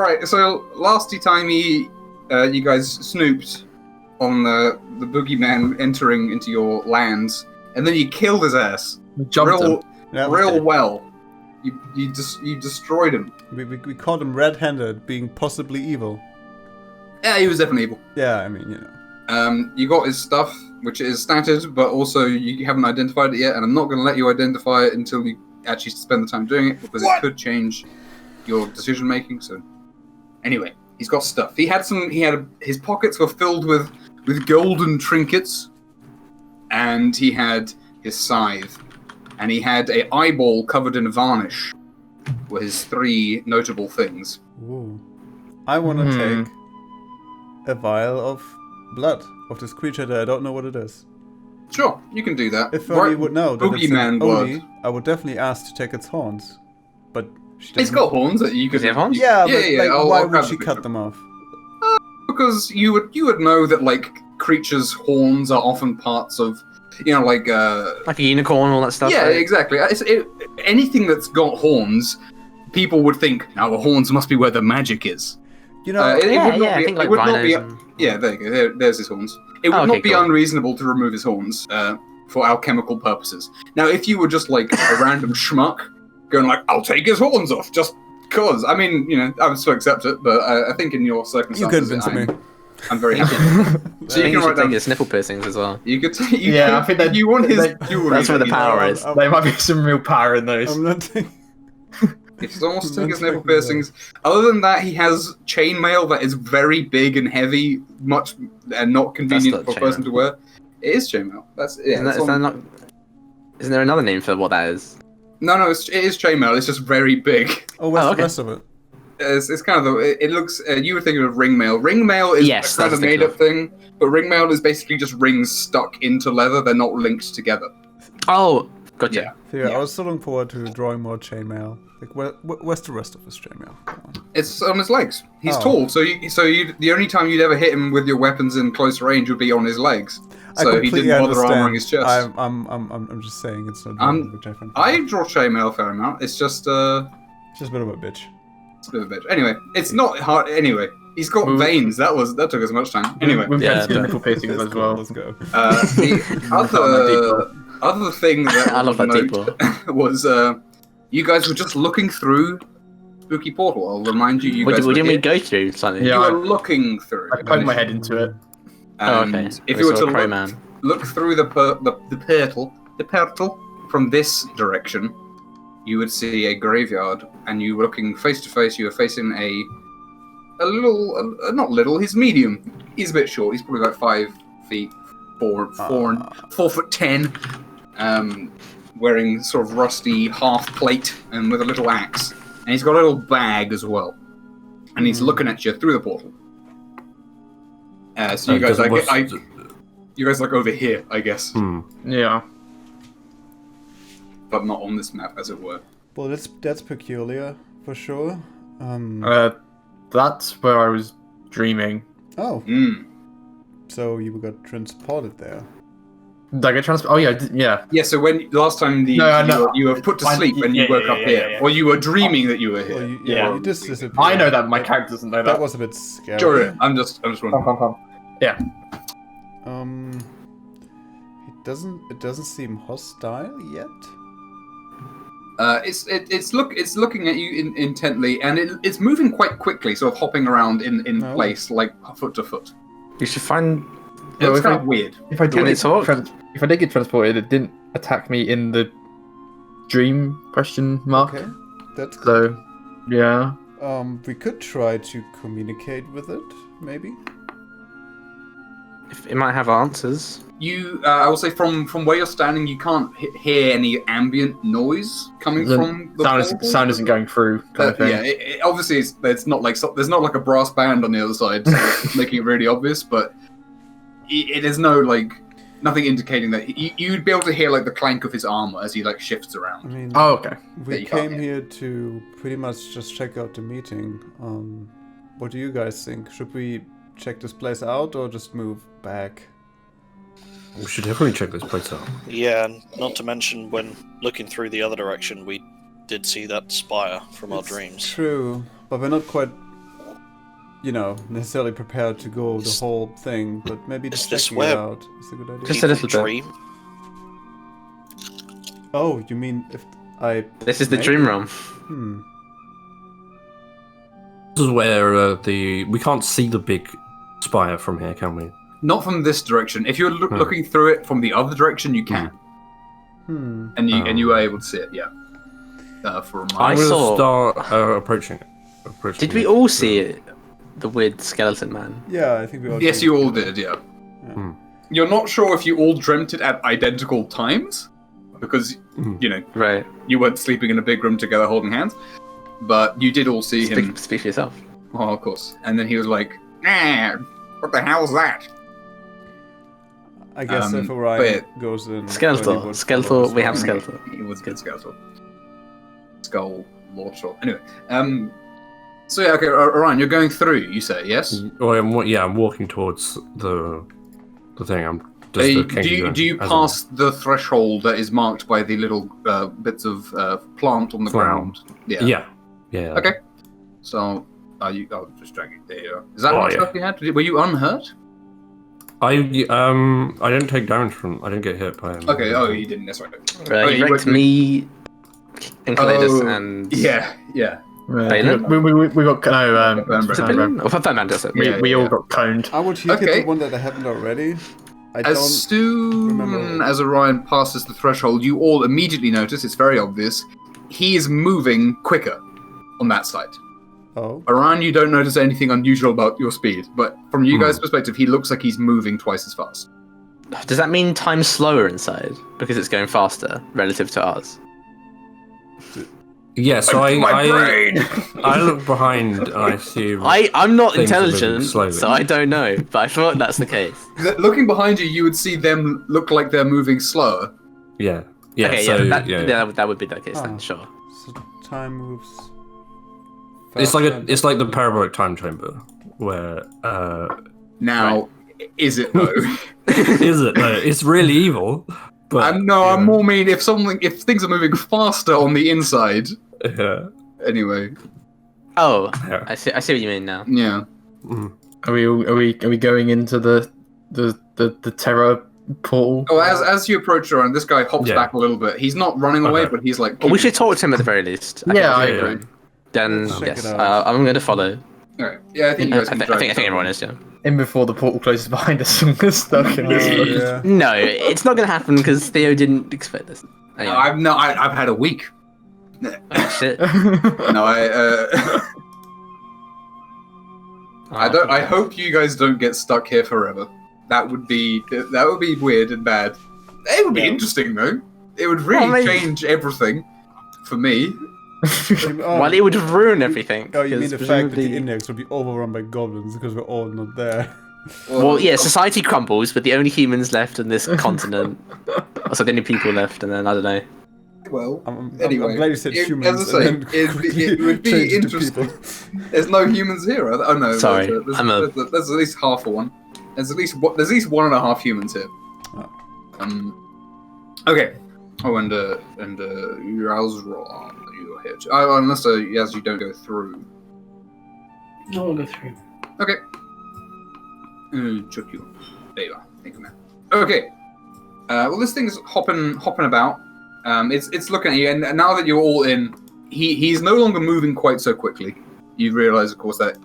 Right, so last time you guys snooped on the boogeyman entering into your lands, and then you killed his ass. We jumped him. Real well. You destroyed him. We caught him red-handed, being possibly evil. Yeah, he was definitely evil. Yeah, I mean, you know. You got his stuff, which is statted, but also you haven't identified it yet, and I'm not going to let you identify it until you actually spend the time doing it, because it could change your decision making. So, anyway, he's got stuff. His pockets were filled with golden trinkets, and he had his scythe, and he had a eyeball covered in varnish. Were his 3 notable things. Ooh. I want to take a vial of blood of this creature that I don't know what it is. Sure, you can do that. If Fernie would know that it's an blood. Oni, I would definitely ask to take its horns. But she It's got horns that you could have horns? Yeah, but I'll why grab would she the cut picture. them off? Because you would know that creatures' horns are often parts of, like a unicorn, all that stuff. Yeah, right? exactly. Anything that's got horns, people would think, now the horns must be where the magic is. You know, I think like rhinos. Yeah, there you go. There's his horns. It would not be unreasonable to remove his horns for alchemical purposes. Now, if you were just like a random schmuck going like, I'll take his horns off just cause. I mean, I would still accept it, but I think in your circumstances, you convinced me. I'm very happy. So you can take his nipple piercings as well. You could. I think that you want his jewelry. That's where the power is. There might be some real power in those. I'm not taking... If someone wants to take his nipple piercings, other than that, he has chainmail that is very big and heavy, much and not convenient for a person to wear. It is chainmail. Isn't there another name for what that is? No, it is chainmail. It's just very big. Oh, what's the rest of it? It's kind of it looks. You were thinking of ringmail. Ringmail is a kind of made-up thing, but ringmail is basically just rings stuck into leather. They're not linked together. Oh, gotcha. Yeah, I was so looking forward to drawing more chainmail. Like, where's the rest of his chainmail? It's on his legs. He's tall, so the only time you'd ever hit him with your weapons in close range would be on his legs. So he didn't bother armoring his chest. I'm just saying it's not. Which I find I draw chainmail a fair amount. It's just just a bit of a bitch. It's a bit of a bitch. Anyway, it's not hard. Anyway, he's got veins. That took us much time. Anyway, we've got nipple piercings as well. Let's go. The other thing that I love that depot was you guys were just looking through Spooky Portal. I'll remind you. What didn't we go through something? You were looking through. I poked my head into it. Okay. If you were to look through the portal from this direction, you would see a graveyard, and you were looking face to face. You were facing a little, not little. He's medium. He's a bit short. He's probably like 5 feet 4'10", wearing sort of rusty half plate and with a little axe, and he's got a little bag as well, and he's looking at you through the portal. So you guys, you guys like over here, I guess. Yeah. But not on this map, as it were. Well, that's peculiar for sure. That's where I was dreaming. Oh. So you got transported there. Did I get transported? Oh yeah. Yeah. So when last time you were put to sleep and you woke up here, or you were dreaming that you were here. Well, you just disappeared. I know that. My character doesn't know that. That was a bit scary. Sure. I'm just wondering. Come. Yeah. It doesn't seem hostile yet. It's looking at you intently, and it's moving quite quickly, sort of hopping around in place, like foot to foot. You should find. It's kind of weird. If I did get transported, it didn't attack me in the dream question mark. Okay, that's good. So, yeah. We could try to communicate with it, maybe. It might have answers. I will say from where you're standing, you can't hear any ambient noise coming from the portal. Sound isn't going through. Kind of thing. Yeah, obviously it's not like there's not like a brass band on the other side, making it really obvious. But it is nothing indicating that you'd be able to hear like the clank of his armor as he like shifts around. I mean, okay. We came here to pretty much just check out the meeting. What do you guys think? Should we check this place out or just move back? We should definitely check this place out. Yeah, and not to mention when looking through the other direction, we did see that spire from our dreams. True, but we're not quite necessarily prepared to go the whole thing, but maybe Is just this checking where- it out is a good idea. Just a little bit. dream. Oh, you mean if I... This is the Maybe. dream realm. This is where we can't see the big spire from here, can we? Not from this direction. If you're looking through it from the other direction, you can, and you are able to see it. Yeah. For a I I'm mile. saw- gonna start approaching it. Did we all see it? The weird skeleton man. Yeah, I think we all Yes, did. you all did. Yeah. You're not sure if you all dreamt it at identical times, because Right. you weren't sleeping in a big room together holding hands, but you did all see him. Speak for yourself. Oh, of course. And then he was like, "Nah, what the hell's that?" I guess if but Orion goes in... Skeletor. then he would Skeletor, follow as we have well. Skeletor. He was good Skeletor. Skull, Lord Short. Anyway, so yeah, okay, Orion, you're going through. You say yes. Well, I'm walking towards the thing. Do you pass the threshold that is marked by the little bits of plant on the ground? Yeah. Okay. So, I'll just drag it there. Is that Oh, what yeah. stuff you had? Were you unhurt? I didn't take damage from. I didn't get hit by him. Okay. Oh, you didn't. That's right. Right, you he wrecked were- me, Enceladus, Oh, and... Yeah. Balin? We got no. Fernbrand. Oh, Fernbrand does it. We all got coned. I would hit Okay. the one that happened already. I As don't soon remember. as Orion passes the threshold, you all immediately notice, it's very obvious, he is moving quicker on that side. Oh. Orion, you don't notice anything unusual about your speed, but from you guys' perspective, he looks like he's moving twice as fast. Does that mean time's slower inside? Because it's going faster relative to ours? Yeah. So I brain! look behind and I see. I'm not Things are moving intelligent, slowly. so I don't know, but I thought that's the case. Looking behind you, you would see them look like they're moving slower. Yeah. Yeah. Okay, so yeah, that would be the case then, Ah. sure. So time moves... It's faster. it's like the parabolic time chamber where Now, is it though? is it? No, it's really evil. But I'm more mean if things are moving faster on the inside. yeah. Anyway, Oh, Yeah. I see what you mean now. yeah. Are we going into the terror portal? Oh, as you approach Orion, this guy hops Yeah. back a little bit. He's not running away, Okay. but he's like. Well, we should talk to him at the very least. Yeah, I agree. Then, Let's check yes, it out. I'm going to follow. Alright. Yeah, I think you I guys can think everyone is, yeah. In before the portal closes behind us and we're stuck in this room. Yeah. No, it's not going to happen because Theo didn't expect this. Anyway. I've had a week. Oh, shit. No, I hope you guys don't get stuck here forever. That would be weird and bad. It would be interesting though. It would really Well, maybe- change everything for me. Well, it would ruin everything. Oh, you mean the because fact that the presumably- index will be overrun by goblins because we're all not there? Well, yeah, society crumbles, but the only humans left on this continent. Also, the only people left, and then I don't know. Well, I'm anyway, glad you said as humans. I say, and then it would be changed to interesting. people. There's no humans here. Oh no, Sorry, there's I'm at least half of one. There's at least 1.5 humans here. Oh. Okay. Oh, and Yazra, you're here too. Oh, unless Yaz, you don't go through. No, I'll go through. Okay. Chuck you. There you are. Thank you, man. Okay. Well, this thing's hopping about. It's looking at you, and now that you're all in, he's no longer moving quite so quickly. You realise, of course, that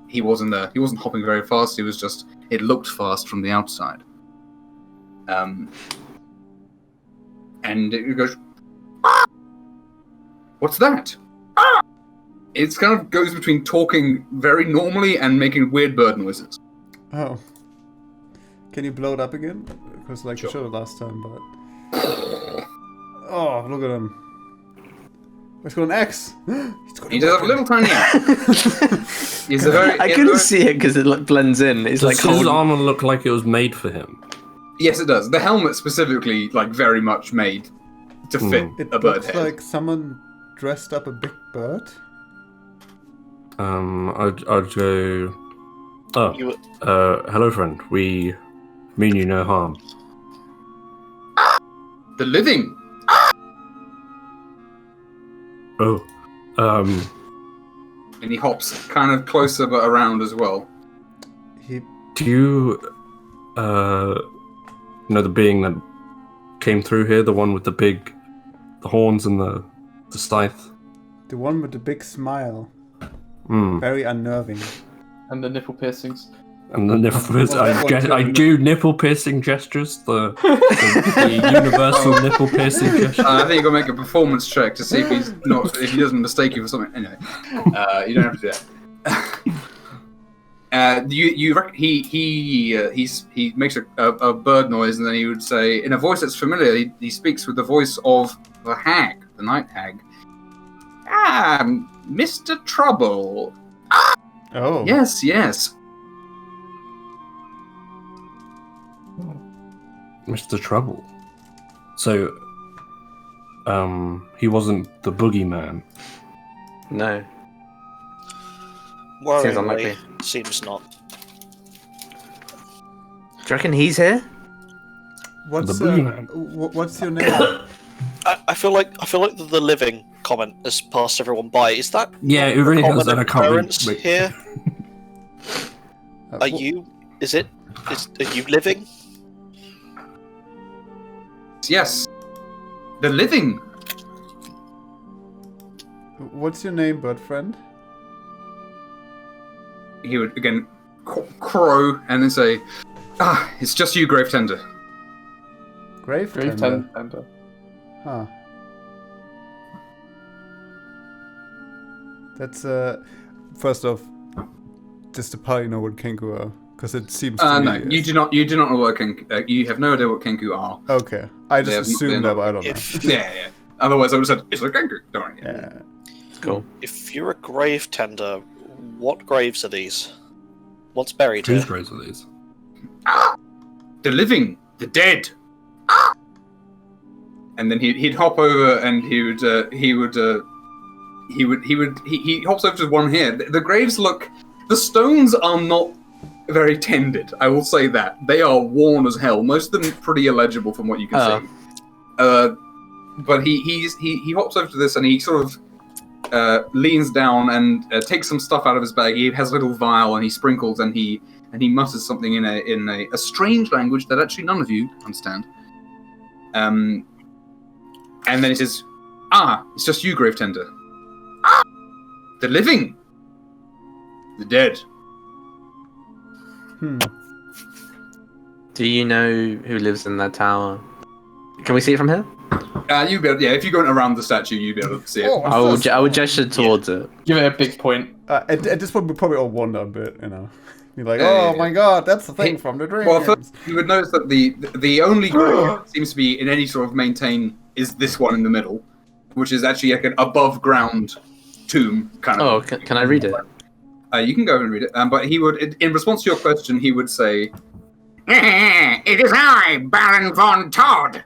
he wasn't hopping very fast. He was just. It looked fast from the outside. And it goes. "Ah! What's that? Ah!" It kind of goes between talking very normally and making weird bird noises. Oh. Can you blow it up again? Because like Sure. you showed last time, but... Oh, look at him. He's got an axe. He's got He does have a little tiny axe. He's a very. I couldn't see it because it blends in. It's Does like his holding... armor look like it was made for him? Yes, it does. The helmet specifically, like, very much made to fit It a bird looks head. like someone dressed up a big bird. I'd go. Oh, You, hello, friend. We mean you no harm. The living. Oh, And he hops kind of closer but around as well. Do you know the being that came through here? The one with the horns and the scythe? The one with the big smile. Very unnerving. And the nipple piercings. And the nipple I do nipple piercing gestures. The universal nipple piercing gesture. I think you're gonna make a performance check to see if he doesn't mistake you for something. Anyway, you don't have to do that. He makes a bird noise, and then he would say, in a voice that's familiar, he speaks with the voice of the hag, the night hag. Mr. Trouble. Oh. Yes. Mr. Trouble. So, he wasn't the boogeyman. No. Worryingly, unlikely. seems not. Do you reckon he's here? What's The boogeyman. what's your name? I feel like the living comment has passed everyone by. Is that Yeah, it really has, common and I can't occurrence wait. here? Are you? Are you living? Yes. The living. What's your name, bird friend? He would again crow and then say, it's just you, Grave Tender. Grave Grave tender. tender. Huh. That's first off, does the party know what Kenku are? Because it seems to No, me. you do not know what Kenku. You have no idea what Kenku are. Okay, I just They're assumed that, not- but I don't know. Yeah. Otherwise, I would have said it's a Kenku. Don't worry. Yeah. Cool. If you're a grave tender, what graves are these? What's buried Whose here? graves are these? The living, the dead. And then he'd hop over and he hops over to one here. The graves the stones are not very tended. I will say that they are worn as hell. Most of them pretty illegible from what you can see. But he hops over to this and he sort of leans down and takes some stuff out of his bag. He has a little vial and he sprinkles and he mutters something in a strange language that actually none of you understand. And then he says, it's just you, Grave Tender. The living. The dead. Do you know who lives in that tower? Can we see it from here? You'd be able, if you're going around the statue, you'd be able to see it. Oh, I would gesture towards it. Give it a big point. at this point, we probably all wonder a bit, you know. Be like, Yeah. oh my god, that's the thing from the dream. Well, first, you would notice that the only grave that seems to be in any sort of maintain is this one in the middle, which is actually like an above ground tomb kind of. Oh, can I read it? You can go and read it. But he would, in response to your question, he would say, "It is I, Baron von Todd."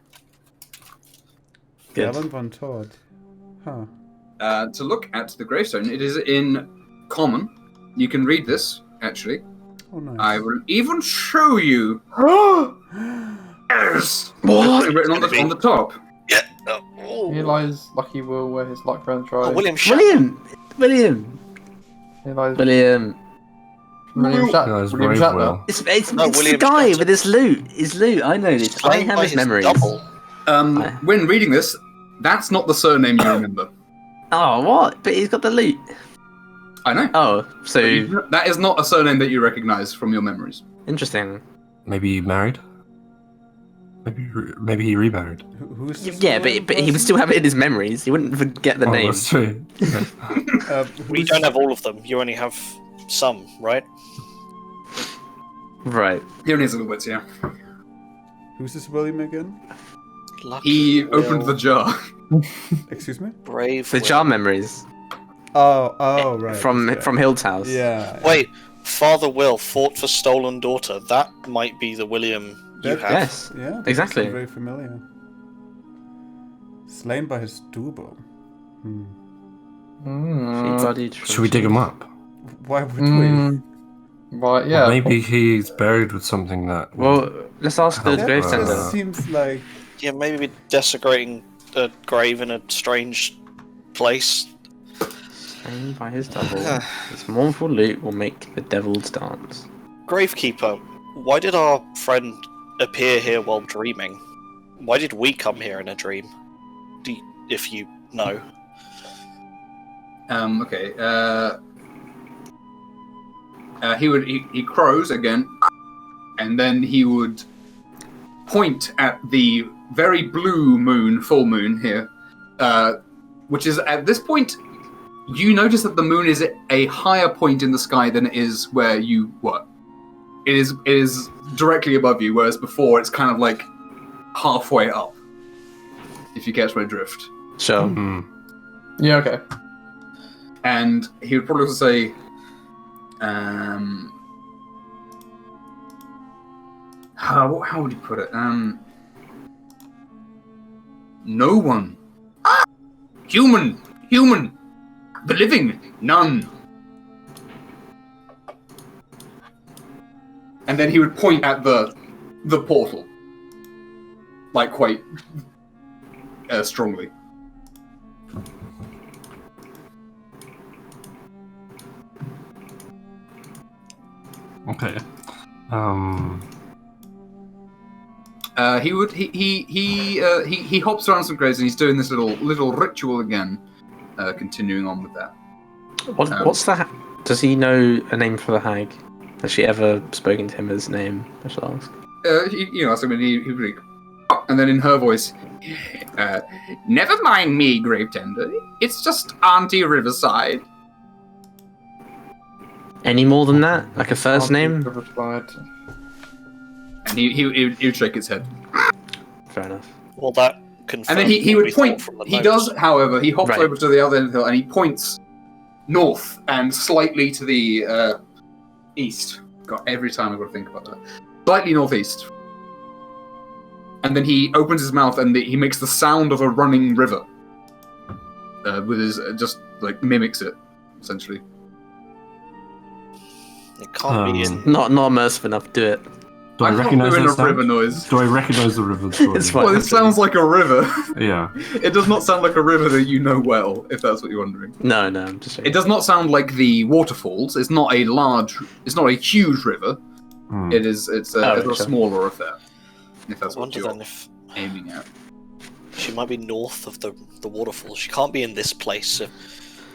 Good. Alan von Todd. Huh. To look at the gravestone, it is in common. You can read this, actually. Oh, nice. I will even show you. Yes. What? It's written on the top. Yeah. Here lies Lucky Will where his luck ran dry. William Shatner. William. Here lies William. William No, it's William Brave Shatner. Will. It's No, the William guy Shatner. with his loot. His loot. I know this. I Played have by his his memories. double. When reading this, that's not the surname you remember. Oh, what? But he's got the loot. I know. Oh, so That is not a surname that you recognize from your memories. interesting. Maybe he married? Maybe he remarried. Who's this Yeah, William but he would person? still have it in his memories. He wouldn't forget the Oh, name. that's true. We Who's- don't have all of them. You only have some, right? Right. He only has little bits, yeah. Who's this William again? Lucky He Will, opened the jar. Excuse me? Brave. The Will. jar memories Oh, right. from okay. Hild's house. Yeah. Wait, Father Will fought for stolen daughter. That might be the William you That- have. Yes. Yeah, that Exactly. sounds very familiar. Slain by his Dubo. He bloodied from- Should we dig him up? Why would Right, Or yeah. maybe he's buried with something that. Well, let's ask the we? That grave just tender. seems like Yeah, maybe we're desecrating a grave in a strange place. Slain by his double. This mournful lute will make the devils dance. Gravekeeper, why did our friend appear here while dreaming? Why did we come here in a dream? If you know. Okay. He crows again, and then he would point at the very blue moon, full moon here, which is at this point. You notice that the moon is at a higher point in the sky than it is where you were. It is directly above you, whereas before it's kind of like halfway up. If you catch my drift. So. Yeah. Okay. And he would probably also say, how would he put it? No one. Human. The living, none. And then he would point at the portal, like quite strongly. Okay. He hops around some graves and he's doing this little ritual again. Continuing on with that. What's the? Does he know a name for the hag? Has she ever spoken to him as name? I should ask. He asked him, and he'd be like, and then in her voice, never mind me, Gravetender. It's just Auntie Riverside. Any more than that? Like a first name? And he would shake his head. Fair enough. Well, that confirms. And then he would point. He does, however, he hops Right. over to the other end of the hill and he points north and slightly to the east. God, every time I've got to think about that. Slightly northeast. And then he opens his mouth and he makes the sound of a running river. With his just like mimics it, essentially. It can't be in. Not immersive enough. Do it. Do I recognize doing that a river sound? noise. Do I recognize the river story? It's fine. Well, it sounds like a river. Yeah. It does not sound like a river that you know well, if that's what you're wondering. No, I'm just saying. It does not sound like the waterfalls. It's not a huge river. It's a sure. smaller affair. If that's I what wonder you're then if aiming at. she might be north of the waterfall. She can't be in this place.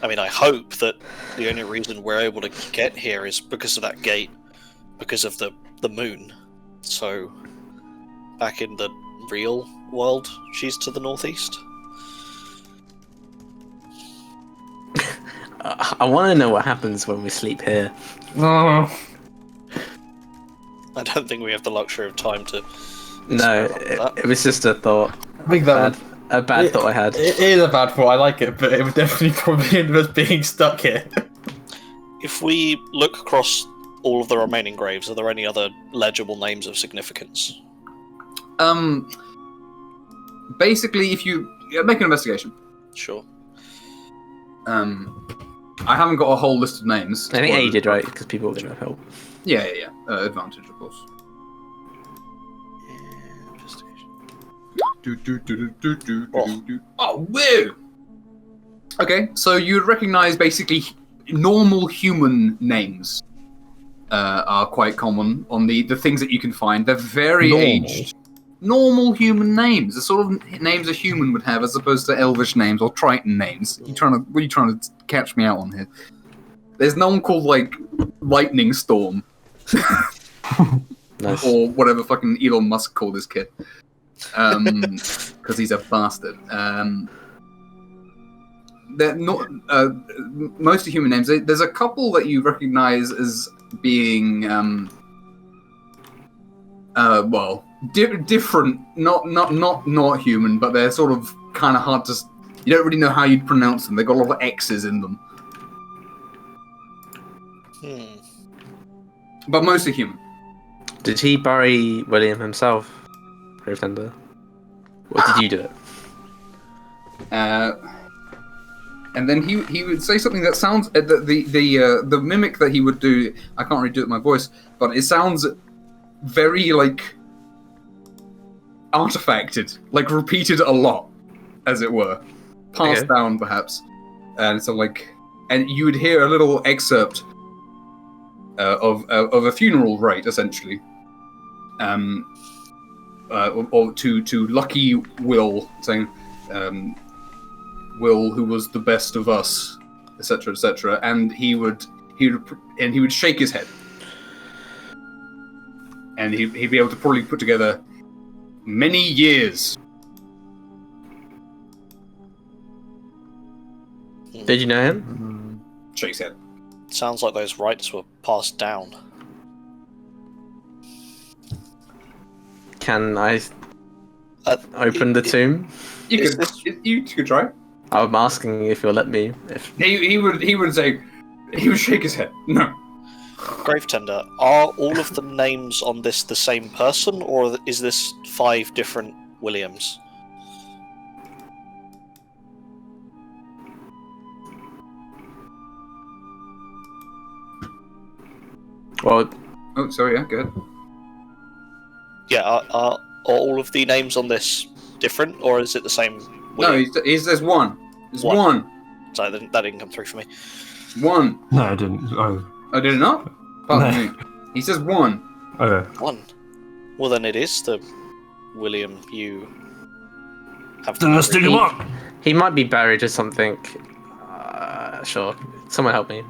I mean, I hope that the only reason we're able to get here is because of that gate, because of the moon. So, back in the real world, she's to the northeast. I want to know what happens when we sleep here. No. I don't think we have the luxury of time to. No, experiment with it was just a thought. I think that would. A bad thought I had. It is a bad thought. I like it, but it would definitely probably end up us being stuck here. If we look across all of the remaining graves, are there any other legible names of significance? Basically, if you make an investigation. Sure. I haven't got a whole list of names. I think A did, right? Because people are going to help. Yeah. Advantage, of course. Oh, woo! Okay, so you'd recognize basically normal human names are quite common on the things that you can find. They're very aged. Normal human names, the sort of names a human would have as opposed to elvish names or Triton names. What are you trying to catch me out on here? There's no one called, like, Lightning Storm. Nice. Or whatever fucking Elon Musk called his kid. Because he's a bastard. They're not most of human names. There's a couple that you recognize as being different, not human, but they're sort of kind of hard to. You don't really know how you'd pronounce them. They've got a lot of X's in them, but mostly human. Did he bury William himself, Gravetender? Or did you do it? And then he would say something that sounds the mimic that he would do. I can't really do it with my voice, but it sounds very like artifacted, like repeated a lot, as it were, passed down perhaps. And so like and you would hear a little excerpt of a funeral rite, essentially. Or to Lucky Will, saying, Will, who was the best of us, etc., etc., and he would shake his head, and he'd be able to probably put together many years. Did you know him? Shakes head. Sounds like those rights were passed down. Can I open the tomb? You could try. I'm asking if you'll let me. If He would say, he would shake his head. No. Gravetender, are all of the names on this the same person, or is this 5 different Williams? Well, Oh, sorry. Yeah, good. Yeah, are all of the names on this different, or is it the same William? No, there's one. There's One. one. Sorry, that didn't come through for me. One. No, I didn't. Oh, Oh, did it not? Pardon No. me. He says one. okay. One. Well, then it is the William you have. Then let's dig him up. he might be buried or something. Sure. Someone help me.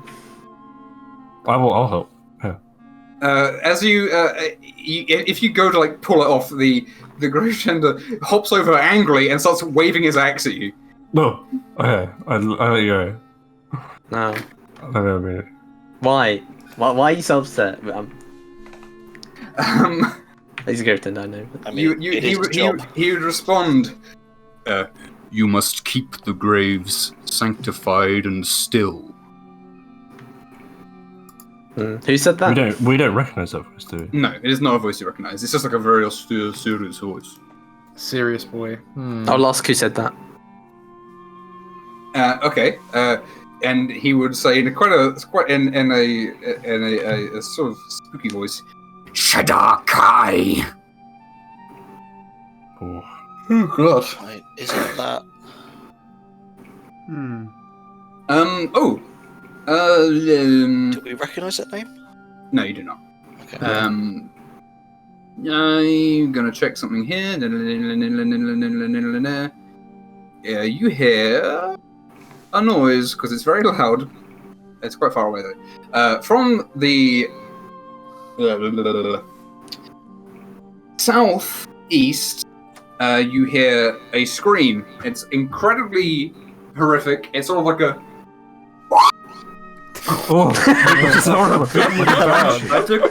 I'll help. Yeah. As if you go to like pull it off, the Gravetender hops over angrily and starts waving his axe at you. No. Okay. I'll let you go. No. I don't mean it. Why? Why are you so upset? He's a Griffin, I know. I mean, it is the job. He would respond, you must keep the graves sanctified and still. Who said that? We don't recognise that voice, do we? No, it is not a voice you recognise. It's just like a very serious voice. Serious boy. I'll ask who said that. Okay. And he would say in a sort of spooky voice, Shadakai. Oh. Oh god. Right, isn't that? Do we recognise that name? No, you do not. Okay. I'm gonna check something here. Yeah, you hear a noise because it's very loud. It's quite far away though. From the southeast, you hear a scream. It's incredibly horrific. It's sort of like a. Oh, that's horrible.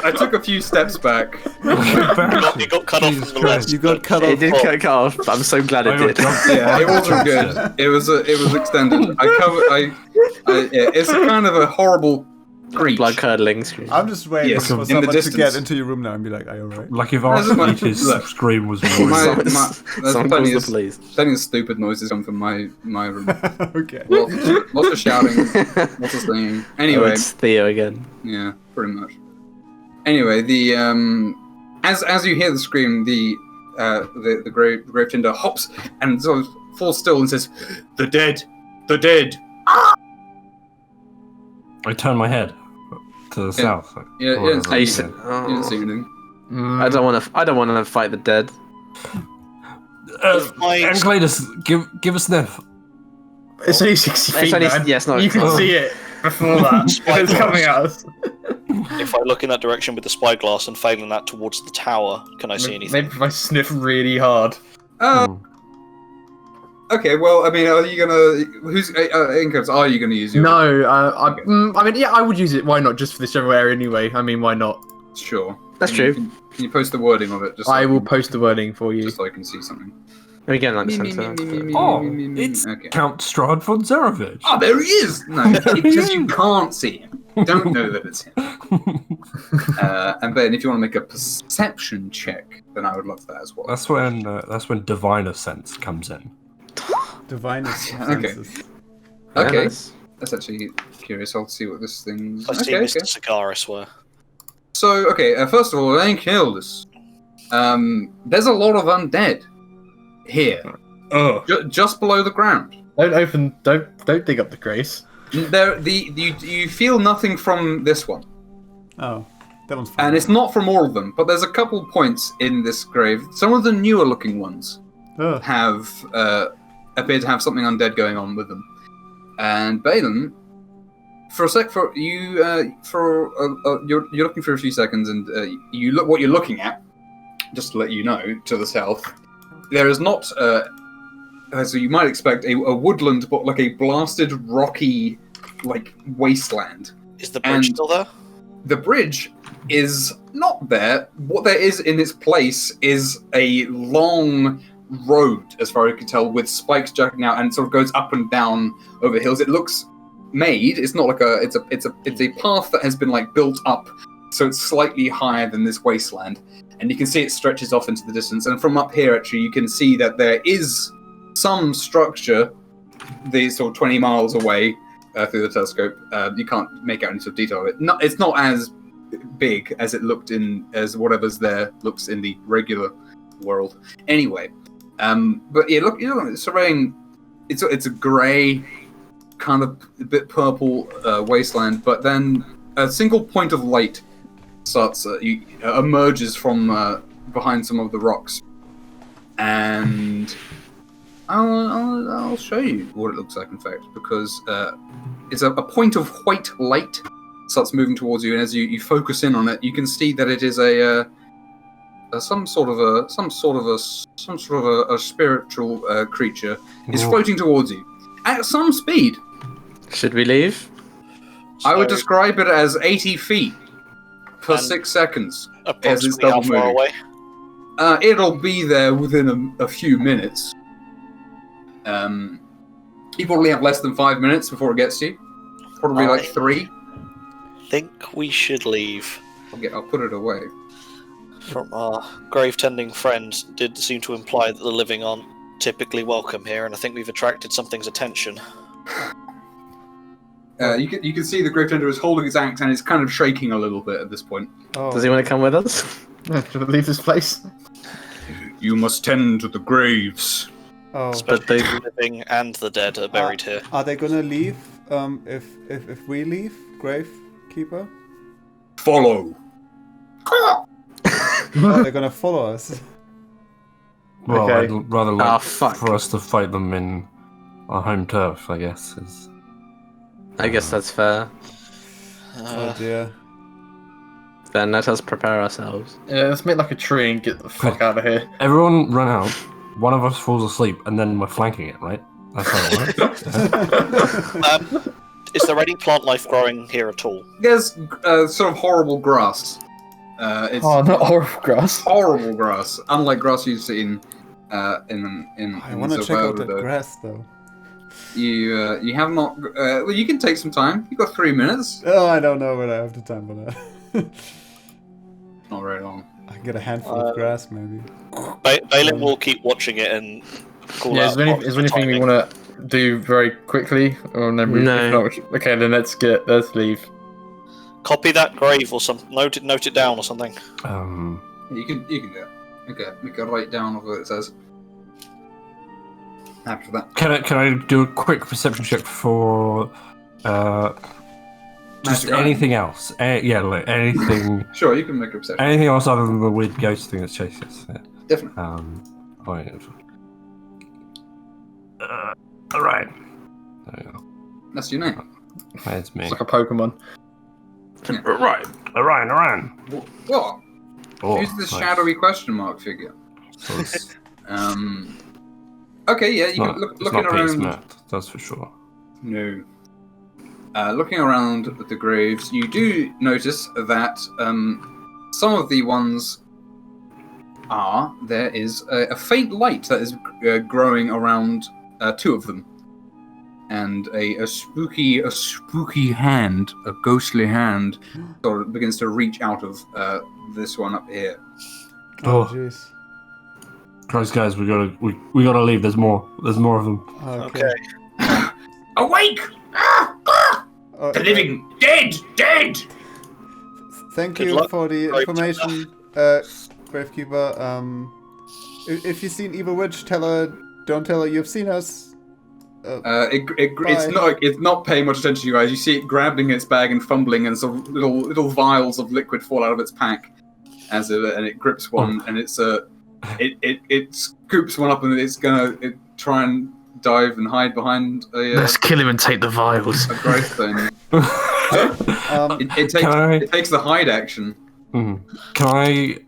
I took a few steps back. You got cut off from the left. You got cut off. It did cut off. I'm so glad it did. Yeah, it wasn't good. It was extended. It's kind of a horrible screech. Blood curdling scream. I'm just waiting Yes, for in the someone to distance. get into your room now and be like, "Are you alright?" Like if Look. Arsene's scream was more. There's Someone plenty calls of, the police. plenty of stupid noises come from my room. Okay. Lots of shouting, lots of singing. Oh, Anyway, it's Theo again. yeah, pretty much. Anyway, the as you hear the scream, the Gravetender hops and sort of falls still and says, "The dead, the dead." I turn my head to the south. Yeah, Or- yeah, Are you You didn't see anything. I don't want to fight the dead. Ancladus, give us sniff. It's only 60 feet, It's only, man. yeah, it's not. You can see it before that. It's coming at us. If I look in that direction with the spyglass and failing that towards the tower, can I see anything? Maybe if I sniff really hard. Okay, well, I mean, are you gonna? Who's Incubs? Are you gonna use your? No, I mean, yeah, I would use it. Why not? Just for this general area anyway. I mean, why not? Sure. That's Can you- true. Can you post the wording of it? Just so I will can- post the wording for you. just so I can see something. We get like the center. Oh, it's Okay. Count Strahd von Zarovich. Oh, there he is! No, it's just you can't see him. You don't know that it's him. And Ben, if you want to make a perception check, then I would love that as well. That's when diviner sense comes in. Divinus. Okay. senses. Okay, Nice. that's actually curious. I'll see what this thing's. I see Okay, Mr. okay. Cigaris were. So, okay, first of all, thank Hildus. There's a lot of undead here, Oh, just below the ground. don't dig up the grace. You feel nothing from this one. Oh, that one's fine. And it's not from all of them, but there's a couple points in this grave. Some of the newer looking ones Ugh. have appear to have something undead going on with them. And Balin, you're looking for a few seconds, and you look what you're looking at. Just to let you know, to the south, there is not, as you might expect, a woodland, but like a blasted, rocky, like wasteland. Is the bridge still there? The bridge is not there. What there is in its place is a long road, as far as you can tell, with spikes jutting out, and it sort of goes up and down over hills. It looks made. It's not like it's a path that has been like built up, so it's slightly higher than this wasteland, and you can see it stretches off into the distance. And from up here, actually, you can see that there is some structure, sort of 20 miles away through the telescope. You can't make out any sort of detail of it. It's not as big as it looked as whatever's there looks in the regular world. Anyway, but yeah, look, surveying. It's a grey, kind of a bit purple wasteland, but then a single point of light emerges from behind some of the rocks, and I'll show you what it looks like, in fact, because it's a point of white light starts moving towards you, and as you focus in on it, you can see that it is some sort of a spiritual creature is floating towards you at some speed. Should we leave? I would describe it as 80 feet per 6 seconds as it's double moving. How far away? It'll be there within a few minutes. You probably have less than 5 minutes before it gets to you. Probably like 3. Think we should leave. I'll put it away. From our grave tending friend did seem to imply that the living aren't typically welcome here, and I think we've attracted something's attention. You can see the grave tender is holding his axe and is kind of shaking a little bit at this point. Oh. Does he want to come with us? Should I leave this place? You must tend to the graves. Oh. Especially the living and the dead are buried here. Are they gonna leave? If we leave, Gravekeeper? Follow. Oh, they're gonna follow us. Well, Okay. I'd rather like fuck. for us to fight them in our home turf, I guess. I guess that's fair. Oh dear. Then let us prepare ourselves. Yeah, let's make like a tree and get the fuck out of here. Everyone run out. One of us falls asleep, and then we're flanking it, right? That's how it works. Is there any plant life growing here at all? There's sort of horrible grass. It's Oh, not horrible grass. horrible grass, unlike grass you've seen in I want to check out that grass though. You have not. Well, you can take some time. You've got 3 minutes. Oh, I don't know whether I have the time for that. Not very long. I can get a handful of grass maybe. Balin will keep watching it and call Yeah, out. is there anything we want to do very quickly? Or no. No. Okay, then let's leave. Copy that grave or something. Note it down or something. You can do it. Okay, we can write down what it says. After that, Can I do a quick perception check for just Magic item? anything else? Like anything. Sure, you can make a perception. Anything else other than the weird ghost thing that's chasing us? Yeah. Definitely. Alright. There we go. That's your name. That's me. It's like a Pokemon. Orion. What? Oh, Who's this nice. shadowy question mark figure? So it's Okay, yeah, you not, can it's looking not Peter around. Matt, that's for sure. No. Looking around the graves, you do notice that some of the ones there is a faint light that is growing around 2 of them, and a spooky hand, a ghostly hand, sort of begins to reach out of this one up here. Oh Oh. jeez. Guys, we gotta leave. There's more of them. Okay. Awake! The living dead! Thank Good you luck, for the Gravekeeper. information, Gravekeeper. If you've seen Evil Witch, don't tell her you've seen us. It's not paying much attention to you guys. You see it grabbing its bag and fumbling, and some little vials of liquid fall out of its pack and it grips one, and it scoops one up, and it's gonna try and dive and hide behind Let's kill him and take the vials. a growth thing. It takes the hide action. Can I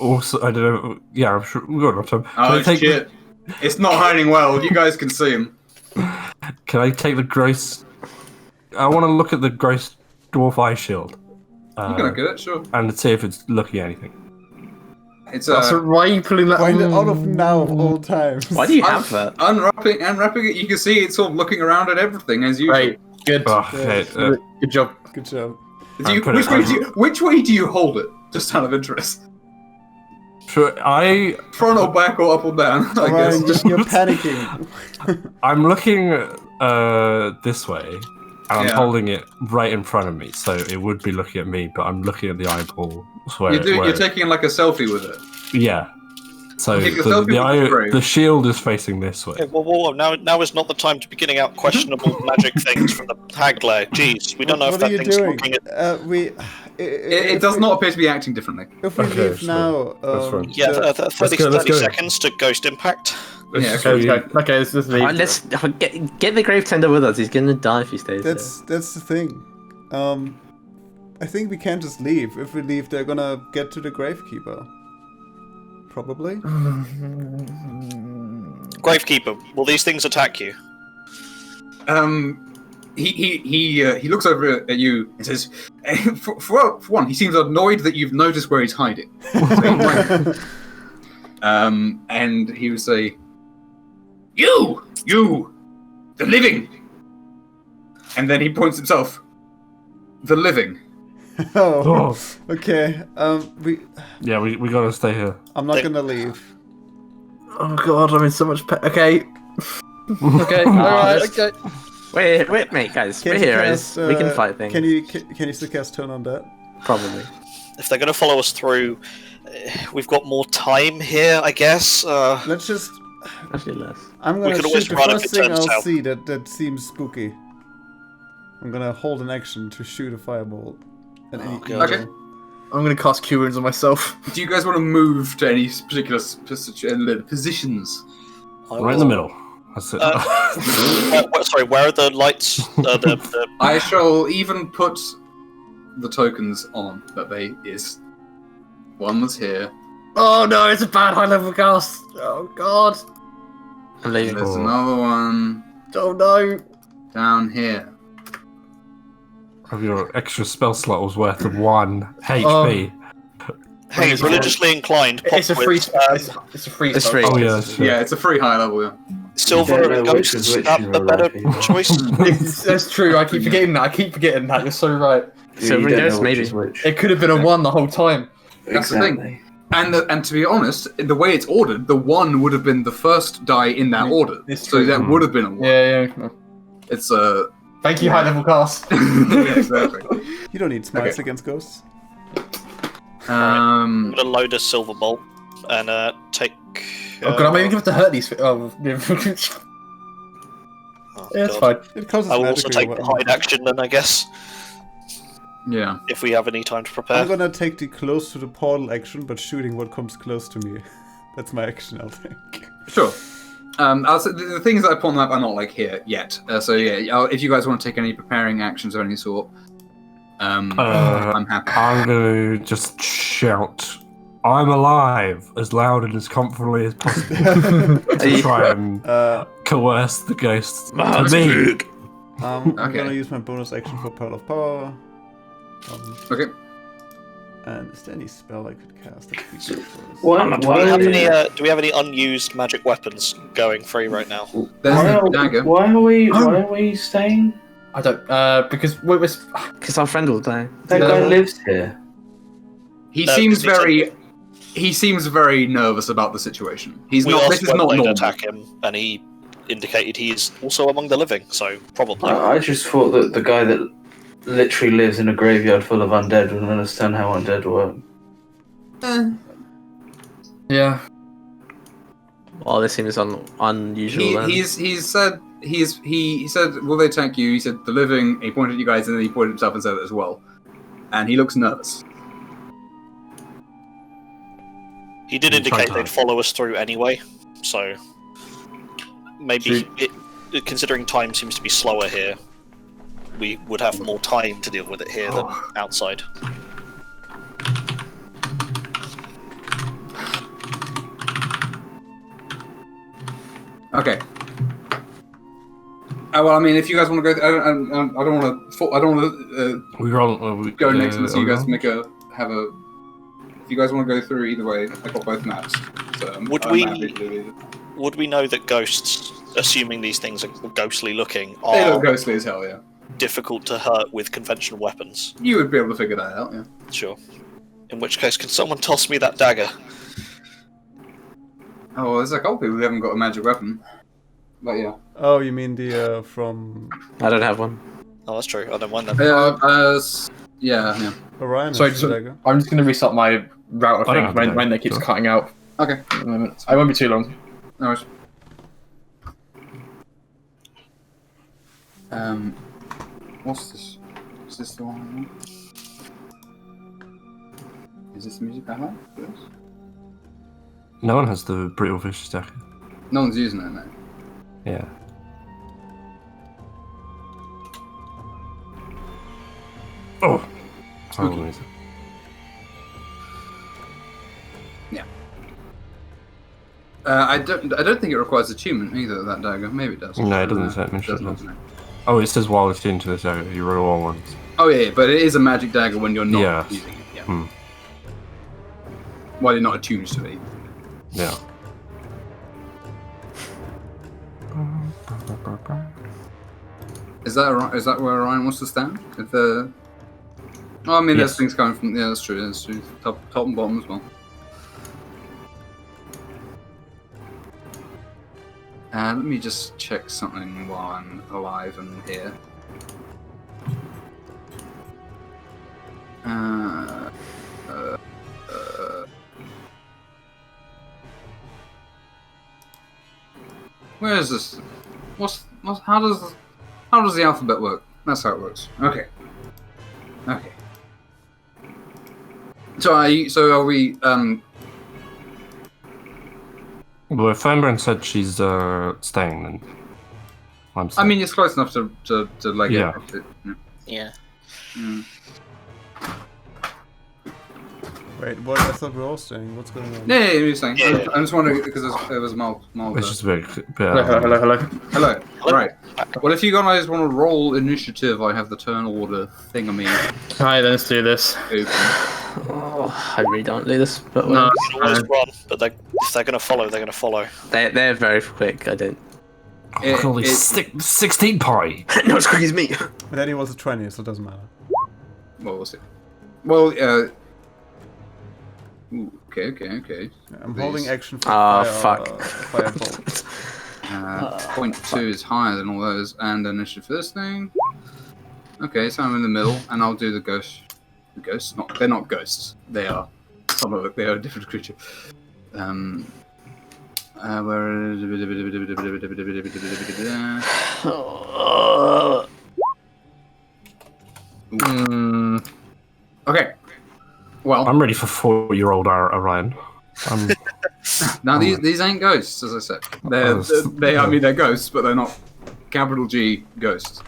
also? I don't know. Yeah, I'm sure we've got enough time. Oh shit! It's not hiding well. You guys can see him. Can I take the gross? I want to look at the gross dwarf eye shield. You can look at it, sure. And see if it's looking at anything. It's So why are you pulling that? Find it out of now of all times. Why do you have that? Unwrapping it, you can see it's sort of looking around at everything as usual. Right, good. Good job. Good job. Which way do you hold it? Just out of interest. Sure, Front or back or up or down? I guess. Ryan, you're panicking. I'm looking this way, and I'm Yeah. holding it right in front of me, so it would be looking at me, but I'm looking at the eyeball. You're taking like a selfie with it. Yeah. So Take a selfie with the grave. the shield is facing this way. Okay, whoa, now is not the time to be getting out questionable magic things from the hag lair. Jeez, we don't know if What that are you thing's doing? looking at... It does not appear to be acting differently. If we leave sure. now, That's fine. Yeah, 30 let's go. seconds to ghost impact. Yeah, Okay, let's just leave. Let's get the grave tender with us. He's gonna die if he stays that's the thing. I think we can't just leave. If we leave, they're gonna get to the gravekeeper. Probably. Gravekeeper, will these things attack you? He looks over at you and says, for one, he seems annoyed that you've noticed where he's hiding. And he would say, You, the living. And then he points himself, the living. Oh, okay. We gotta stay here. I'm not gonna leave. Oh god, I'm in so much pain. Okay. Okay, alright, okay. Wait, mate, guys. We're heroes. We can fight things. Can you still cast Turn on that? Probably. If they're going to follow us through, we've got more time here, I guess. Let's just. Actually, less. I'm gonna could always shoot the run if first it thing turns I'll south. see that seems spooky. I'm gonna hold an action to shoot a fireball. At any God. evil. Okay. I'm gonna cast Cure Wounds on myself. Do you guys want to move to any particular positions? Right in the middle. That's it. Sorry, where are the lights? The I shall even put the tokens on that one was here. Oh no, it's a bad high level cast. Oh god. I'm leaving. There's another one Oh no. down here. Of your extra spell slot was worth 1 HP. hey, religiously inclined. It's a free. Popwits, It's a free. It's spell. free. Oh yeah, that's true. Yeah, it's a free high level. Yeah. Silver You don't and know which ghosts is which have in the real better life, choice. That's true. I keep forgetting that. You're so right. So you we don't guess know which maybe. is which. It could have been a 1 the whole time. That's the thing. And to be honest, the way it's ordered, the 1 would have been the first die in that order. It's So true. that would have been a 1. Yeah. It's Thank you, high level cast. yeah, exactly. You don't need smites Okay. against ghosts. I'm gonna load a silver bolt and take. Oh god, I'm maybe going to hurt these. Oh, yeah, it's fine. It causes I will also magic take the hide action then, I guess, Yeah. if we have any time to prepare. I'm gonna take the close to the portal action, but shooting what comes close to me. That's my action, I think. Sure. The things that I put on the map are not like here yet. So yeah, if you guys want to take any preparing actions of any sort, I'm happy. I'm gonna just shout, "I'm alive!" as loud and as comfortably as possible to try and coerce the ghosts to me. I'm Okay. gonna use my bonus action for Pearl of Power. Okay. And is there any spell I could cast? That could be good for us? Why Do we have any unused magic weapons going free right now? There's the dagger. why are we staying? I don't. Because we're. Because our friend will die. That guy lives here. He No, seems 'cause very nervous about the situation. He's We not. asked This is when not they'd normal. attack him, and he indicated he's also among the living, so probably. I just thought that the guy that literally lives in a graveyard full of undead would understand how undead work. Yeah. Well, this seems unusual. then. He's said he said, "Will they attack you?" He said, "The living." He pointed at you guys, and then he pointed himself and said it as well. And he looks nervous. He did indicate they'd follow us through anyway, so maybe considering time seems to be slower here, we would have more time to deal with it here than outside. Okay. Well, I mean, if you guys want to go, I don't want to go next unless you guys make If you guys want to go through either way, I got both maps. So Would we know that ghosts, assuming these things are ghostly looking, they look ghostly as hell, yeah. difficult to hurt with conventional weapons? You would be able to figure that out, yeah. Sure. In which case, can someone toss me that dagger? Oh, well, there's a couple people who haven't got a magic weapon. But yeah. Oh, you mean the from... I don't have one. Oh, that's true. I don't mind that. Yeah. Orion Sorry, has the dagger. I'm just going to restart my router thing when it keeps cutting out. Okay. At the moment. I won't be too long. No worries. What's this? Is this the one? Is this the music I have? Yes. No one has the brittle fish stack. No one's using it, no. Yeah. Oh! Spooky. Music. Yeah. I don't think it requires attunement either, that dagger. Maybe it does. No, it doesn't say it. Does not, no. Oh, it says while attuned to this dagger, you roll all ones. Oh yeah, but it is a magic dagger when you're not using it. Yeah. Hmm. While you're not attuned to it. Yeah. Is that where Orion wants to stand? If the... Oh, I mean, there's things coming from... Yeah, that's true. That's true. Top and bottom as well. Let me just check something while I'm alive and here. Where is this? How does the alphabet work? That's how it works. Okay. Okay. So are we Well, if Fernbrand said she's staying, then I'm staying. I mean, it's close enough to like Yeah. it. Yeah. Mm. Wait, what? I thought we were all staying. What's going on? Yeah, you're saying. Yeah. I'm just wondering because there was mild. It's just a bit. Hello. Right. Well, if you guys want to roll initiative, I have the turn order thingamy Alright, then let's do this. open. Oh, I really don't do this, but No. We can always run, but if they're going to follow, they're going to follow. they're very quick. I don't. Holy 16 pie! Not as quick as me. But then he was a 20, so it doesn't matter. Well, we'll see. Well, ooh, okay. Yeah, I'm Please. holding action for Fuck. firebolt. 0.2 is higher than all those, and initiative for this thing. Okay, so I'm in the middle, and I'll do the ghost. The ghosts? They're not ghosts. They are. They are a different creature. Okay. Well, I'm ready for 4-year-old Orion. now these ain't ghosts, as I said. They're ghosts, but they're not capital G ghosts.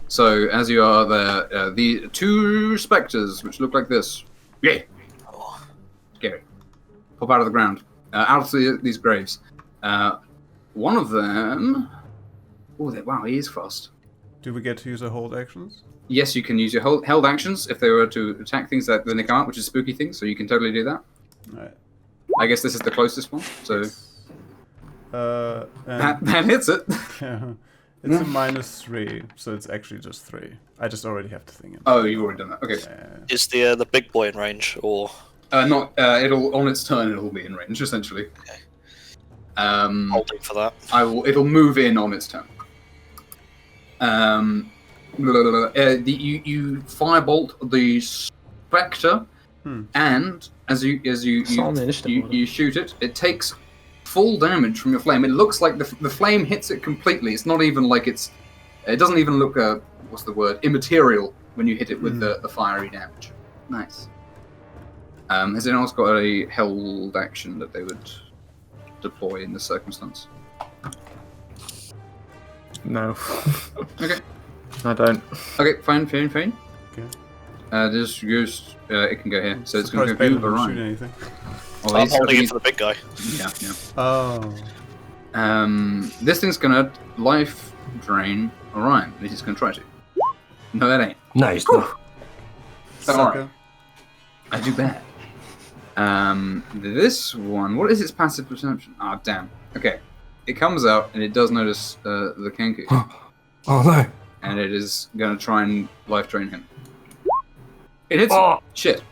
So as you are there, the two specters, which look like this, yeah, scary, pop out of the ground, out of these graves. One of them, wow, he is fast. Do we get to use our hold actions? Yes, you can use your held actions if they were to attack things that when they come out, which is spooky things, so you can totally do that. Alright. I guess this is the closest one, so And that hits it. yeah, it's a -3, so it's actually just 3. I just already have the thing in. Oh, you've already done that. Okay. Is the big boy in range, or...? Not. It'll on its turn. It'll be in range essentially. Okay. Holding for that. It'll move in on its turn. You firebolt the spectre, and as you shoot it, it takes full damage from your flame. It looks like the flame hits it completely. It's not even like it doesn't even look, what's the word, immaterial when you hit it with the fiery damage. Nice. Has anyone else got a held action that they would deploy in this circumstance? No. Okay. I don't. Okay, fine. Okay. This goes, it can go here. So it's going to Surprised go Balin over didn't shoot Ryan. anything. Oh, I'm holding it for the big guy. Yeah. Oh. This thing's gonna life drain Orion. At least it's gonna try to. No, that ain't. No, it's not. Sucker. I do bad. This one, what is its passive perception? Ah, damn. Okay. It comes out and it does notice the Kenku. Oh no. And it is gonna try and life drain him. It hits Oh. him. Shit.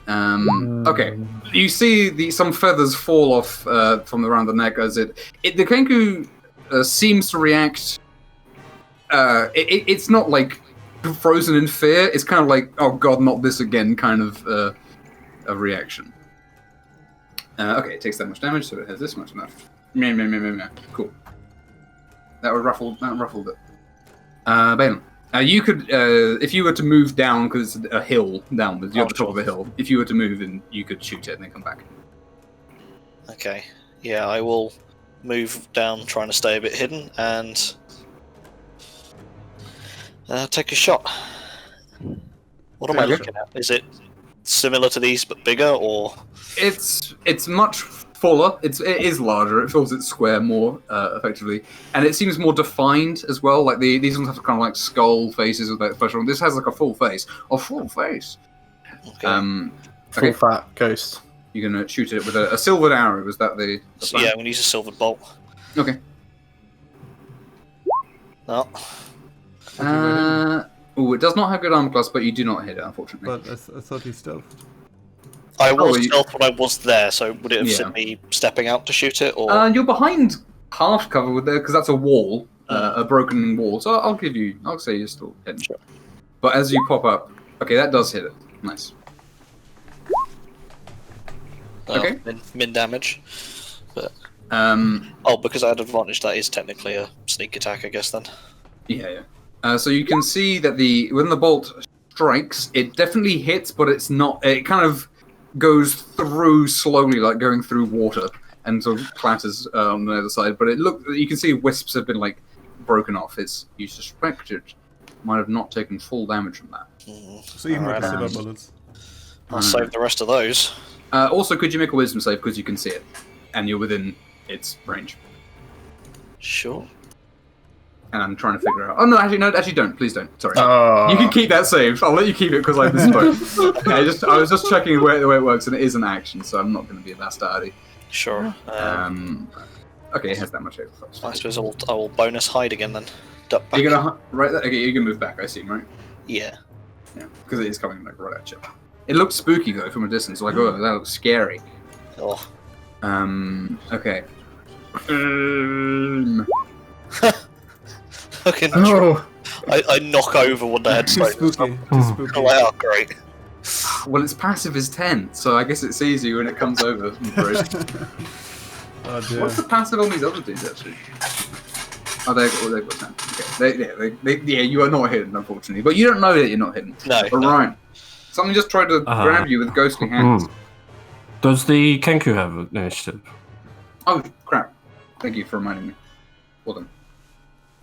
Okay. You see some feathers fall off from around the neck as the Kenku seems to react. It's not like frozen in fear. It's kind of like, oh god, not this again, kind of a reaction. Okay, it takes that much damage, so it has this much left. Meh. Cool. That ruffled it. Balin. You could, if you were to move down, because it's a hill downwards, you're at the top of a hill. If you were to move, then you could shoot it and then come back. Okay. Yeah, I will move down, trying to stay a bit hidden, and take a shot. What am I looking at? Is it similar to these but bigger, or? It's much fuller. It is larger. It fills its square more effectively, and it seems more defined as well. Like these ones have kind of like skull faces with like flesh on. This has like a full face. Okay. Full fat ghost. You're gonna shoot it with a silvered arrow. Was that the So, plan? yeah, I'm gonna use a silver bolt. Okay. No. It does not have good armor class, but you do not hit it, unfortunately. But I thought you stealthed. I was you- stealth when I was there, so would it have Yeah. seen me stepping out to shoot it, or? You're behind half cover with there because that's a wall, a broken wall. So I'll say you're still hidden. Sure. But as you pop up, okay, that does hit it. Nice. Okay. Min damage. Um, Because I had advantage, that is technically a sneak attack, I guess, then. yeah. So you can see that when the bolt strikes, it definitely hits, but it's not. It kind of goes through slowly, like going through water, and sort of clatters on the other side. But you can see wisps have been like broken off. You suspect it might have not taken full damage from that. So even with the Alright. silver bullets. I'll save the rest of those. Also, could you make a wisdom save because you can see it, and you're within its range? Sure. And I'm trying to figure out. Oh no, actually don't. Please don't. Sorry. Oh. You can keep that save. I'll let you keep it because I misspoke. I was just checking the way it works, and it is an action, so I'm not going to be a bastardy. Sure. Okay, it has that much over. I suppose I will bonus hide again then. Duck back. You're gonna right there. Okay, you're gonna move back. I assume, right? Yeah. Yeah, because it is coming like right at you. It looks spooky though from a distance. Like, oh, that looks scary. Oh. Okay. Okay. Oh. I knock over one of the Too headstones. spooky. Too spooky. Oh, wow, great. Well, its passive is 10, so I guess it sees you when it comes over. Oh dear. What's the passive on these other dudes actually? Oh, they've got 10. Okay. You are not hidden, unfortunately. But you don't know that you're not hidden. No. But Ryan, something just tried to grab you with ghostly hands. Does the Kenku have an initiative? Oh, crap. Thank you for reminding me. Well done.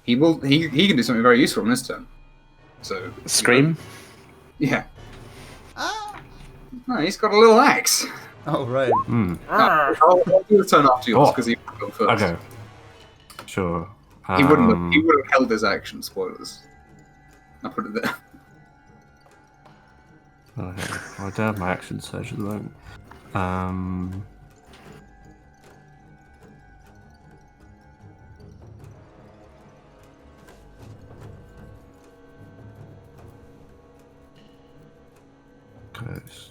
He can do something very useful on this turn. So Scream? Yeah. No, he's got a little axe. Oh right. I'll do the turn after yours because he would go first. Okay. Sure. He wouldn't have held his action, spoilers. I'll put it there. Okay. Well, I don't have my action surge at the moment. Ghost.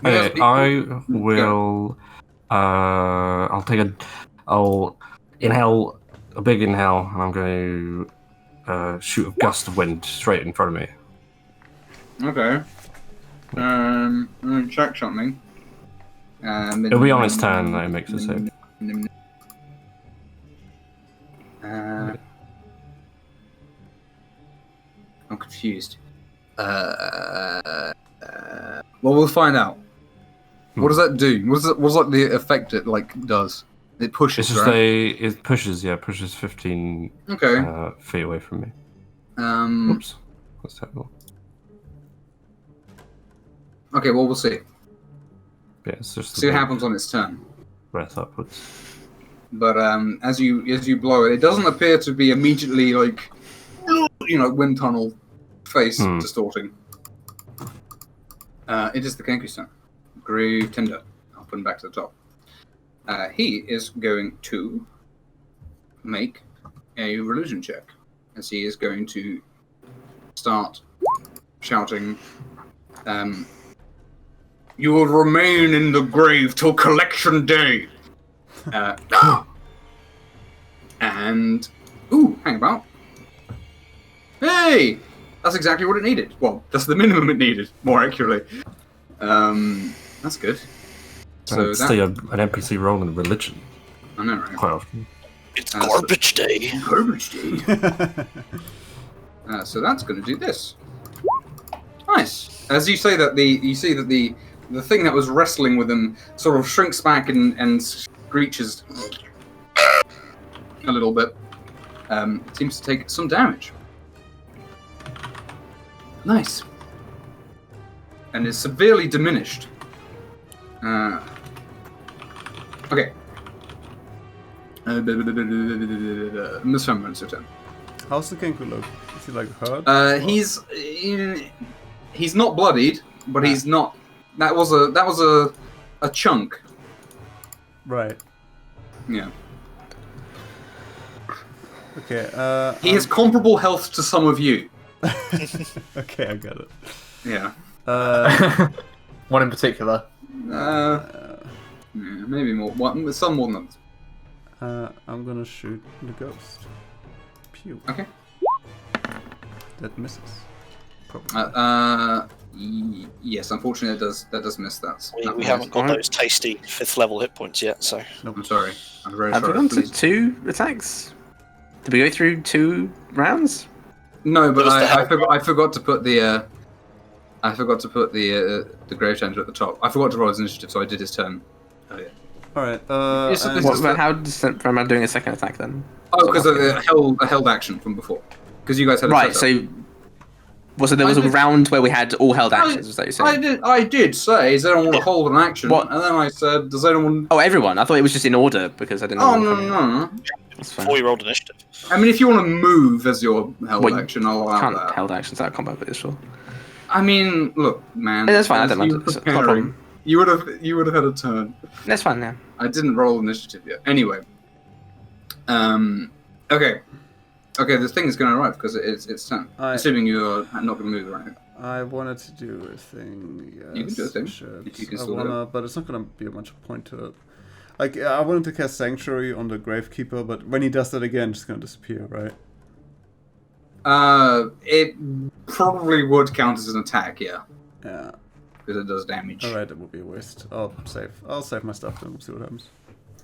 Okay, I will. I'll inhale a big inhale, and I'm going to shoot a gust of wind straight in front of me. Okay. I'm going to check something. It'll be on its turn that it makes a save. I'm confused. Well, we'll find out. What does that do? What's like the effect it does? It pushes. It's just right? it pushes 15 Okay. feet away from me. Oops. That's terrible. Okay, well we'll see. Yeah, it's just See what happens on its turn. breath upwards. But as you blow it, it doesn't appear to be immediately wind tunnel face distorting. It is the Kenku's turn. Groove Tinder. I'll put him back to the top. He is going to make a religion check, as he is going to start shouting, "You will remain in the grave till collection day." And hang about. Hey, that's exactly what it needed. Well, that's the minimum it needed, more accurately. That's good. So it's still an NPC role in religion. I know, right? Quite often. It's garbage day. Garbage day. So that's going to do this. Nice. As you say that, you see that the thing that was wrestling with him sort of shrinks back and screeches a little bit. It seems to take some damage. Nice. And is severely diminished. Okay. Miss Fernbrand, your turn. How's the Kenku look? Is he hurt? He's not bloodied, but he's not. That was a chunk. Right. Yeah. Okay. He has comparable health to some of you. Okay, I got it. Yeah. One in particular. Yeah, maybe more. Some more than others. I'm gonna shoot the ghost. Pew. Okay. That misses. Probably. Yes, unfortunately, that does miss that. We haven't got those tasty 5th level hit points yet, so. I'm sorry. I'm very Have we sorry. gone to Please. 2 attacks? Did we go through 2 rounds? No, but Just the I forgot to put the grave tender at the top. I forgot to roll his initiative, so I did his turn. Oh yeah. All right. Yes, and- this What is about how am I doing a second attack then? Oh, because of the held action from before. Because you guys had Right, a setup. so there was a did- round where we had all held actions, is that you're saying? I did say, does anyone want to hold an action? What? And then I said, does anyone... Oh, everyone. I thought it was just in order because I didn't know. Oh, what no, was no, coming. no, no. That's fine. Before we rolled initiative. I mean, if you want to move as your held Well, action, I'll allow Can't that. held actions out of combat, but it's sure. I mean, look, man. Yeah, that's fine, I as don't mind. you were It's not a preparing, problem. You would have had a turn. That's fine now. I didn't roll initiative yet. Anyway. Okay. Okay, this thing is going to arrive because it's turn. Assuming you're not going to move right now. I wanted to do a thing. Yes, You can do a thing, shit. if you can I still do wanna, but it's not gonna be a much of point to it. I wanted to cast Sanctuary on the Gravekeeper, but when he does that again, it's gonna disappear, right? It probably would count as an attack, yeah, Yeah. because it does damage. All right, that would be a waste. I'll save my stuff then. We'll see what happens.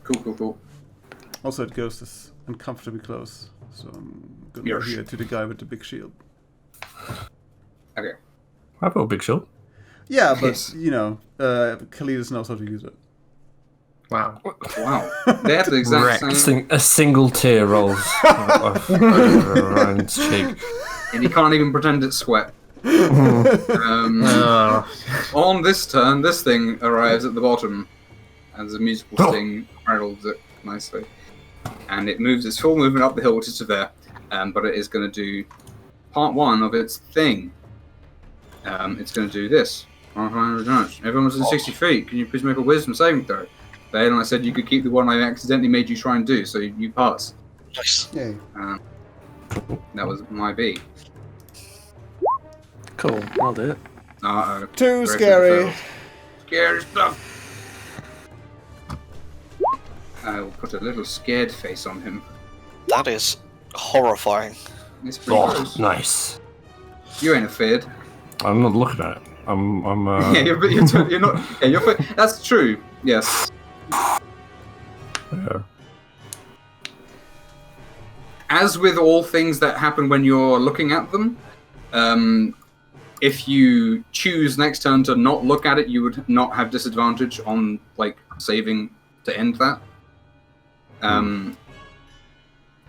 Cool. Also, it ghost is uncomfortably close, so I'm gonna Yes. go here to the guy with the big shield. Okay. I've got a big shield. Yeah, but Yes. Khalidus knows how to use it. Wow. Wow. They have the exact same... A single tear rolls off around its cheek. And you can't even pretend it's sweat. On this turn, this thing arrives at the bottom as a musical sting rattles it nicely. And it moves its full movement up the hill, which is severe, but it is going to do part 1 of its thing. It's going to do this. Everyone's within 60 feet. Can you please make a wisdom saving throw? Then I said you could keep the one I accidentally made you try and do, so you pass. Nice. Yay. That was my B. Cool, I'll do it. Uh-oh. Too Rest of scary. the scary stuff. I will put a little scared face on him. That is horrifying. It's pretty Oh, close. nice. You ain't afraid. I'm not looking at it. I'm. Yeah, you're not. Yeah, that's true. Yes. Yeah. As with all things that happen when you're looking at them, if you choose next turn to not look at it, you would not have disadvantage on like saving to end that. And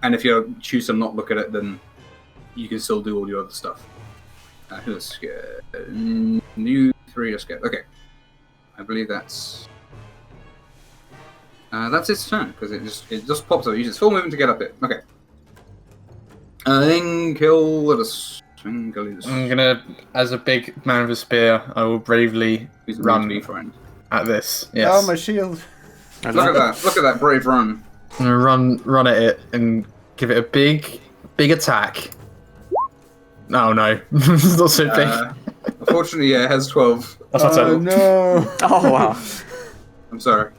if you choose to not look at it, then you can still do all your other stuff. Who's scared? New 3 are scared. Okay, I believe that's its turn because it just pops up. It uses full movement to get up it. Okay. Then kill. Let us swing. I'm gonna, as a big man with a spear, I will bravely run at this. Yes. Oh, my shield! Look at that! Look at that brave run! I'm gonna run at it and give it a big attack. Oh no, it's not so big. Unfortunately, yeah, it has 12. That's not so. No! Oh wow. I'm sorry.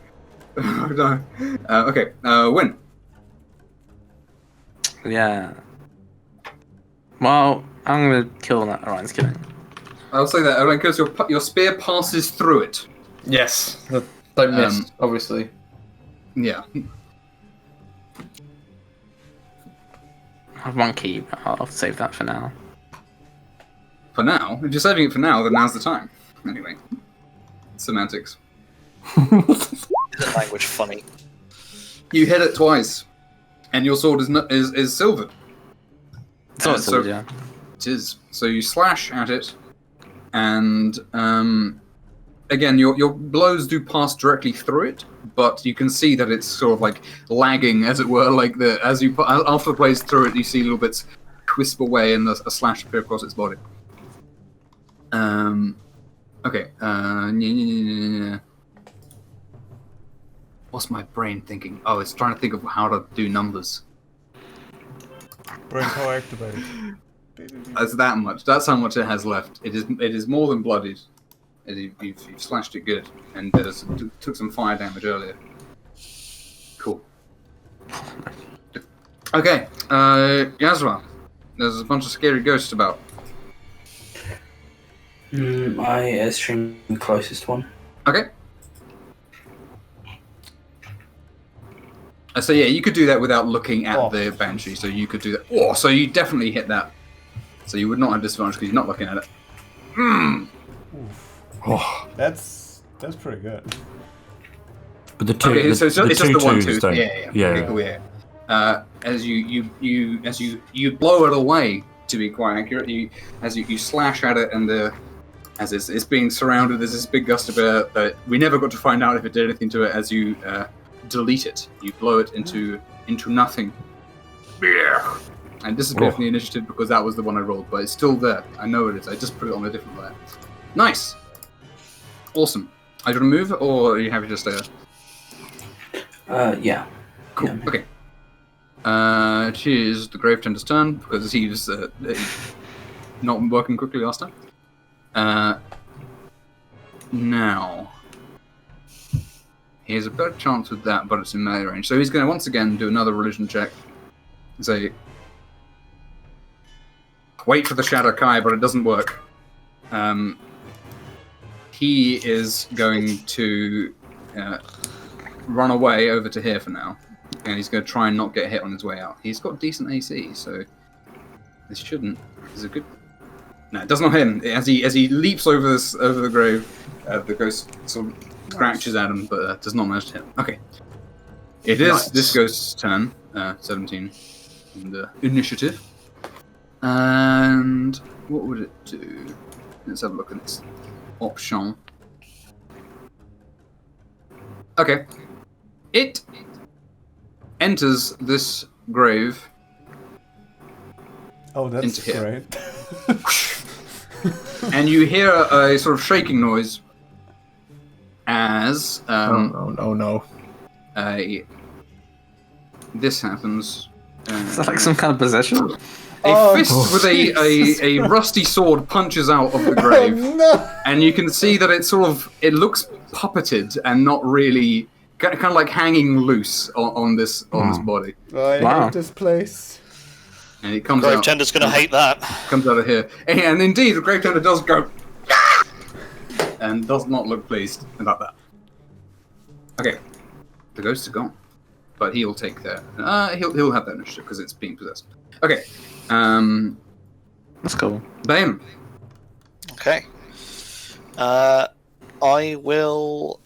No. Okay. Win. Yeah. Well, I'm gonna kill that. Alright, just kidding. I'll say that because your spear passes through it. Yes. Don't miss, obviously. Yeah. I have 1 key, but I'll save that for now. For now, if you're saving it for now, then now's the time. Anyway, semantics. Isn't language funny? You hit it twice, and your sword is silver. So, yeah. It is. So you slash at it, and again, your blows do pass directly through it, but you can see that it's sort of like lagging, as it were. Like after the blaze through it, you see little bits wisp away and a slash appear across its body. Okay. What's my brain thinking? Oh, it's trying to think of how to do numbers. Brain power activated. That's that much. That's how much it has left. It is more than bloodied. You've slashed it good, and took some fire damage earlier. Cool. Okay, Yasra. There's a bunch of scary ghosts about. I assume the closest one. Okay. So yeah, you could do that without looking at the Banshee, so you could do that. Oh, so you definitely hit that. So you would not have disadvantage because you're not looking at it. Oh. That's pretty good. But the two, okay, so it's just the 1, 2. don't. Yeah. Okay, cool, yeah. As you blow it away, to be quite accurate, you slash at it, and as it's being surrounded, there's this big gust of air that we never got to find out if it did anything to it. As you delete it, you blow it into nothing, and disappear from the initiative because that was the one I rolled, but it's still there. I know it is. I just put it on a different layer. Nice, awesome. Are you gonna move, or are you happy to stay there? Yeah. Cool. Yeah. Okay. It is the Gravetender's turn because he's not working quickly last time. Now he has a better chance with that, but it's in melee range. So he's going to once again do another religion check. Say, wait for the Shadow Kai, but it doesn't work. He is going to run away over to here for now. And he's going to try and not get hit on his way out. He's got decent AC, so this shouldn't. This is a good. No, it does not hit him. As he leaps over the grave, the ghost sort of scratches at him, but does not manage to hit him. Okay, it is this ghost's turn. 17 in the initiative, and what would it do? Let's have a look at its option. Okay, it enters this grave. Oh, that's into here. great. And you hear a sort of shaking noise as oh no. This happens. Is that like some kind of possession? A fist with a rusty sword punches out of the grave, and you can see that it looks puppeted and not really kind of like hanging loose on this body. I hate this place. And it comes out. Gravetender's going to hate that. Comes out of here, and indeed, the Gravetender does go and does not look pleased about that. Okay, the ghosts are gone, but he'll take that. He'll have that initiative because it's being possessed. Okay, That's cool. Bane. Okay. I will,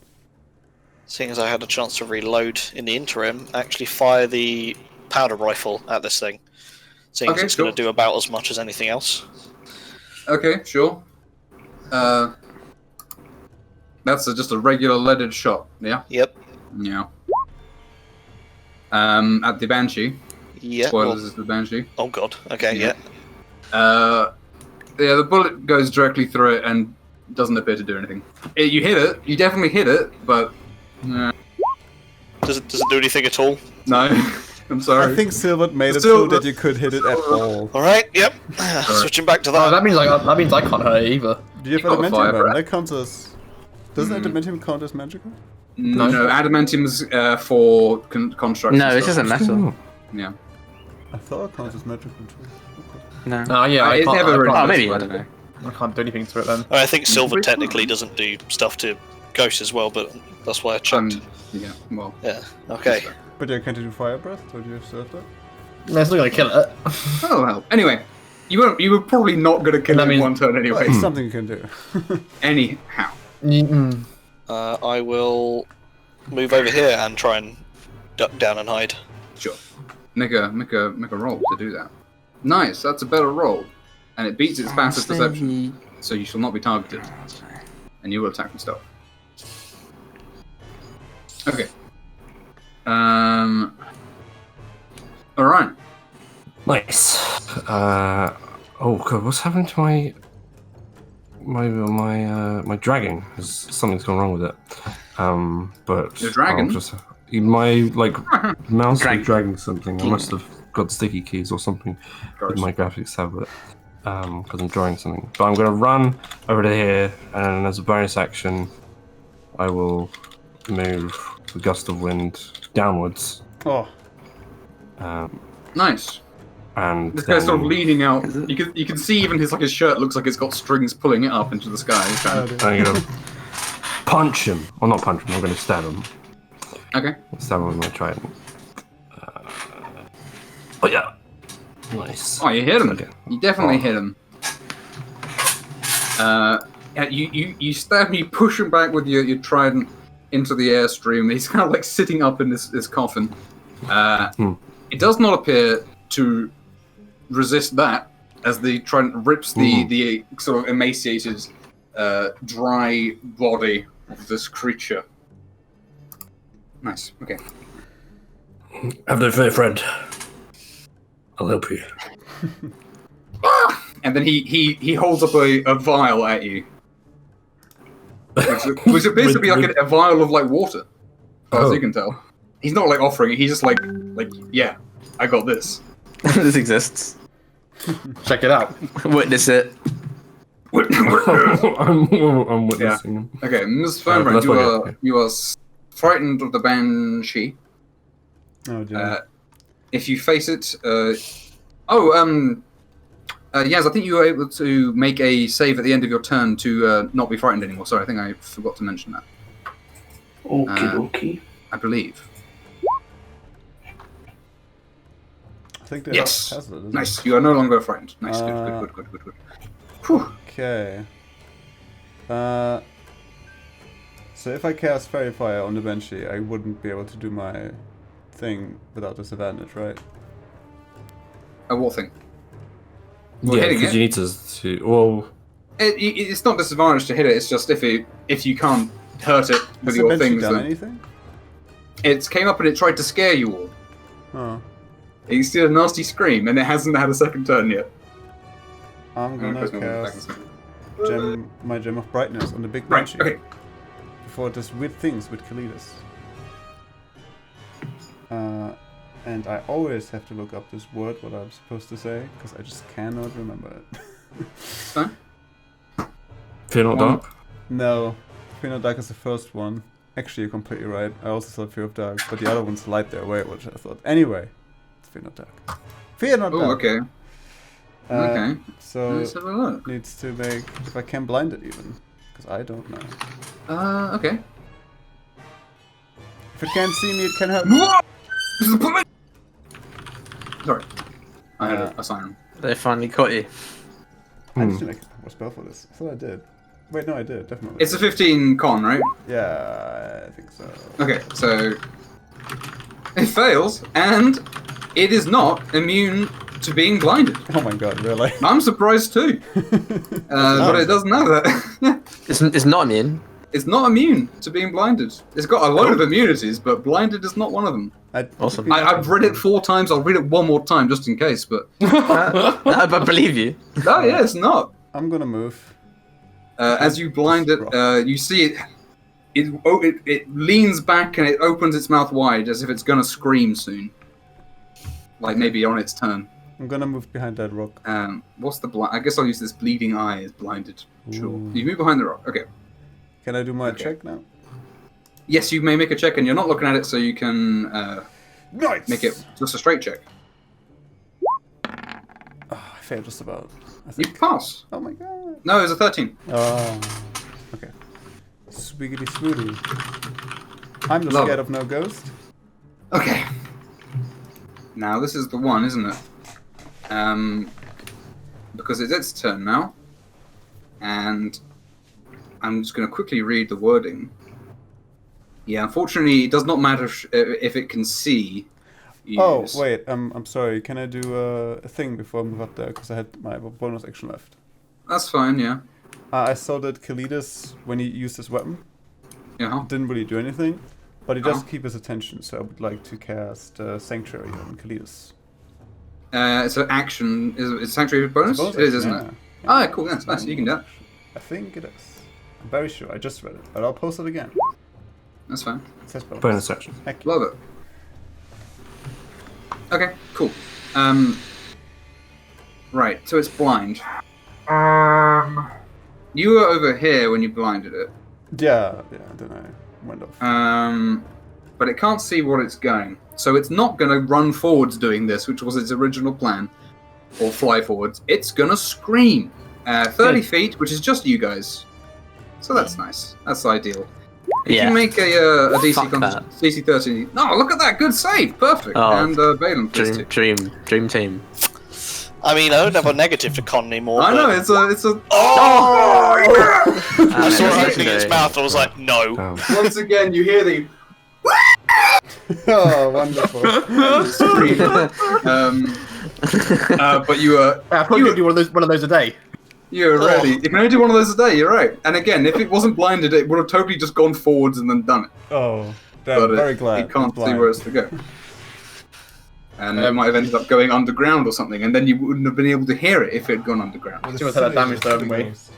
seeing as I had a chance to reload in the interim, actually fire the powder rifle at this thing. Seeing as it's going to do about as much as anything else. Okay, sure. That's just a regular leaded shot, yeah? Yep. Yeah. At the Banshee. Yeah. Spoilers is the Banshee. Oh god. Okay, yeah. Yeah, the bullet goes directly through it and doesn't appear to do anything. You hit it. You definitely hit it, but... Does it do anything at all? No. I'm sorry. I think Silver made it so that you could hit it at all. Alright, yep. Switching back to that. Oh, that means I can't hurt it either. Do you have got the fire adamantium? breath. That counts as... Doesn't adamantium count as magical? No, adamantium's for construction. No, it's stuff. just a metal. Yeah. I thought it counts as magical too. No. Oh yeah, I It's can't, never I really- can't, Oh, maybe, I don't know. I can't do anything to it then. I think silver technically doesn't do stuff to ghosts as well, but that's why I checked. Yeah, well. Yeah, okay. But yeah, can't you do fire breath? Or do you still have that? No, it's not gonna kill it. Oh, well. Anyway, you were probably not going to kill it in one turn anyway. Well, it's something you can do. Anyhow. Mm. I will move over here and try and duck down and hide. Sure. Make a roll to do that. Nice, that's a better roll. And it beats its passive perception. So you shall not be targeted. And you will attack and stuff. Okay. Alright. Nice. Oh god, what's happened to my dragon? Something's gone wrong with it. But Your dragon? My mouse Dragon. is dragging something. I must have got sticky keys or something with my graphics tablet. Because I'm drawing something. But I'm gonna run over to here, and as a bonus action, I will move the gust of wind downwards. Oh, Nice. And This guy's sort of then leaning out. You can see even his shirt looks like it's got strings pulling it up into the sky. I'm gonna punch him. Well, not punch him. I'm gonna stab him. Okay. Stab him with my trident. Oh yeah. Nice. Oh, you hit him. Okay. You definitely hit him. Yeah, you stab him, you push him back with your trident into the airstream. He's kind of like sitting up in this coffin. It does not appear to resist that, as the trident rips the sort of emaciated, dry body of this creature. Nice. Okay. Have no fear, friend. I'll help you. And then he holds up a vial at you, which appears to be like a vial of water, as far as you can tell. He's not offering it. He's just yeah, I got this. This exists. Check it out. Witness it. I'm witnessing him. Okay, Ms. that's Fernbrand, what you are frightened of the Banshee. oh dear. If you face it, yes, I think you were able to make a save at the end of your turn to not be frightened anymore. Sorry, I think I forgot to mention that. Okay. I believe. I think that Yes. has it, isn't Nice. You are no longer frightened. Nice. Good. Whew. it? Okay. So if I cast Fairy Fire on the Banshee, I wouldn't be able to do my thing without disadvantage, right? What thing? Well, Yeah, hitting because it. you need to. Well, It's not disadvantage to hit it. It's just if you can't hurt it with Has the your Banshee things. done Then anything? it came up and it tried to scare you all. Oh. It did a nasty scream, and it hasn't had a second turn yet. I'm gonna Press my button back a cast second. my Gem of Brightness on the big Right. Banshee. Okay. Before it does weird things with Kalidas. And I always have to look up this word, what I'm supposed to say, because I just cannot remember it. Huh? fear not dark. No, Fear Not Dark is the first one. Actually, you're completely right. I also thought Fear of Dark, but the other one's Light Their Way, which I thought. Anyway, it's Fear Not Dark. Fear Not Oh, Dark! okay. Okay. So, Let's have a look. needs to make... If I can blind it even. Because I don't know. Okay. If it can't see me, it can help me. Sorry. I had a siren. They finally caught you. I need to make a spell for this. I thought I did. Wait, no, I did, definitely. It's a 15 con, right? Yeah, I think so. Okay, so it fails, and it is not immune to being blinded. Oh my god, really? I'm surprised too, but it doesn't know that. It's not immune. It's not immune to being blinded. It's got a load of immunities, but blinded is not one of them. Awesome. I've read it 4 times. I'll read it one more time just in case, but I believe you. no, yeah, it's not. I'm gonna move. As you blind it, you see it leans back and it opens its mouth wide as if it's gonna scream soon. Like maybe on its turn. I'm gonna move behind that rock. What's the blind? I guess I'll use this bleeding eye as blinded. Sure. Ooh. You move behind the rock. Okay. Can I do my Okay. check now? Yes, you may make a check, and you're not looking at it, so you can Nice! make it just a straight check. Oh, I failed just about. I You think. pass. Oh my god. No, it was a 13. Oh. Okay. Swiggity swooty. I'm not Love scared it. of no ghost. Okay. Now this is the one, isn't it? Because it's its turn now, and I'm just going to quickly read the wording. Yeah, unfortunately, it does not matter if it can see. Oh, Use. wait, I'm sorry. Can I do a thing before I move up there? Because I had my bonus action left. That's fine. Yeah. I saw that Kalidas, when he used his weapon, Yeah. didn't really do anything, but he does keep his attention, so I would like to cast Sanctuary on Kalidas. It's an action. Is it Sanctuary bonus? It's a bonus It is, action, isn't it? yeah. Ah, cool. That's nice. You can do that. I think it is. I'm very sure. I just read it, but I'll post it again. That's fine. It says bonus. Bonus action. Heck yeah. Love it. Okay, cool. Right, so it's blind. You were over here when you blinded it. Yeah, then I went off. But it can't see what it's going. So it's not going to run forwards doing this, which was its original plan, or fly forwards. It's going to scream. 30 feet, which is just you guys. So that's nice. That's ideal. If Yeah. you make a DC, Fuck that. DC 13... No, look at that! Good save! Perfect! Oh, And Balaam, please too. Dream team. I mean, I don't have a negative to con anymore. I know, but it's a... Oh! I saw it Yeah, opening its mouth. I was like, no. Once again, you hear the... Oh, wonderful. scream. But you are... I probably could do one of those a day. You're ready. You can only do one of those a day, you're right. And again, if it wasn't blinded, it would have totally just gone forwards and then done it. Oh, But I'm very glad. it can't it's see blind. where it's to go. And it might have ended up going underground or something, and then you wouldn't have been able to hear it if it had gone underground. Well, See what's had that damage though, haven't we? ghost.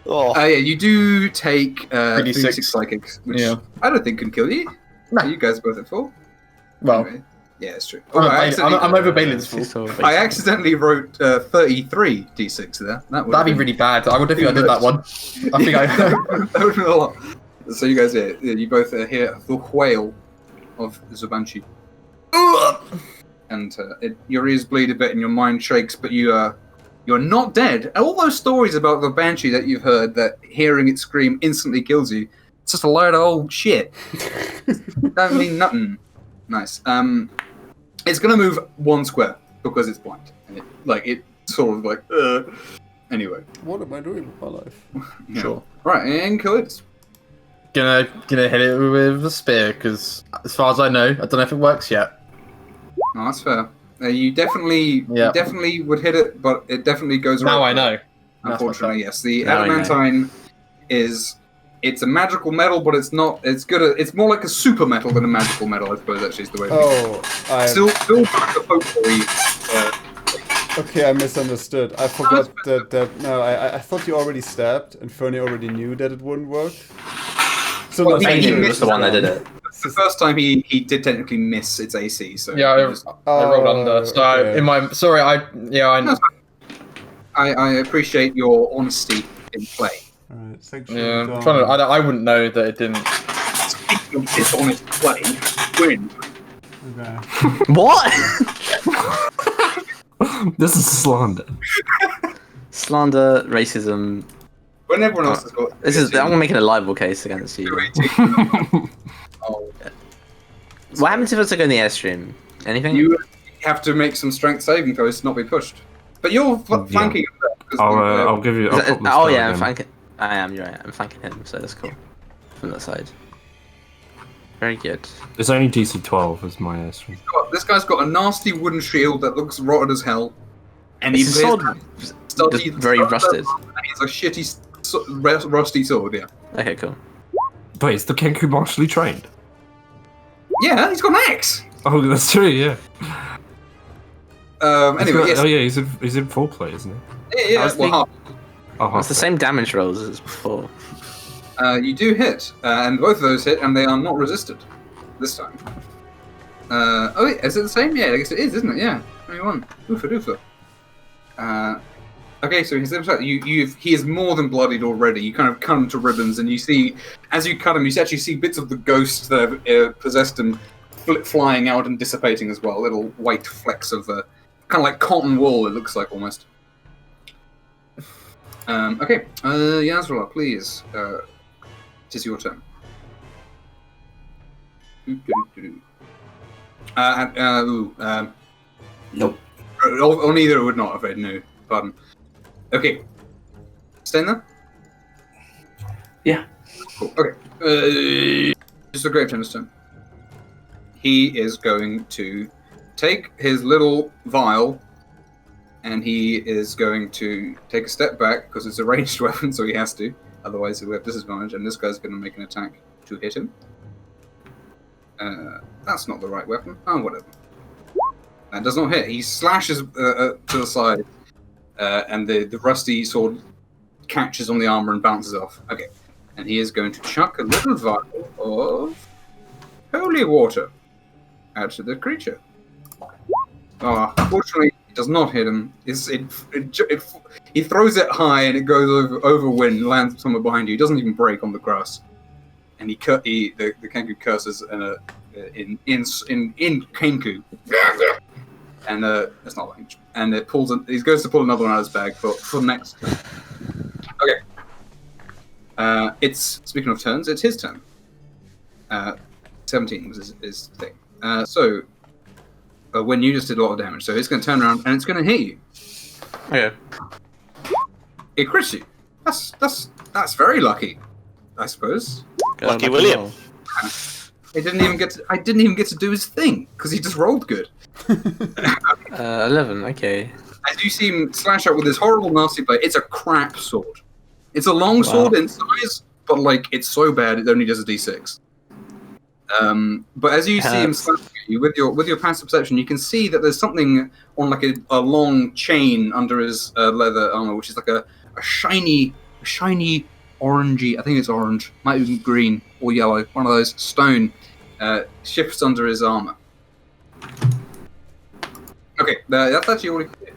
Oh, Yeah, you do take 3d6. 3d6 psychics, which Yeah. I don't think can kill you. No. You guys are both at full. Well, Anyway, yeah, it's true. I'm over Balin's full. I accidentally wrote 33 d6 there. That would That'd be really bad. I wouldn't think I did that one. I think I. that would have been a lot. So you guys, you both hear the wail of Zubanchi. And your ears bleed a bit and your mind shakes, but you're not dead. And all those stories about the Banshee that you've heard, that hearing it scream instantly kills you, it's just a load of old shit. Don't mean nothing. Nice. It's gonna move 1 square because it's blind. And it sort of like, Anyway. What am I doing with my life? Yeah. Sure. Right, and kill it. Gonna hit it with a spear because, as far as I know, I don't know if it works yet. No, that's fair. You definitely would hit it, but it definitely goes Now right I know. Unfortunately, yes. The Now I know. adamantine it's a magical metal, but it's not. It's good. It's more like a super metal than a magical metal, I suppose. Actually, is the way. Still the folklore. Okay, I misunderstood. I forgot that. No, I thought you already stabbed, and Fernie already knew that it wouldn't work. So Well, no, he I knew it missed was the one that did it. The first time he did technically miss its AC. So Yeah, he just- I rolled under. So okay. in my I appreciate your honesty in play. Alright, section yeah. done. I'm trying to, I wouldn't know that it didn't. Speaking of dishonest play, win. Okay. What? This is slander. Slander, racism. When everyone else has got... I'm making a libel case against you. 218. Oh. What happens if I was to go in the airstream? Anything? You have to make some strength saving throws to not be pushed. But you're flanking him. I'll give you. I'll put oh yeah, again. I'm flanking. I am. You're right. I'm flanking him, so that's cool. From that side. Very good. It's only DC 12 as my airstream. This guy's got a nasty wooden shield that looks rotted as hell. And It's a sword. Studied, Just very rusted. And he's a shitty, rusty sword, yeah. Okay, cool. Wait, is the Kenku martially trained? Yeah, he's got an axe! Oh, that's true. Yeah. Anyway, yes. Oh yeah, he's in full play, isn't he? Yeah, well, half. It's the same damage rolls as before. You do hit, and both of those hit, and they are not resisted this time. Oh wait, is it the same? Yeah, I guess it is, isn't it? Yeah, 21. Oofa doofa. Okay, so he is more than bloodied already. You kind of cut him to ribbons, and you see, as you cut him, you actually see bits of the ghost that have possessed him flying out and dissipating as well. Little white flecks of kind of like cotton wool. It looks like almost. Okay, Yazrala, please. It is your turn. Nope. Or neither it would not, afraid. No, pardon. Okay. Staying there? Yeah. Cool. Okay. Just a great turn. He is going to take his little vial, and he is going to take a step back because it's a ranged weapon, so he has to. Otherwise, he'll have disadvantage, and this guy's going to make an attack to hit him. That's not the right weapon. Oh, whatever. That does not hit. He slashes to the side, and the rusty sword catches on the armor and bounces off. Okay. And he is going to chuck a little vial of holy water out to the creature. Unfortunately, it does not hit him. He throws it high and it goes over wind, lands somewhere behind you. He doesn't even break on the grass. And the Kenku curses in Kenku. And that's not language. And it pulls. He goes to pull another one out of his bag for next turn. Okay. It's speaking of turns. It's his turn. 17 was his thing. So when you just did a lot of damage, so it's going to turn around and it's going to hit you. Okay. It crits you. That's very lucky, I suppose. Lucky William. I didn't even get to do his thing because he just rolled good. 11. Okay. As you see him slash out with this horrible nasty blade, it's a crap sword. It's a long sword in size, but like it's so bad it only does a d6. But as you see him slash at you with your passive perception, you can see that there's something on like a long chain under his leather armor, which is like a shiny orangey. I think it's orange, might be green or yellow. One of those stone shifts under his armor. Okay, that's actually all he can do.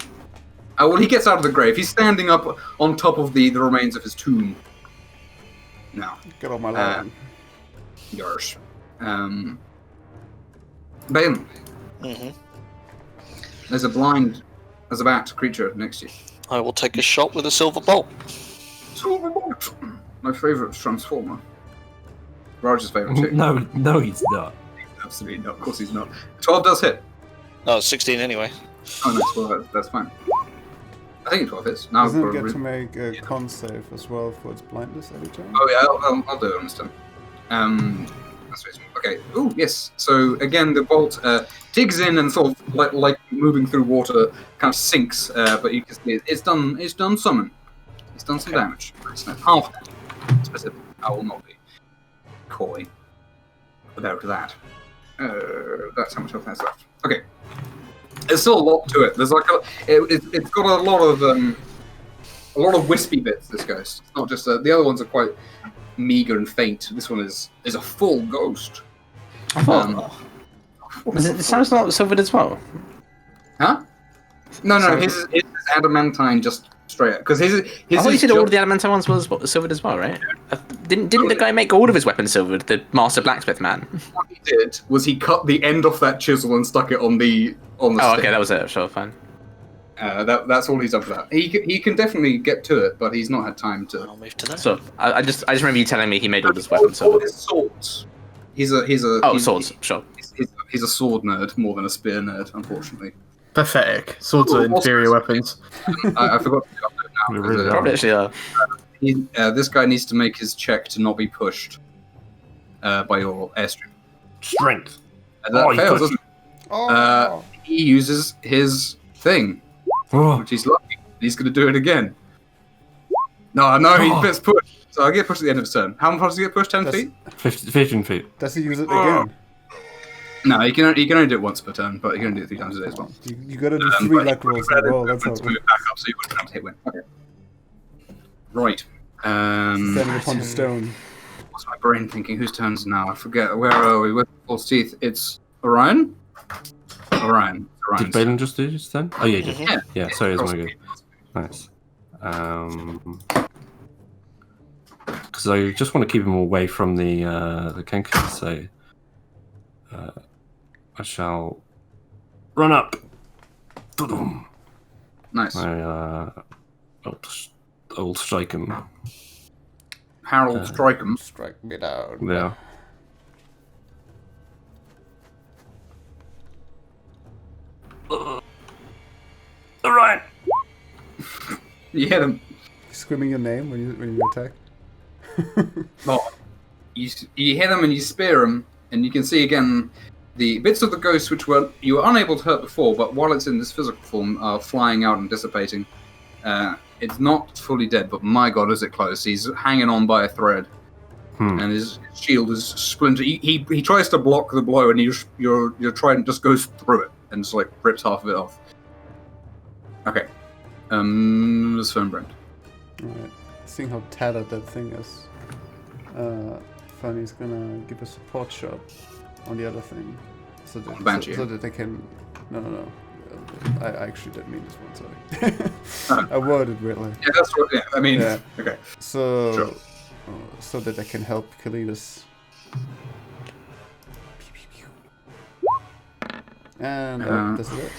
Well, he gets out of the grave. He's standing up on top of the remains of his tomb. Now. Get off my lawn. Yours. Balen. Mm-hmm. There's a bat creature next to you. I will take a shot with a silver bolt. Silver bolt! My favourite transformer. Raj's favourite too. No, he's not. Absolutely not. Of course he's not. 12 does hit. Oh, 16 anyway. Oh, nice. Well, that's fine. I think 12 hits. Now Doesn't it get to make a con save as well for its blindness every time? Oh yeah, I'll do it on this time. That's reasonable. Okay. Ooh, yes. So again, the bolt digs in and sort of like moving through water, kind of sinks. But you can see it's done summon. It's done some damage. It's not half damage. Specific. I will not be coy about that. That's how much health has left. Okay. There's still a lot to it. There's like it's got a lot of wispy bits. This ghost. It's not just the other ones are quite meager and faint. This one is a full ghost. It sounds not silvered as well. Huh? No. His is adamantine, just straight up. Because his I thought you said all of the adamantine ones was silvered as well, right? Didn't the guy make all of his weapons silvered? The master blacksmith man. What he did was he cut the end off that chisel and stuck it on the. Oh, okay, that was it. Sure, fine. That's all he's done for that. He can definitely get to it, but he's not had time to. I'll move to that. So I just remember you telling me he made all this weapons. So His swords. He's a swords. Sure. He's a sword nerd more than a spear nerd, unfortunately. Pathetic. Swords are inferior weapons. I forgot to upload now. Really Probably actually are. This guy needs to make his check to not be pushed by your airstream. Strength. And that Oh, he fails, pushed. doesn't it? He uses his thing, Oh, which he's lucky. He's going to do it again. No, he gets pushed. So I get pushed at the end of his turn. How far does he get pushed? 10 feet? 15 feet. Does he use it again? No, he can only do it once per turn, but he can only do it 3 times a day as well. You gotta do 3 but luck rolls in a row. That's how it to move works. back up, so you wouldn't have to hit win. Okay. Right. Standing upon the stone. What's my brain thinking? Whose turns now? I forget. Where are we? With false teeth. It's Orion. Orion. Did Balin just do his then? Oh yeah, he did. Yeah. Yeah, sorry, it's my good. Nice. Because I just want to keep him away from the Kenku, so I shall run up. Dudum. Nice. I'll strike him. Harold strike him. Strike me down. Yeah. Alright. You hit him. Screaming your name when you attack. Oh, you hit him and you spear him, and you can see again the bits of the ghost which you were unable to hurt before, but while it's in this physical form, are flying out and dissipating. It's not fully dead, but my god, is it close? He's hanging on by a thread, and his shield is splintered. He tries to block the blow, and your trident just goes through it and just like rips half of it off. Okay, it's Fernbrand. Alright. Seeing how tattered that thing is, Fanny's gonna give a support shot on the other thing, so that they can. No. I actually didn't mean this one. Sorry. I worded weirdly. Yeah, that's what. Yeah, I mean. Yeah. Okay. So, Sure. So that I can help Kalidas. And this is it.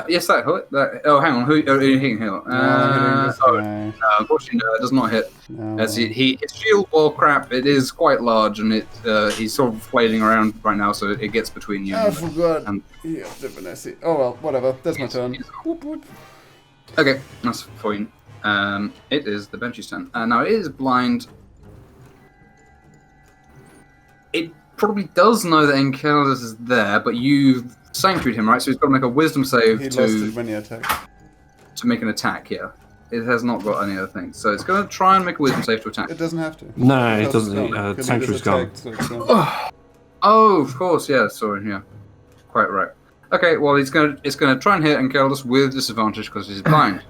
Yes, that hit. Oh, hang on. Who are you hitting? I'm hitting this guy. Unfortunately, no, it does not hit. No. As his shield, well, crap, it is quite large, and he's sort of flailing around right now, so it gets between you. I forgot. and- Yeah, Divinity. Oh well, whatever. That's my turn. Whoop, whoop. Okay, that's fine. It is the Benchy's turn. Now, it is blind. It probably does know that Enceladus is there, but you've sanctuaried him, right? So he's got to make a wisdom save He lost it when he attacked. to make an attack, yeah. It has not got any other things. So it's going to try and make a wisdom save to attack. It doesn't have to. No, it Because doesn't. Kalidas Sanctuary's gone. attacked, so it's gone. Oh, of course, yeah, sorry, yeah. Quite right. Okay, well, it's going to try and hit Enceladus with disadvantage because he's blind.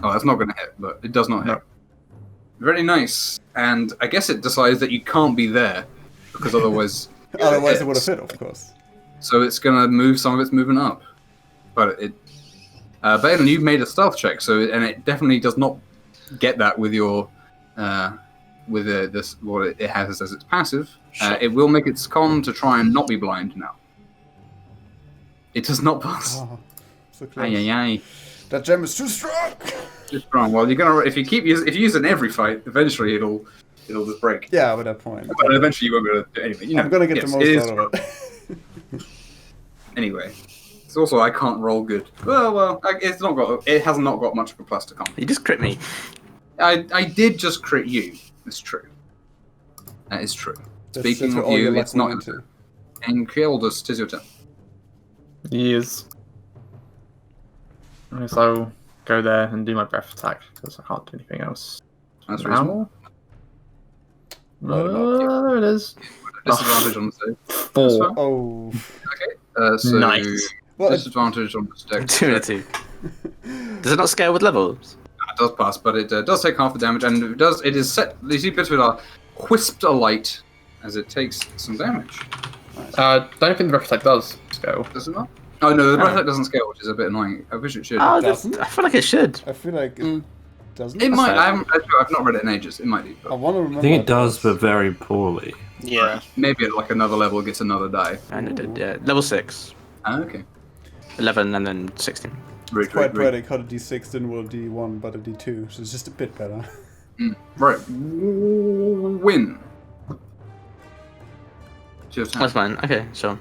Oh, that's not going to hit, but it does not hit. Very nice. And I guess it decides that you can't be there, because otherwise... Otherwise, it would have hit, of course. So it's going to move some of its movement up. But it... Balin, you've made a stealth check, and it definitely does not get that with your... with this what it has as its passive. It will make its con to try and not be blind now. It does not pass. Oh, so close. Ay, ay, ay. That gem is too strong. Too strong. Well, you're gonna if you use it in every fight, eventually it'll just break. Yeah, with that point. But eventually you won't be able to do anything. You know, I'm gonna get yes, the it is most out of it. Anyway, it's also I can't roll good. Well, it has not got much of a plus to con. You just crit me. I did just crit you. It's true. That is true. Speaking that's of all your you, luck it's not. went into. And Keldus, 'tis your turn. Yes. I guess I'll go there and do my breath attack because I can't do anything else. That's Now? reasonable. There it is. Disadvantage on the save. 4. Oh. So Nice. Well, disadvantage on the deck. 2 and a 2. Does it not scale with levels? It does pass, but it does take half the damage, and it is set. You see bits of it are whisked alight as it takes some damage. Don't think the breath attack does scale. Does it not? Oh no, the breath attack doesn't scale, which is a bit annoying. I wish it should. Oh, doesn't? I feel like it should. I feel like it doesn't. It might. fair. I've not read it in ages. It might do, I but want to remember. I think it it does, but very poorly. Yeah. maybe at like another level it gets another die. And it did, yeah. Level 6. Ah, okay. 11 and then 16. It's quite poetic how the D6 didn't roll D1 but a D2, so it's just a bit better. Right. Win. That's fine. Okay, sure.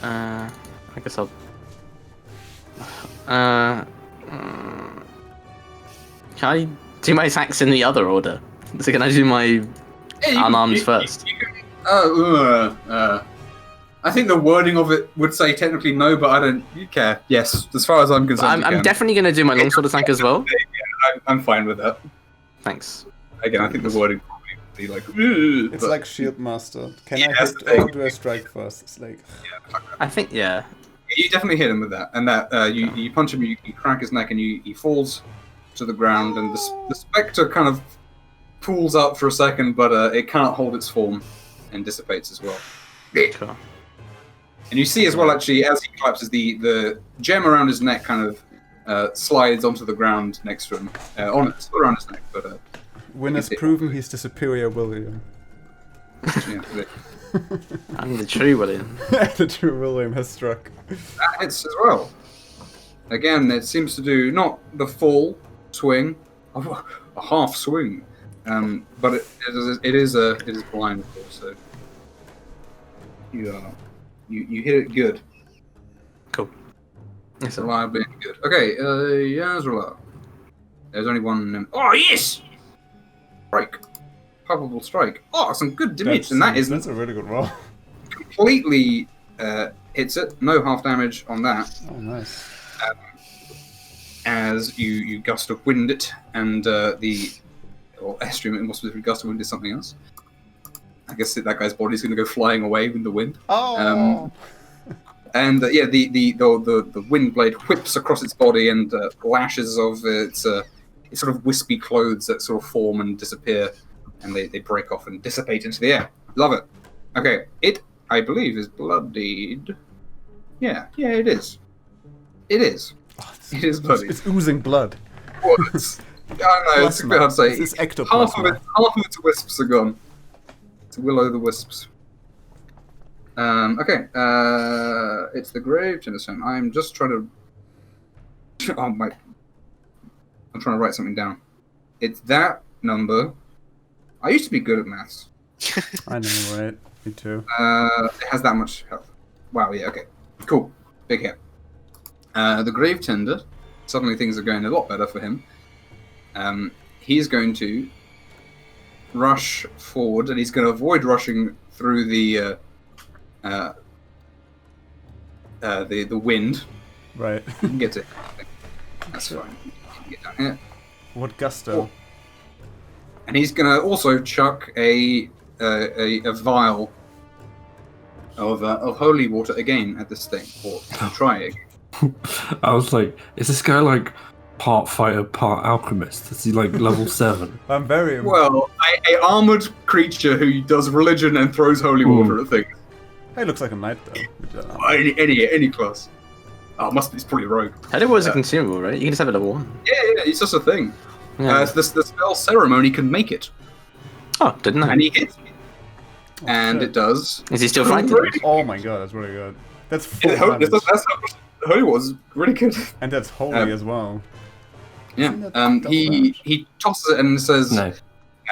I guess I'll. Can I do my attacks in the other order? So can I do my unarmed first? I think the wording of it would say technically no, but I don't care. Yes, as far as I'm concerned. I'm definitely going to do my longsword attack as well. Yeah, I'm fine with that. Thanks. Again, I think the wording probably would be like. It's like Shield Master. Can I hit or do I strike first? It's like. Yeah, I think You definitely hit him with that, and that you punch him, you crack his neck, and he falls to the ground, and the spectre kind of pulls up for a second, but it can't hold its form and dissipates as well. Cool. And you see as well, actually, as he collapses, the gem around his neck kind of slides onto the ground next to him. Still around his neck, but... Win has proven he's the superior William. Yeah, I'm the true William. The true William has struck. That hits as well. Again, it seems to do not the full swing, a half swing, but it is blind, of course. So you hit it good. Cool. It's reliably good. Okay, Yazrala. There's only one. Oh yes! Strike. Palpable strike. Oh, some good damage, and that's a really good roll. Completely hits it. No half damage on that. Oh, nice. As you gust of wind it, and or Estrium, more specifically, gust of wind is something else. I guess that guy's body's going to go flying away with the wind. Oh. The wind blade whips across its body and lashes of its sort of wispy clothes that sort of form and disappear, and they break off and dissipate into the air. Love it. Okay, it, I believe, is bloodied. Yeah, it is. It is. It is bloody. It's oozing blood. Well, I don't know, it's a bit hard to say. It's half of its wisps are gone. It's Will-o'-the-wisps. Okay, it's the grave Tennyson. I'm just trying to... I'm trying to write something down. It's that number. I used to be good at maths. I know, right? Me too. It has that much health. Wow, yeah, okay. Cool. Big hit. The grave tender. Suddenly things are going a lot better for him. He's going to rush forward, and he's going to avoid rushing through the wind. Right. You can get to it. That's fine. You can get down here. What gusto? And he's going to also chuck a vial of holy water again at this thing, or try it. I was like, is this guy like part fighter, part alchemist? Is he like level 7? I'm very... Well, a armored creature who does religion and throws holy water at things. He looks like a knight, though. Any class. Oh, it's probably a rogue. Holy water is a consumable, right? You can just have it level 1. Yeah, it's just a thing. Yeah. The spell ceremony can make it. Oh, didn't I? And he hits me. And shit. It does. Is he still fighting? Oh my god, that's really good. That's full That's damage. holy water's really good. And that's holy as well. Yeah. He tosses it and says, No.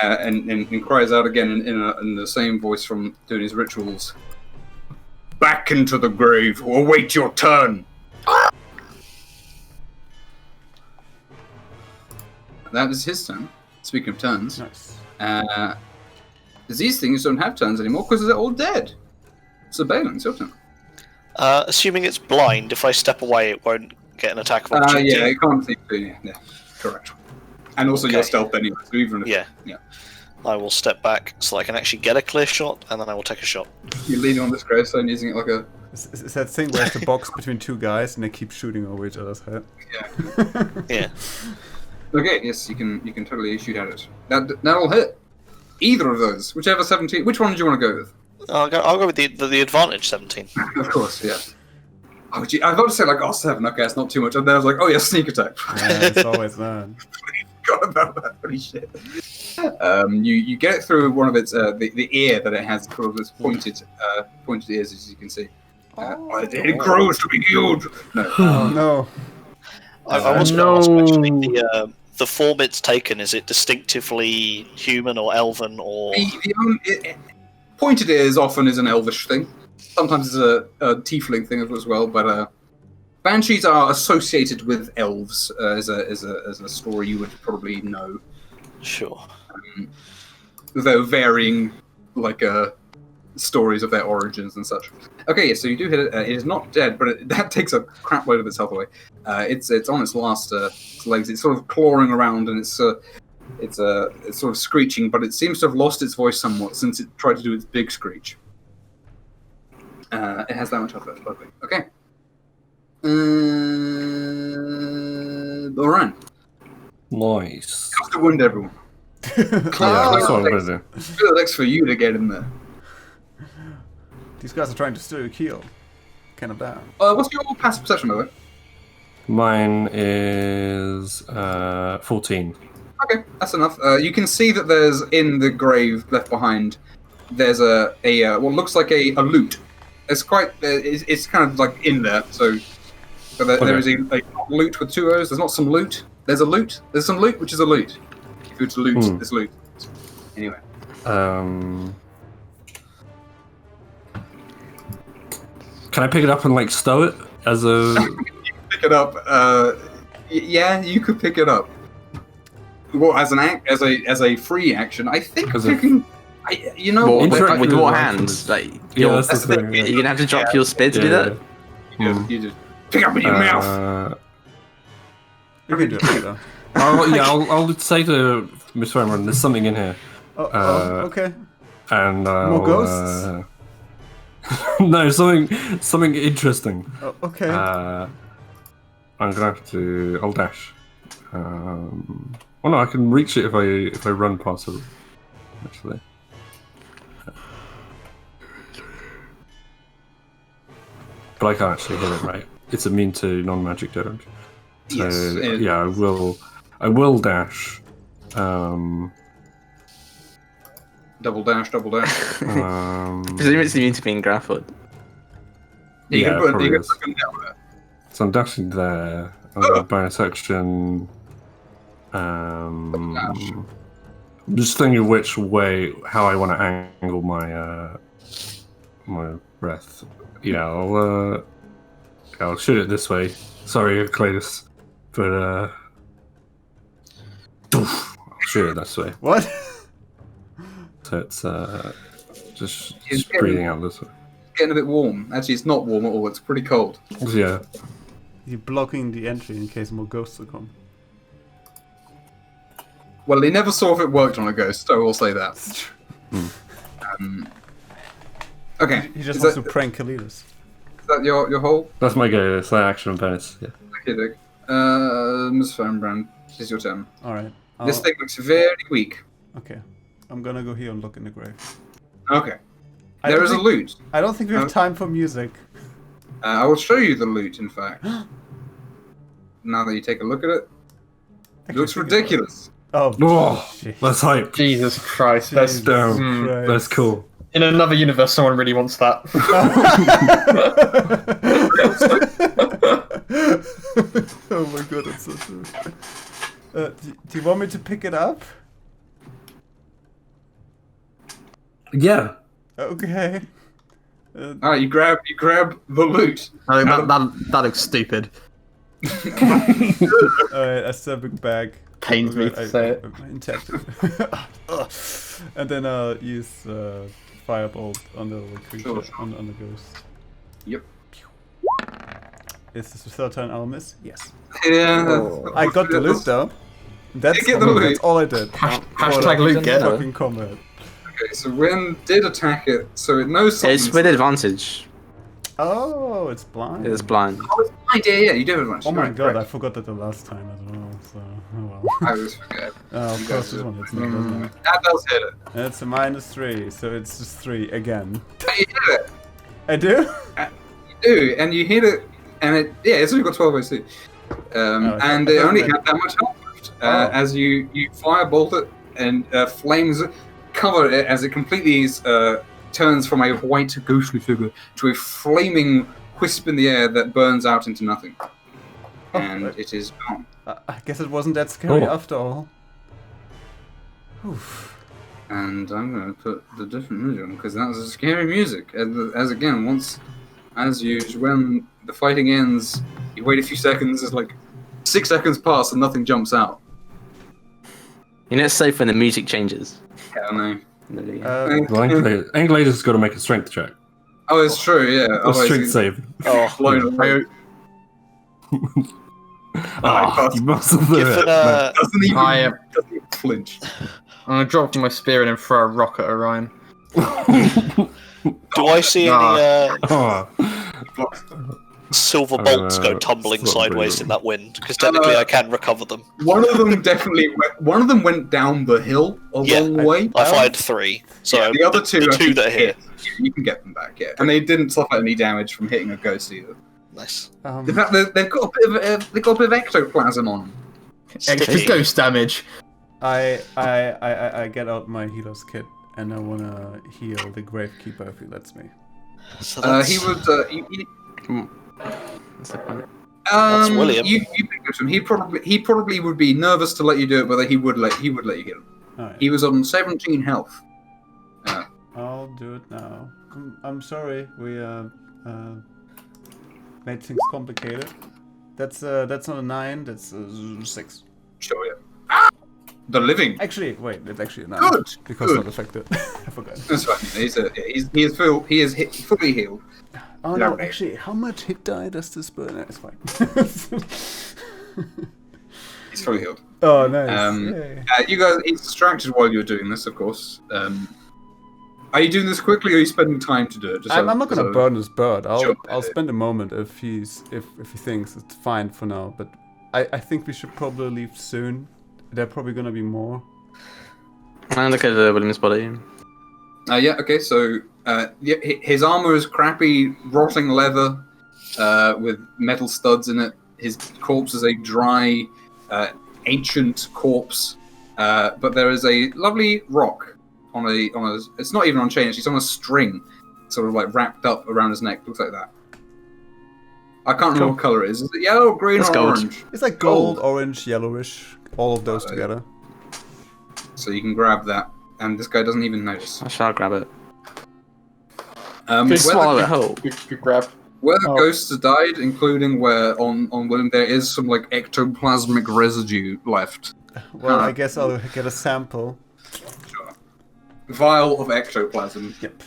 and cries out again in the same voice from doing his rituals. Back into the grave, or await your turn. That is his turn. Speaking of turns, Nice. these things don't have turns anymore because they're all dead. So Balin, it's your turn. Assuming it's blind, if I step away, it won't get an attack of opportunity. Yeah, it can't see you. Yeah, correct. And also Okay. your stealth anyway, so even if... Yeah. I will step back so I can actually get a clear shot, and then I will take a shot. You're leaning on this gravestone using it like a... It's that thing where it's a box between two guys and they keep shooting over each other's head. Yeah. Yeah. Okay, yes, you can totally shoot at it. That'll hit. Either of those, whichever 17. Which one do you want to go with? I'll go with the advantage 17. Of course, yeah. Oh, gee, I was about to say like, 7. Okay, that's not too much. And then I was like, oh yeah, sneak attack. Yeah, it's always that. Forgot about that. Holy shit. You get it through one of its the ear that it has, sort of its pointed ears, as you can see. It grows to be huge. No. Oh no. I was going to ask actually, the form it's taken, is it distinctively human or elven or... Pointed ears often is an elvish thing. Sometimes it's a tiefling thing as well, but banshees are associated with elves as a story you would probably know. Sure. Though varying, stories of their origins and such. Okay, yeah, so you do hit it. It is not dead, but that takes a crap load of its health away. It's on its last legs. It's sort of clawing around, and it's sort of screeching, but it seems to have lost its voice somewhat since it tried to do its big screech. It has that much health left. Lovely. Okay. Orion. Nice. Have to wound everyone. Yeah, that's what I'm going to do. Next for you to get in there. These guys are trying to steal your keel. Kind of down. What's your passive perception, by the way? Mine is 14. Okay, that's enough. You can see that there's, in the grave left behind, there's a what looks like a lute. It's quite, it's kind of like in there, so there is a lute with 2 O's. There's not some loot. There's a loot. There's some loot, which is a loot. If you were to loot this loot. Anyway. Can I pick it up and stow it as a? Pick it up. Yeah, you could pick it up. Well, as a free action, I think picking. With what hands? That's the thing. You're gonna have to drop your spear to do that. You just pick up in your mouth. You can do it later. I'll say to Miss Fernbrand, there's something in here. Okay. And more ghosts? No, something interesting. Oh, okay. I'm gonna have to. I'll dash. Well, no, I can reach it if I run past it. Actually. But I can't actually hit it, right? It's immune to non-magic damage. So Yes. yeah, I will dash. Double dash. Presume it's immune to being grappled. You can probably put is. them down there. So I'm dashing there. I'm going to bonus action. I'm just thinking of how I want to angle my my breath. Yeah, I'll shoot it this way. Sorry, Cletus, but I'll shoot it this way. What? So it's just breathing out this way. It's getting a bit warm. Actually, it's not warm at all. It's pretty cold. Yeah. You're blocking the entry in case more ghosts will come. Well, they never saw if it worked on a ghost, so we'll say that. Okay. He just wants to prank Kalidas. Is that your whole? That's my go. It's like action and bonus. Yeah. Okay, Dick. Ms. Fernbrand, it's your turn. Alright. This thing looks very weak. Okay. I'm gonna go here and look in the grave. Okay. There is a loot. I don't think we have time for music. I will show you the loot, in fact. Now that you take a look at it. It looks ridiculous. Oh, shit. That's hype. Jesus Christ, that's Christ. That's cool. in another universe. Someone really wants that. Oh my god, that's so true. Do you want me to pick it up? Yeah. Okay. Alright, you grab the loot. I think that looks stupid. Alright, I step it back. Pains me to say it. Intact. And then use firebolt on the creature, Sure. on the ghost. Yep. Is this the third time I'll miss? Yes. Yeah. I got the loot though. That's, get the loot. that's all I did. Hashtag loot getter. Fucking combat. Okay, so Ren did attack it, so it knows something. It's with advantage. Oh, it's blind. It's blind. Oh, it's blind, yeah, you do have advantage. Oh my Right, god, I correct. forgot that the last time as well, so oh well. I always forget. Oh, of course, this one hits me, doesn't it? That does hit it. It's a -3, so it's just 3 again. Oh, you hit it. I do? You do, and you hit it, and it's only got 12 AC. And it only had that much health left. As you firebolt it, and flames cover it as it completely is turns from a white ghostly figure to a flaming wisp in the air that burns out into nothing. And it is gone. I guess it wasn't that scary Oh. after all. Oof. And I'm going to put the different music on because that was a scary music. As usual, when the fighting ends, you wait a few seconds. It's like 6 seconds pass and nothing jumps out. You know it's safe when the music changes. Yeah, I know. Well, Angelade's got to make a strength check. Oh, it's true. Yeah. Or Otherwise strength he's save. blown away. You must have Given a, Doesn't even I flinch. I'm gonna drop my spear and then throw a rock at Orion. do I see any Oh. silver I bolts don't know, go tumbling it's not sideways really- in that wind? Because technically I can recover them. One of them definitely went down the hill a long way. I fired 3. So Yeah, the other two, the I 2 think, that are here. you can get them back. Yeah, and they didn't suffer any damage from hitting a ghost either. Nice. In fact, they've got a bit of ectoplasm on them. Extra Sticky. ghost damage. I get out my healer's kit and I wanna heal the Gravekeeper if he lets me. So that's, He would. That's the point. That's William. You pick up him. He probably would be nervous to let you do it, but he would let you get him. Alright. He was on 17 health. I'll do it now. I'm sorry, we made things complicated. That's not a 9, that's a 6. Sure, yeah. The living. Actually, wait, it's actually a 9. Good, Because good. not affected. I forgot. That's fine. He is fully healed. Oh Yeah, no, right. actually, how much hit die does this burn? It's fine. He's fully healed. Oh, nice. Yay. You guys, he's distracted while you're doing this, of course. Are you doing this quickly, or are you spending time to do it? Just I'm not gonna burn this bird. Sure. I'll spend a moment if he thinks it's fine for now. But I think we should probably leave soon. There are probably gonna be more. And look at William's body. Yeah. Okay. So, his armor is crappy, rotting leather, with metal studs in it. His corpse is a dry, ancient corpse. But there is a lovely rock on a. It's not even on chain. It's on a string, sort of like wrapped up around his neck. Looks like that. I can't remember what color it is. Is it yellow, green, It's or gold. orange? It's like gold, Gold. orange, yellowish, all of those Oh, yeah. together. So you can grab that, and this guy doesn't even notice. I shall grab it. Where Just swallow it the, whole. Good grab. where the Oh. ghosts have died, including where on William there is some like ectoplasmic residue left. Well, Huh. I guess I'll get a sample. Sure. Vial of ectoplasm. Yep.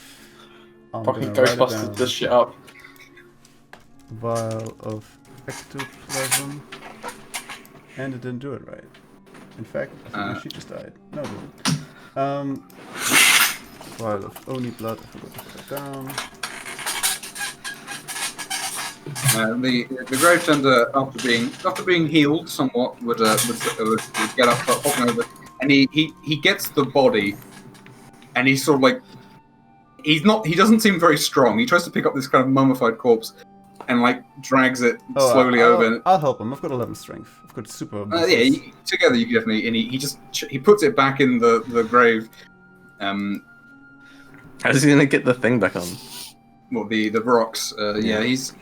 I'm Fucking gonna write it Ghostbusters down. this shit up. Vial of ectoplasm. And it didn't do it right. In fact, I think my sheet just died. No, it didn't. Vial of only blood. I forgot to put that down. The Gravetender, after being healed somewhat, would get up, hopping over, and he gets the body, and he's sort of like he doesn't seem very strong. He tries to pick up this kind of mummified corpse, and like drags it slowly over. I'll help him. I've got 11 strength. I've got super. Yeah, together you can definitely. And he puts it back in the grave. How's he gonna get the thing back on? Well, the rocks. Yeah, he's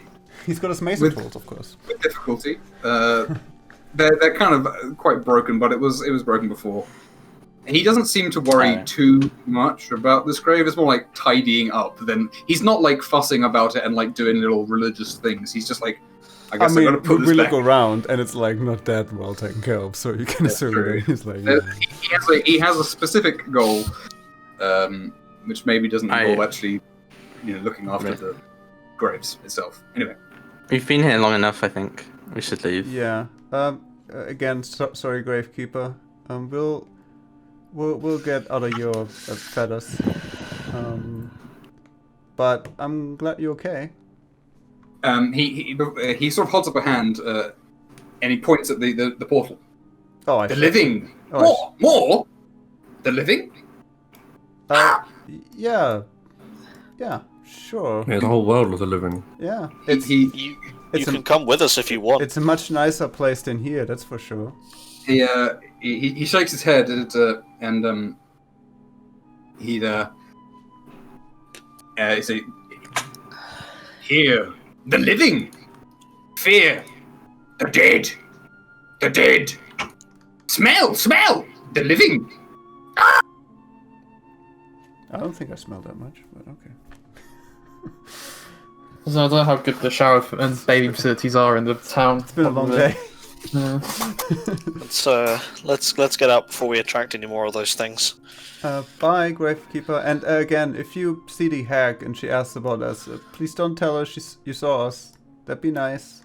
He's got his mason With- tools, of course. with difficulty. They're kind of quite broken, but it was broken before. He doesn't seem to worry too much about this grave. It's more like tidying up. Then he's not like fussing about it and like doing little religious things. He's just like, I guess I'm gonna put we this look back. around and it's like not that well taken care of, so you can assume true. that he's like. He has a specific goal, which maybe doesn't involve actually, looking after the graves itself. Anyway. We've been here long enough, I think. We should leave. Yeah. Again, sorry, Gravekeeper. We'll get out of your feathers. But I'm glad you're okay. He sort of holds up a hand, and he points at the portal. Oh, I The see. living. Oh, More. The living. Yeah. Yeah. Sure. Yeah, the whole world of the living. Yeah. He You It's can a- come with us if you want. It's a much nicer place than here. That's for sure. he shakes his head and So, hear the living, fear the dead, the dead. Smell the living. I don't think I smell that much, but okay. So I don't know how good the shower and bathing facilities are in the town. It's been a long day. Yeah. Let's get out before we attract any more of those things. Bye, Gravekeeper. And again, if you see the hag and she asks about us, please don't tell her you saw us. That'd be nice.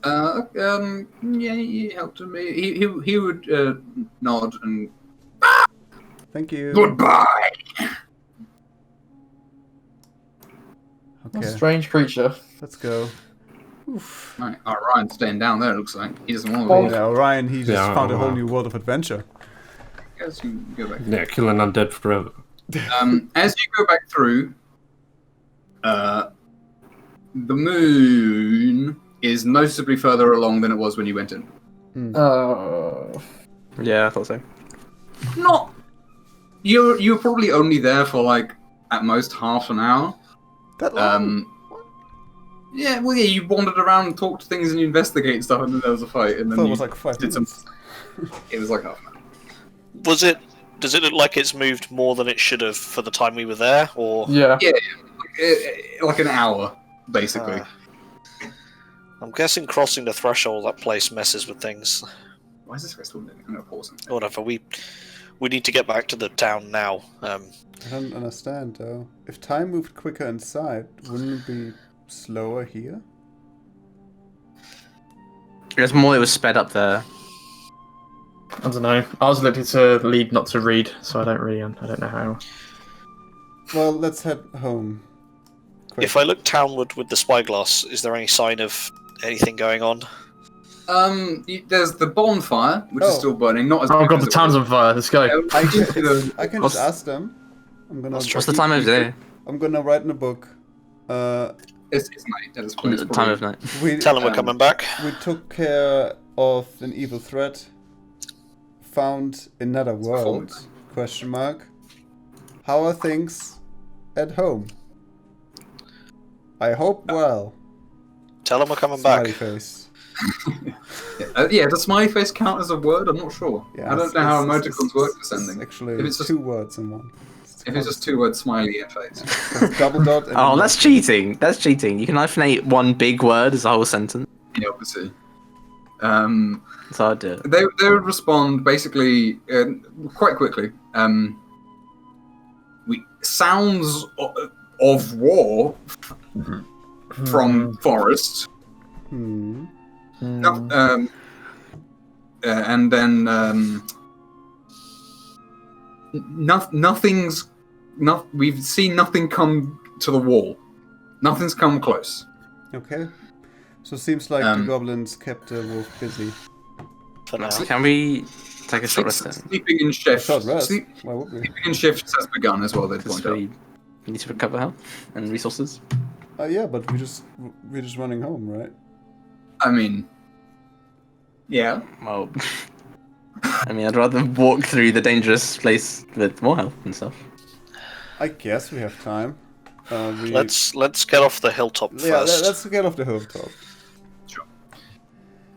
Yeah, he helped me. He would nod and Thank you. goodbye. Okay, Strange creature. let's go. Oof. Right, Ryan's staying down there. It looks like he doesn't want to Oh, leave. yeah, Orion, he just Yeah, found a whole wow. new world of adventure. I guess you can go back. Yeah, kill an undead forever. As you go back through, the moon is noticeably further along than it was when you went in. Yeah, I thought so. Not. You're probably only there for like at most half an hour. That long? Yeah, well, yeah, you wandered around and talked to things and you investigate stuff, and then there was a fight, and I then thought it you was like 5 did some. minutes. It was like half an hour. Does it look like it's moved more than it should have for the time we were there, or? Yeah. Yeah, like an hour, basically. I'm guessing crossing the threshold of that place messes with things. Why is this guy still moving? I'm gonna pause him. Whatever. We need to get back to the town now. I don't understand, though. If time moved quicker inside, wouldn't it be slower here? It was sped up there. I don't know. I was looking to lead, not to read, so I don't know how. Well, let's head home. Quick. If I look townward with the spyglass, is there any sign of anything going on? There's the bonfire, which is still burning. Not as. Oh big god, as the it town's was. on fire. Let's go. I can What's- just ask them. I'm gonna. What's What's the time of day? I'm gonna write in a book. It's night at this point. The It's time probably- of night. We Tell them we're coming back. we took care of an evil threat. Found another world? performance. Question mark. How are things at home? I hope well. Tell them we're coming Smiley back. face. Yeah, does smiley face count as a word? I'm not sure. Yeah, I don't know how it's- emoticons work for it's sending. Actually, If it's just- 2 words in one. If it's just 2 words, smiley and face. It's double dot. And Oh, then- that's cheating. That's cheating. You can hyphenate one big word as a whole sentence. Yeah, obviously. That's how I do it. They would respond basically quite quickly. Sounds of war from forest. Hmm. And then we've seen nothing come to the wall. Nothing's come close. Okay. So it seems like the goblins kept the wolf busy. For now. Can we take a short rest then? Sleeping in shift. Short rest. Sleep, Why would we? sleeping in shifts has begun as well. They'd Because point out. we need to recover health and resources. Yeah, but we're just running home, right? I mean, yeah. Well, I mean, I'd rather walk through the dangerous place with more health and stuff. I guess we have time. Let's get off the hilltop Yeah, first. let's get off the hilltop. Sure.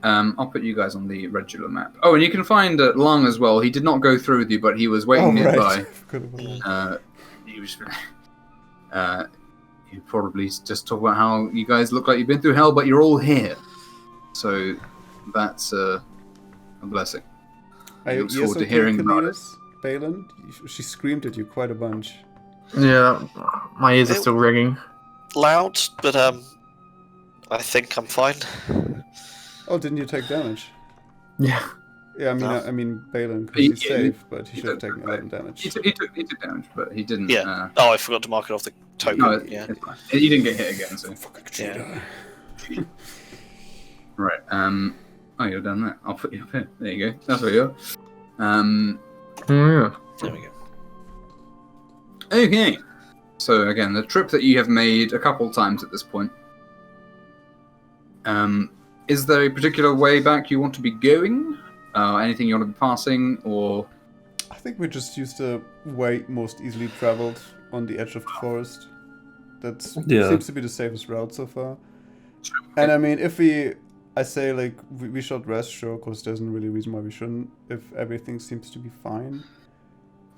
I'll put you guys on the regular map. Oh, and you can find Lung as well. He did not go through with you, but he was waiting nearby. Right. Forgot about that. He was. You probably just talk about how you guys look like you've been through hell, but you're all here. So that's a blessing. Are I you look ears forward to okay, hearing about it. Cornelius? Balin? She screamed at you quite a bunch. Yeah, my ears are still ringing. Loud, but I think I'm fine. Oh, didn't you take damage? Yeah. Yeah, I mean, No. I mean Balin, because he's Yeah, safe, but he he should have took taken 11 damage. He took damage, but he didn't. Yeah. Oh, I forgot to mark it off the token. No, Yeah. it's fine. You didn't get hit again, so. Fucking cheater. Right. Oh, you're down there. I'll put you up here. There you go. That's where you are. Yeah. There we go. Okay. So again, the trip that you have made a couple times at this point. Is there a particular way back you want to be going? Anything you want to be passing, or? I think we just use the way most easily traveled on the edge of the forest. That seems to be the safest route so far. And I mean, I say like we should rest, sure, because there's no really reason why we shouldn't. If everything seems to be fine.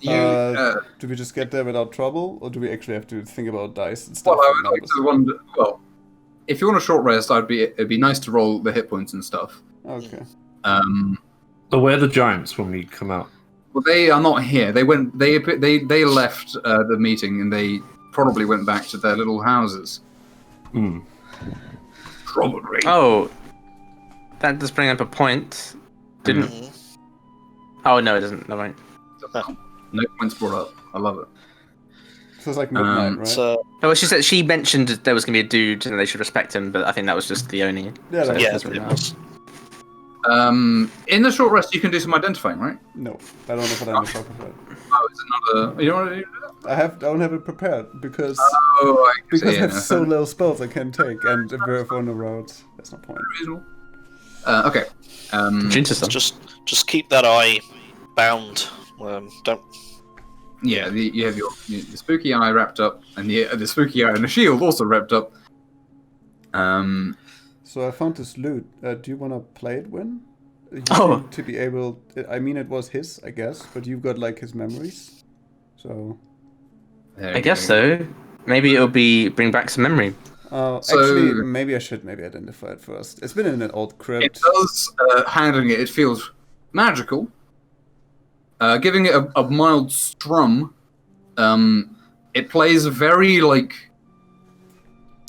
Do we just get there without trouble, or do we actually have to think about dice and stuff? Well, I would like to wonder. Well, if you want a short rest, it'd be nice to roll the hit points and stuff. Okay. So where are the giants when we come out? Well, they are not here. They went. They left the meeting, and they probably went back to their little houses. Probably. Oh, that does bring up a point. Didn't? Oh no, it doesn't. Never mind. No points brought up. I love it. So it's like midnight, right? Oh, she mentioned there was gonna be a dude and they should respect him, but I think that was just the only. Yeah, Really nice. In the short rest, you can do some identifying, right? No, I don't know what I'm talking about. Oh, is it not a? You don't want to do that? I don't have it prepared because I have so little spells I can take, and if we're on the road, that's no point. Reasonable. Okay. Just keep that eye bound. Don't. Yeah, you have the spooky eye wrapped up, and the spooky eye and the shield also wrapped up. So I found this loot. Do you want to play it, Win? To be able... I mean, it was his, I guess, but you've got, like, his memories. So... I guess so. Maybe it'll bring back some memory. Actually, maybe I should identify it first. It's been in an old crypt. It does, handling it feels magical. Giving it a mild strum, it plays very, like...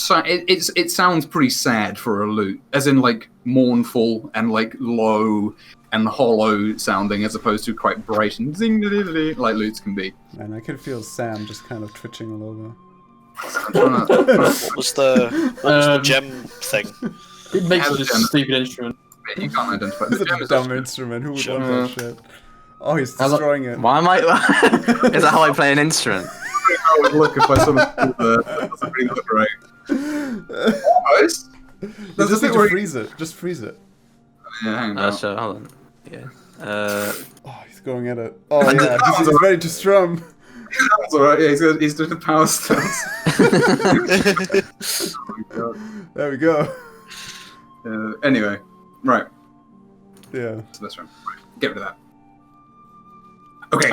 It sounds pretty sad for a lute, as in, like, mournful and, like, low and hollow sounding, as opposed to quite bright and zing-a-dee-dee-dee, like lutes can be. And I can feel Sam just kind of twitching all over. What was the gem thing? It makes it a stupid instrument. Yeah, you can't identify It's a dumb instrument. Who would want that shit? Oh, he's destroying it. Why am I? Is that how I play an instrument? I would look if I sort of doesn't really look right. Almost. There's a bit where freeze it. Just freeze it. Yeah, hang on. Sure, hold on. Yeah. Oh, he's going at it. Oh yeah, he's ready to strum. That's alright. Yeah, he's doing the power stance. Oh my god. There we go. Anyway, right. Yeah. So that's right. Get rid of that. Okay.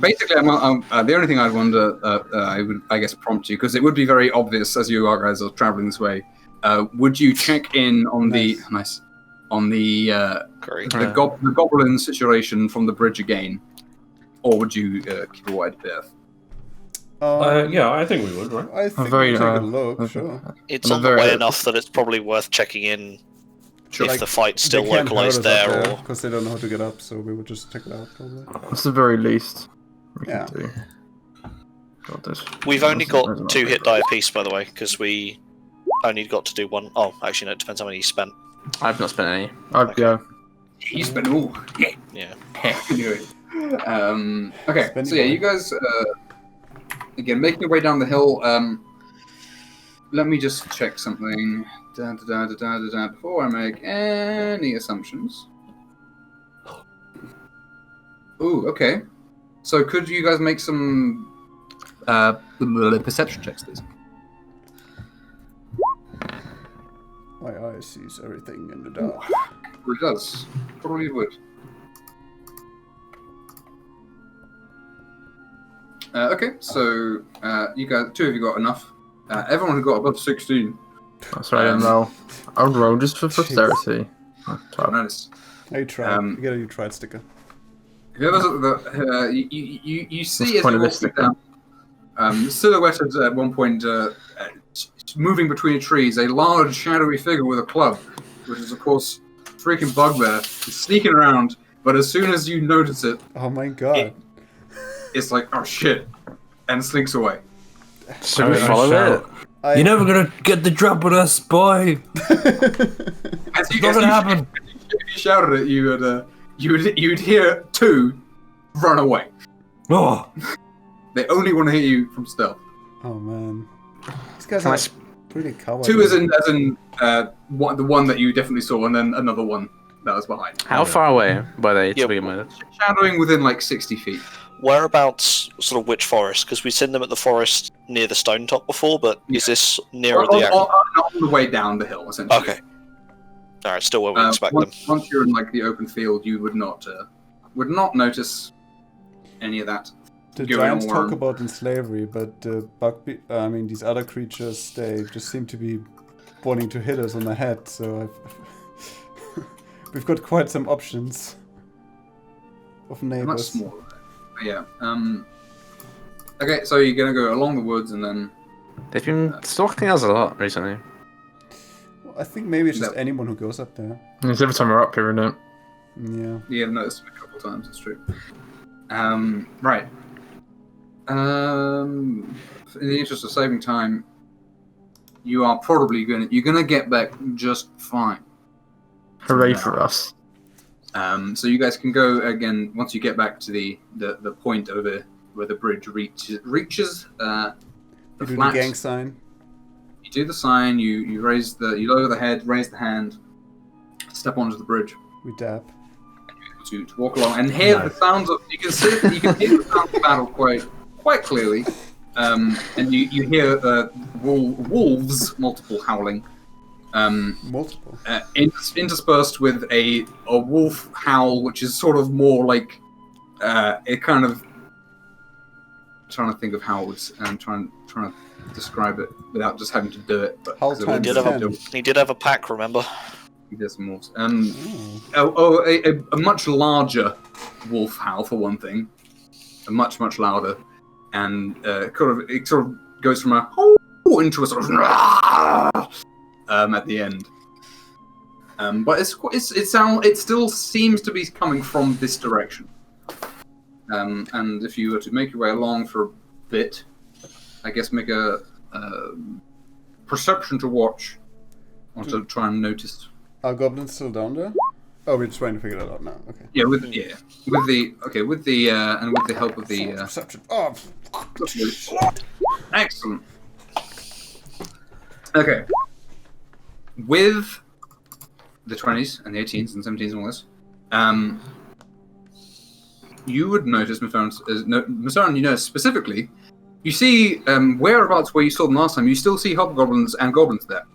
Basically, the only thing I'd wonder, I would, I guess, prompt you, because it would be very obvious as you guys are traveling this way. Would you check in on the goblin situation from the bridge again, or would you keep a wide berth? Yeah, I think we would, right? I think we'll take a look. Sure. It's on the way enough that it's probably worth checking in. Sure. If the fight's still localized there, or because they don't know how to get up, so we would just check it out probably. That's the very least we can do. We've only got 2 hit die apiece, by the way, because we only got to do 1. Oh, actually, no, it depends how many you spent. I've not spent any. Yeah. You spent all. Yeah. Okay, so yeah, you guys again making your way down the hill. Let me just check something. Before I make any assumptions. Ooh, okay. So could you guys make some perception checks, please? My eye sees everything in the dark. It does. Probably would. Okay, so you guys, 2 of you got enough. Everyone who got above 16. That's right, I'll roll just for posterity. Nice. You tried. You get a tried sticker. Whoever's you see as you're walking down, silhouetted at one point, moving between trees, a large shadowy figure with a club, which is of course freaking bugbear, is sneaking around. But as soon as you notice it, oh my god, it's like, oh shit, and slinks away. Should we follow it? You're never gonna get the drop with us, boy. It's not gonna happen. If you shouted it, you'd hear 2 run away. Oh. They only want to hit you from stealth. Oh man, these guys are pretty cowardly. 2 as in the one that you definitely saw, and then another one. that was behind. How far away were they to Yeah, begin with? Shadowing within like 60 feet. Whereabouts, sort of which forest? Because we've seen them at the forest near the stone top before, but is this nearer the actual... On the way down the hill, essentially. Okay. Alright, still where we expect them. Once you're in like the open field, you would not notice any of that. The giants talk about in slavery, but these other creatures, they just seem to be wanting to hit us on the head, so we've got quite some options of neighbors. Much smaller. Yeah. Okay, so you're gonna go along the woods and then... They've been stalking us a lot recently. Well, I think maybe it's just anyone who goes up there. It's every time we're up here, isn't it? Yeah. Yeah, I've noticed them a couple of times, it's true. Right. In the interest of saving time, you are probably gonna get back just fine. Hooray for us. So you guys can go again once you get back to the point over where the bridge reaches the You do flat. the gang sign. You do the sign. You lower the head, raise the hand, step onto the bridge. We dab. To walk along and hear the sounds of. You can hear the sounds of battle quite clearly, and you hear wolves, multiple howling. Multiple. Interspersed with a wolf howl, which is sort of more like it kind of. Trying to think of how it was. Trying to describe it without just having to do it. But he did have a pack, remember? He did some wolves. A much larger wolf howl for one thing. A much louder, and it sort of goes from a oh into a sort of at the end. But it still seems to be coming from this direction. And if you were to make your way along for a bit, I guess make a perception to watch, or to try and notice. Are goblins still down there? Oh, we're trying to figure that out now. Okay. Yeah, with the and with the help of the perception. Oh. Excellent. Okay. With the 20s and the 18s and 17s and all this, you would notice, Masaran, you know specifically, you see whereabouts where you saw them last time, you still see hobgoblins and goblins there.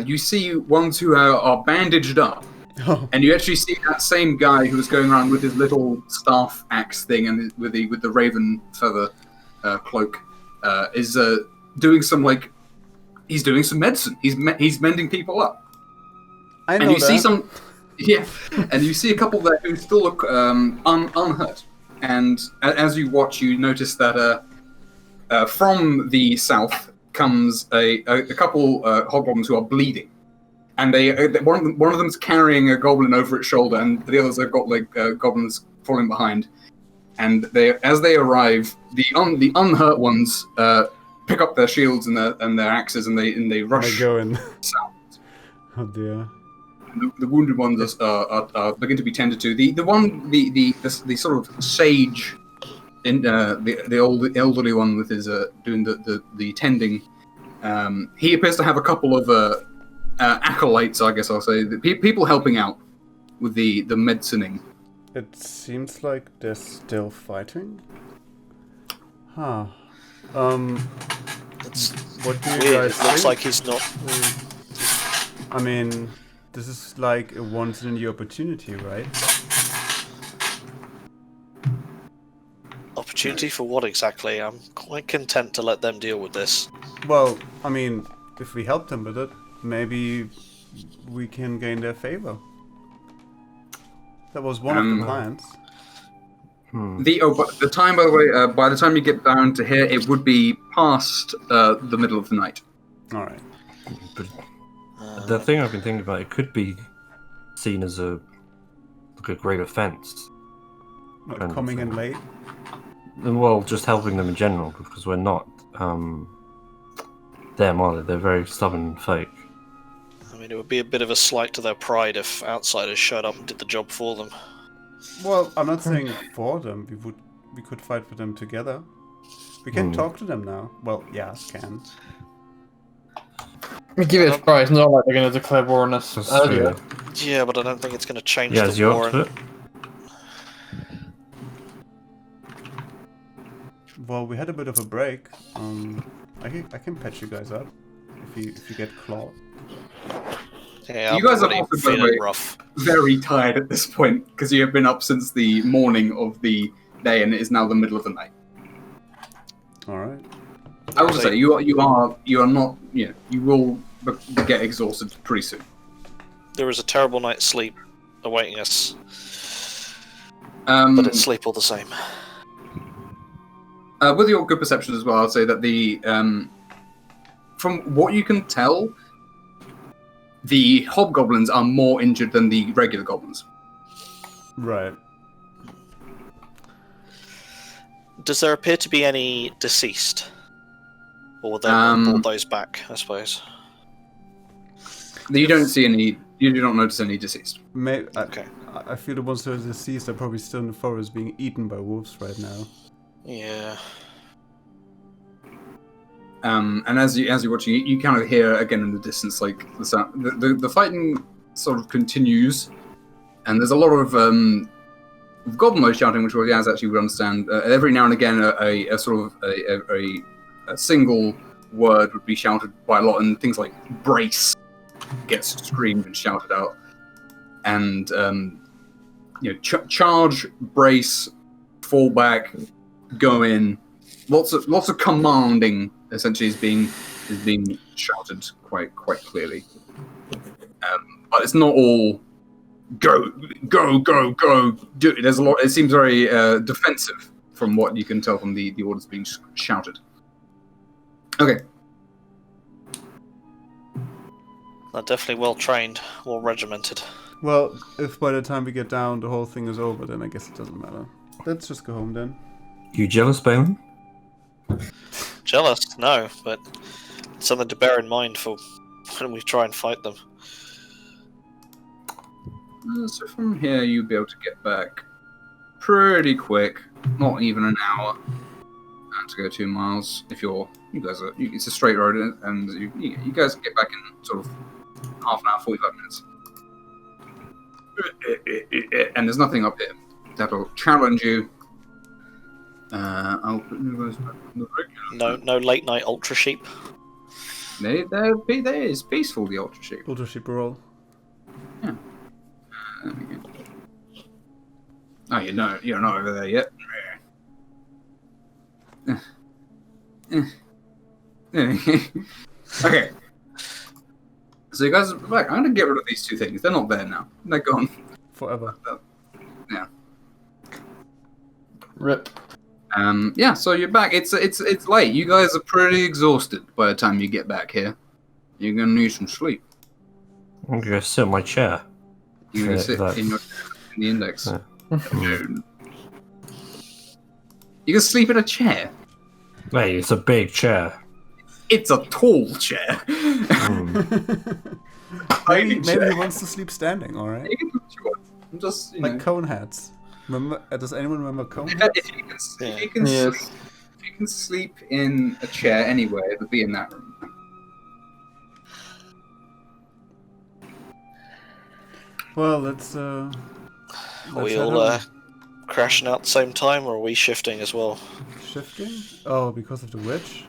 You see ones who are bandaged up, and you actually see that same guy who was going around with his little staff axe thing and with the raven feather cloak is doing some he's doing some medicine. He's mending people up. I know and you that. see some. Yeah, and you see a couple there who still look unhurt. And as you watch, you notice that from the south comes a couple hobgoblins who are bleeding, and one of them's carrying a goblin over its shoulder, and the others have got goblins falling behind. And as they arrive, the unhurt ones pick up their shields and their axes, and they rush south. Oh dear. The wounded ones are begin to be tended to. The sort of sage, in the elderly one with his doing the tending. He appears to have a couple of acolytes, I guess I'll say, people helping out with the medicining. It seems like they're still fighting. Huh. What do you guys think? Looks like he's not. I mean, this is like a once-in-a-year opportunity, right? Opportunity for what exactly? I'm quite content to let them deal with this. Well, I mean, if we help them with it, maybe we can gain their favor. That was one of the plans. The time, by the way, by the time you get down to here, it would be past the middle of the night. All right. But the thing I've been thinking about, it could be seen as a great offence. Not coming in late? Well, just helping them in general, because we're not them, are they? They're very stubborn folk. I mean, it would be a bit of a slight to their pride if outsiders showed up and did the job for them. Well, I'm not saying for them. We could fight for them together. We can talk to them now. Well, yes, can. Give it a try. It's not like they're going to declare war on us earlier. Yeah, but I don't think it's going to change Yeah, the is you war. up to it? Well, we had a bit of a break. I can patch you guys up if you get clawed. Yeah, You guys are I'm also, by the feeling way, rough. very tired at this point because you have been up since the morning of the day, and it is now the middle of the night. All right. I will say you are not. You will get exhausted pretty soon. There is a terrible night's sleep awaiting us, but it's sleep all the same. With your good perception as well, I'll say that the from what you can tell, the hobgoblins are more injured than the regular goblins. Right. Does there appear to be any deceased? Or will they brought those back, I suppose? You don't see any. You do not notice any deceased. Okay. I feel the ones that are deceased are probably still in the forest being eaten by wolves right now. Yeah. And as you're watching, you kind of hear again in the distance, like the sound. The fighting sort of continues, and there's a lot of goblin noise shouting, which Yaz actually would understand. Every now and again, a sort of a single word would be shouted by a lot, and things like brace gets screamed and shouted out, and charge, brace, fall back, go in. Lots of commanding essentially is being shouted quite clearly, but it's not all go. There's a lot. It seems very defensive from what you can tell from the orders being shouted. Okay. They're definitely well trained, well regimented. Well, if by the time we get down the whole thing is over, then I guess it doesn't matter. Let's just go home then. You jealous, Balin? Jealous? No, but something to bear in mind for when we try and fight them. So from here, you'll be able to get back pretty quick. Not even an hour to go 2 miles. If it's a straight road, and you guys can get back in sort of half an hour, 45 minutes. And there's nothing up here that'll challenge you. I'll put you guys back on the regular. No late night ultra sheep. There is peaceful, the ultra sheep. Ultra sheep roll. Yeah. There we go. Oh, you're not over there yet. Okay. So you guys are back. I'm gonna get rid of these two things. They're not there now. They're gone. Forever. Yeah. Rip. Yeah, so you're back. It's late. You guys are pretty exhausted by the time you get back here. You're gonna need some sleep. I'm gonna go sit in my chair. You're gonna sit in the index. Yeah. You can sleep in a chair. Hey, it's a big chair. It's a tall chair. Maybe he wants to sleep standing. All right. You can do what you want. I'm just like cone hats. Remember? Does anyone remember cone If hats? you can sleep in a chair anywhere, it'll be in that room. Well, let's are we all crashing out at the same time, or are we shifting as well? Shifting? Oh, because of the witch?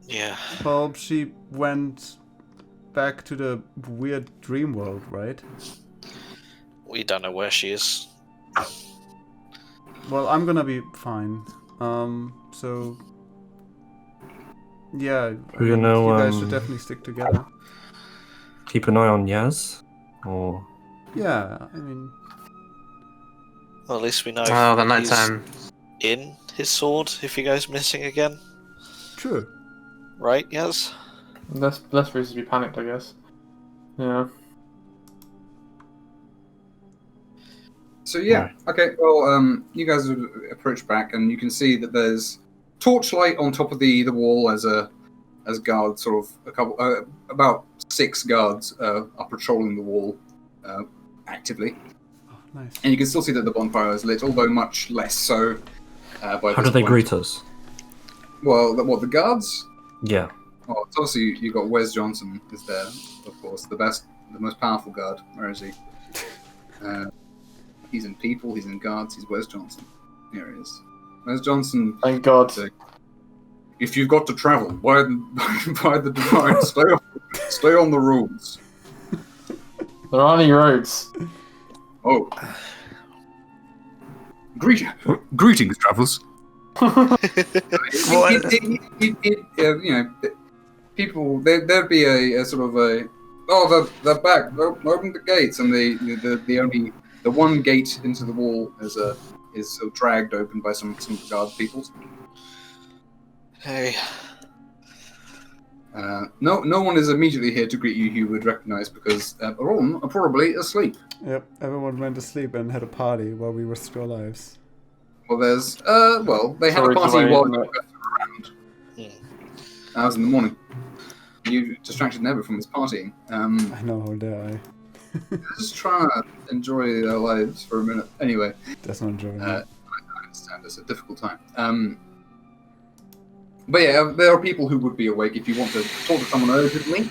Yeah. Well, she went back to the weird dream world, right? We don't know where she is. Well, I'm gonna be fine. So... Yeah, You know, you guys should definitely stick together. Keep an eye on Yaz, or... Yeah, I mean... Well, at least we know Oh, the he's nighttime. in his sword if he goes missing again. True. Right, yes? Less reason to be panicked, I guess. Yeah. So yeah, okay. Well, you guys would approach back, and you can see that there's torchlight on top of the wall as guards, sort of about 6 guards are patrolling the wall actively. Oh, nice. And you can still see that the bonfire is lit, although much less so. By How this do they point. greet us? Well, the guards? Yeah. Well, it's obviously you got Wes Johnson is there, of course, the most powerful guard. Where is he? He's in people. He's in guards. He's Wes Johnson. Here he is. Wes Johnson. Thank God. If you've got to travel, by the divine, stay on the roads. There aren't any roads. Oh. Greetings, travellers. People, there'd be a sort of a, they're back. Open the gates, and the one gate into the wall is sort of dragged open by some guard people. Hey. No one is immediately here to greet you. You would recognise because all are probably asleep. Yep, everyone went to sleep and had a party while we risked our lives. Well, they had a party while you were around. That was in the morning. You distracted Never from his partying. I know, how dare I? Just trying to enjoy their lives for a minute. Anyway. That's not enjoying I understand, it's a difficult time. But yeah, there are people who would be awake if you want to talk to someone urgently.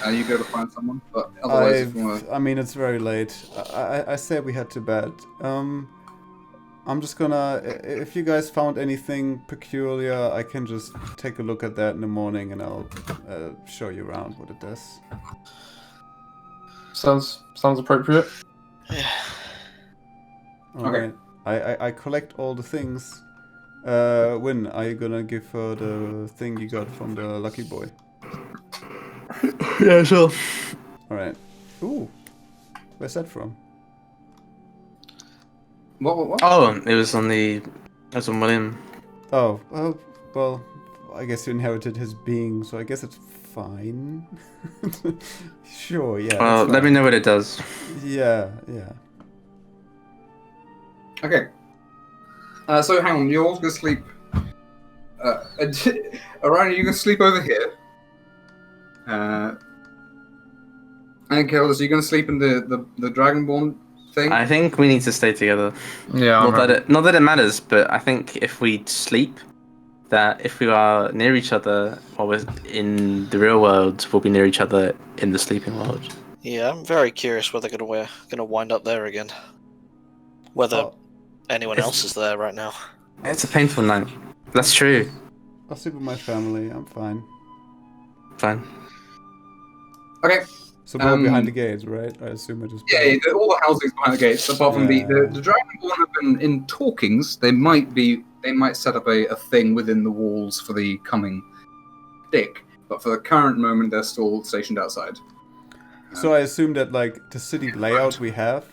You go to find someone, but otherwise, if you want to... I mean, it's very late. I said we had to bed. I'm just gonna... If you guys found anything peculiar, I can just take a look at that in the morning and I'll show you around what it does. Sounds appropriate. Yeah. Alright. I collect all the things. Win, are you gonna give her the thing you got from the lucky boy? Yeah, sure. Alright. Ooh. Where's that from? What? Oh, it was on William. Oh, well, I guess you inherited his being, so I guess it's fine. Sure, yeah. Well, let me know what it does. Yeah. Okay. So hang on, you're all gonna sleep. Orion, you gonna sleep over here. And Carlos, are you gonna sleep in the Dragonborn thing? I think we need to stay together. Yeah. Not that it matters, but I think if we sleep, that if we are near each other while we're in the real world, we'll be near each other in the sleeping world. Yeah, I'm very curious whether they're gonna wind up there again. Whether anyone else is there right now. It's a painful night. That's true. I'll sleep with my family, I'm fine. Fine. Okay. So we're behind the gates, right? I assume it is. Yeah, all the housings behind the gates, apart from the Dragonborn have been in talkings. They might set up a thing within the walls for the coming dick, but for the current moment, they're still stationed outside. So I assume that like the city layout we have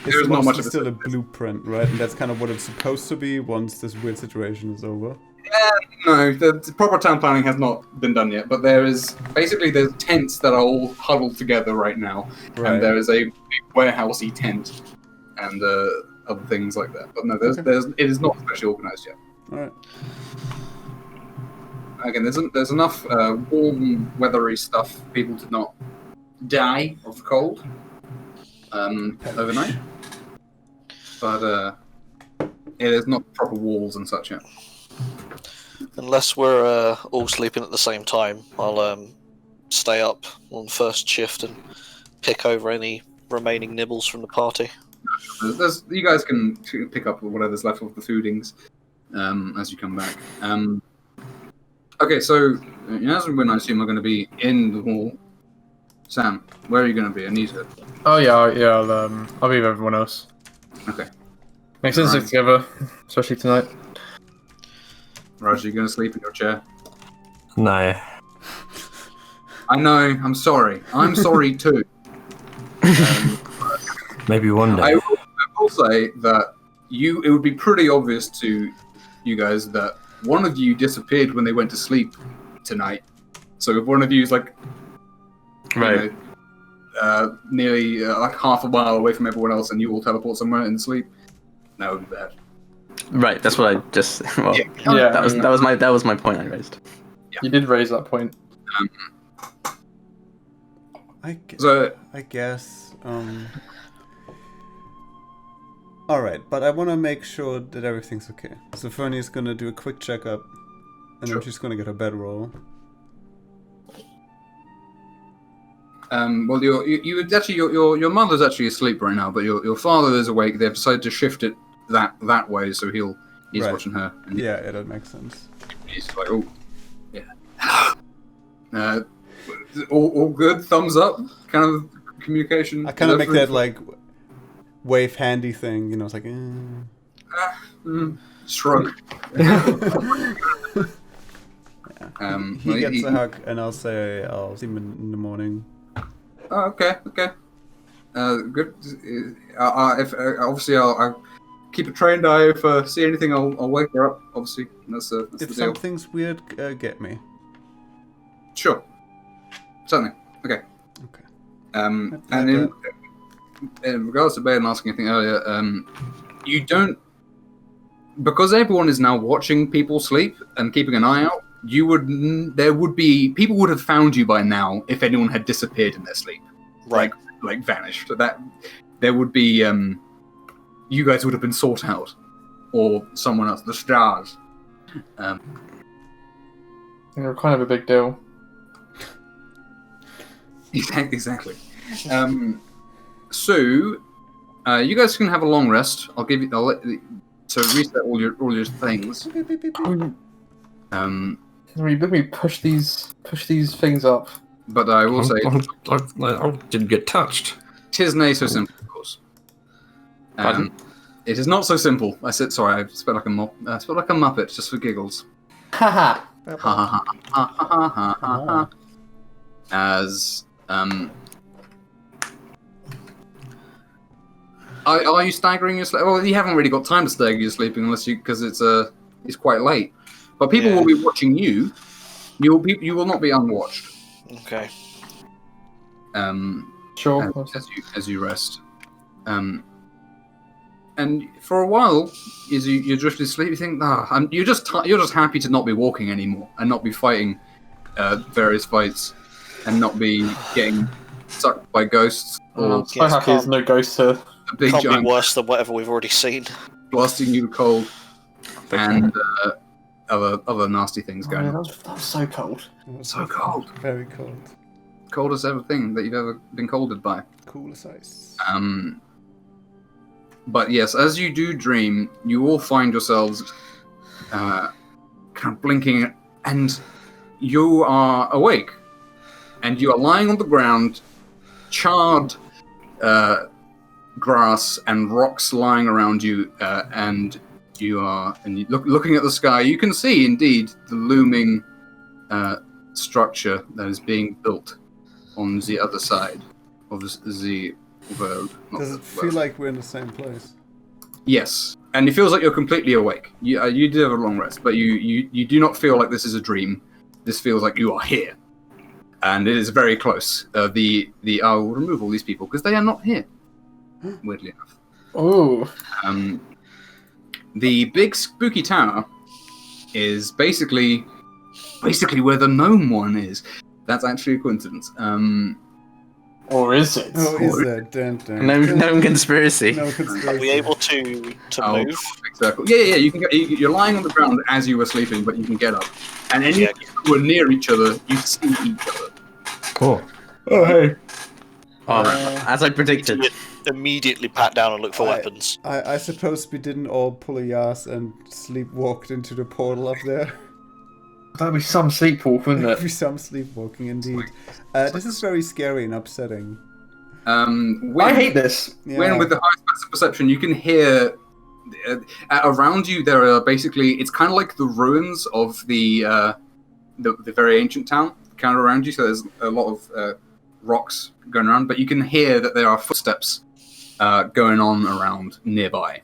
There's not much of still a blueprint, right? And that's kind of what it's supposed to be once this weird situation is over. No, the proper town planning has not been done yet, but there's tents that are all huddled together right now, and there is a big warehousey tent and other things like that. But no, it is not especially organised yet. All right. Again, there's enough warm, weathery stuff for people to not die of the cold overnight, but it is not proper walls and such yet. Unless we're all sleeping at the same time, I'll stay up on first shift and pick over any remaining nibbles from the party. You guys can pick up whatever's left of the foodings as you come back. Okay, so as and when I assume are going to be in the hall. Sam, where are you going to be? Anita? Oh yeah. I'll be with everyone else. Okay. Makes sense to stick together, especially tonight. Raj, are you going to sleep in your chair? No. I know. I'm sorry. I'm sorry too. Maybe one day. I will say that it would be pretty obvious to you guys that one of you disappeared when they went to sleep tonight. So if one of you is like, Right. nearly like half a mile away from everyone else, and you all teleport somewhere and sleep, that would be bad. Right. That's what I just. Well, Yeah. That was my point I raised. Yeah. You did raise that point. I guess. Alright, but I want to make sure that everything's okay. So Fernie is going to do a quick checkup, and then she's going to get her bedroll. Well, your mother's actually asleep right now, but your father is awake. They've decided to shift it that way, so he's Right. watching her. And Yeah, that makes sense. he's like, oh, yeah. All good. Thumbs up. Kind of communication. I kind of make that like wave handy thing, you know. It's like. Shrug. He gets a hug, and I'll say I'll see him in the morning. Oh, okay. Good. If obviously I'll keep a trained eye. If I see anything, I'll wake her up. Obviously, that's the If deal. something's weird, get me. Sure. Certainly. Okay. Okay. And in regards to Baden asking anything earlier, you don't, because everyone is now watching people sleep and keeping an eye out. People would have found you by now if anyone had disappeared in their sleep, Right. like vanished. That there would be, you guys would have been sought out, or someone else, the stars. You're kind of a big deal. Exactly. So, you guys can have a long rest. I'll to reset all your things. Let me push these things up. But I will say, I didn't get touched. 'tis nay so simple, of course. Pardon? It is not so simple. I said, sorry, I spoke like a muppet, just for giggles. Haha. Ha ha ha ha ha ha ha ha. As are you staggering your sleep? Well, you haven't really got time to stagger your sleeping because it's quite late. But people will be watching you. You will not be unwatched. Okay. Sure. As you rest. And for a while, as you drift asleep, you think, you're just happy to not be walking anymore and not be fighting various fights and not be getting sucked by ghosts or So happy there's no ghosts here. a big Can't giant be worse than whatever we've already seen. blasting you cold and other nasty things going on. That was so cold. So cold. Very cold. Coldest ever thing that you've ever been colded by. Cool as ice. But yes, as you do dream, you all find yourselves kind of blinking, and you are awake. And you are lying on the ground, charred grass and rocks lying around you, and you looking at the sky. You can see, indeed, the looming structure that is being built on the other side of the world. Does it feel like we're in the same place? Yes, and it feels like you're completely awake. You did have a long rest, but you do not feel like this is a dream. This feels like you are here, and it is very close. I will remove all these people because they are not here. Weirdly enough. Oh. The big spooky tower is basically where the gnome one is. That's actually a coincidence. Or is it? Oh, is that? Dun, dun, No dun. conspiracy. No Are conspiracy. we able to move? Circle. Yeah. You can. You're lying on the ground as you were sleeping, but you can get up. And any of you who are near each other, you see each other. Cool. Oh, hey. As I predicted. Immediately pat down and look for I- weapons. I suppose we didn't all pull a yas and sleepwalked into the portal up there. That'd be some sleepwalk, wouldn't That'd be it? some sleepwalking indeed. This is very scary and upsetting. I hate this. Yeah. When with the highest passive perception, you can hear around you. There are basically, it's kind of like the ruins of the very ancient town, kind of around you. So there's a lot of rocks going around, but you can hear that there are footsteps going on around nearby.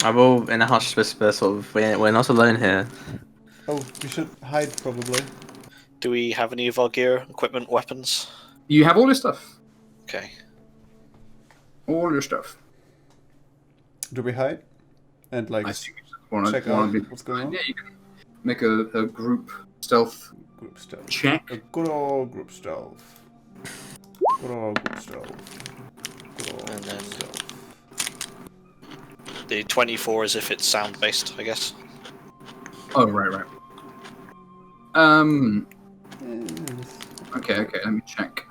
I will, in a hushed whisper, sort of, we're not alone here. Oh, we should hide probably. Do we have any of our gear, equipment, weapons? You have all your stuff. Okay. All your stuff. Do we hide? And like I think you just want check to out what's going on? Yeah, you can make a group stealth Group stealth. check. A good old group stealth. Good old group stealth. Good old And then- group stealth. The 24 is if it's sound based, I guess. Oh, right. Yes. Okay, let me check.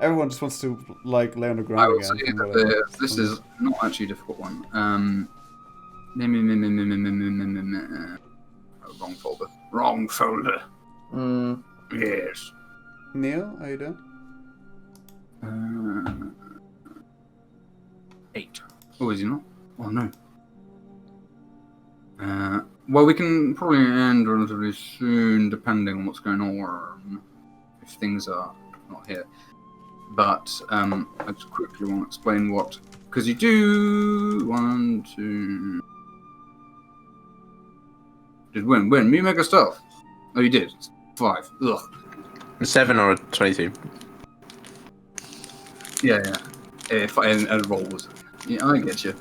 Everyone just wants to like lay on the I ground will again. say from that what I- this is not actually a difficult one. Wrong folder. Wrong folder. Yes. Neil, are you there? 8. Oh, is he not? Oh no. Well, we can probably end relatively soon, depending on what's going on, if things are not here. But I just quickly want to explain what, because you do 1, 2. Did win? Me mega stuff. Oh, you did. 5. Ugh. 7 or 22. Yeah. If and roll was. Yeah, I get you.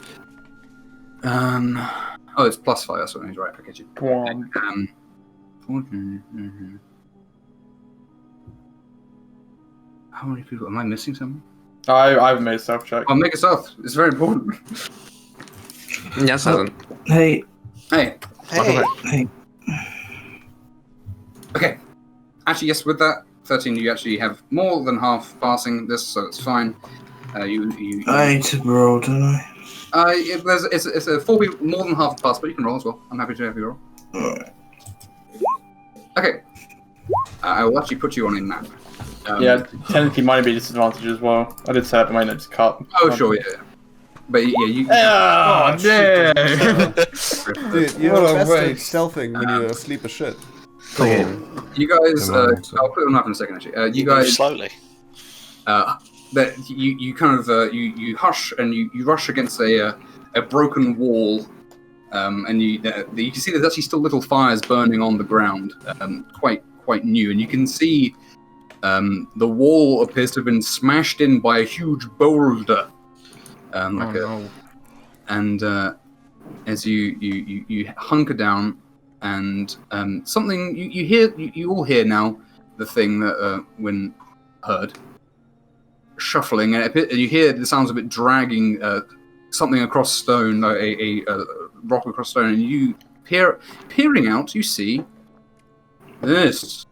Oh, it's +5. That's what means, right? I get you. 14. How many people? Am I missing someone? I've made a self check. Oh, make it stealth. It's very important. Yes, hasn't. Hey. Hey. Hey, Hey. Okay. Actually, yes. With that 13, you actually have more than half passing this, so it's fine. I need to roll, don't I? It's a 4 people, more than half pass, but you can roll as well. I'm happy to have you roll. Alright. Okay. I will actually put you on a map. Yeah, technically might be a disadvantage as well. I did say that, but my notes cut. Oh, sure, yeah. But yeah, you. Oh, no! Dude, you're What a best at waste. stealthing when you're asleep as shit. Okay. You guys, Come on, I'll put it on map in a second. Actually, you move guys, slowly. that you kind of you hush and you rush against a broken wall, and you can see there's actually still little fires burning on the ground, quite new, and you can see the wall appears to have been smashed in by a huge boulder, and as you hunker down, and something you all hear now, the thing that Wynn heard. Shuffling, and you hear the sounds of it dragging something across stone, like a rock across stone, and you peering out, you see this.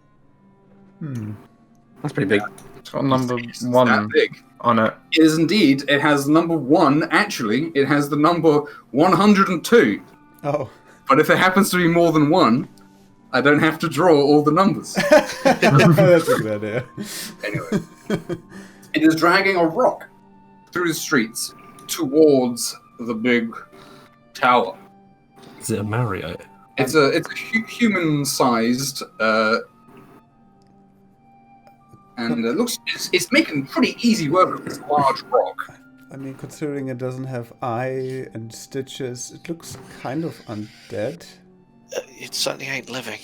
That's pretty big. It's got number It's 1 that big. on it. It is indeed. It has number 1. Actually, it has the number 102. Oh. But if it happens to be more than 1, I don't have to draw all the numbers. That's a good idea. Anyway. It is dragging a rock through the streets towards the big tower. Is it a Marriott? It's a human-sized, and it looks it's making pretty easy work of this large rock. I mean, considering it doesn't have eye and stitches, it looks kind of undead. It certainly ain't living.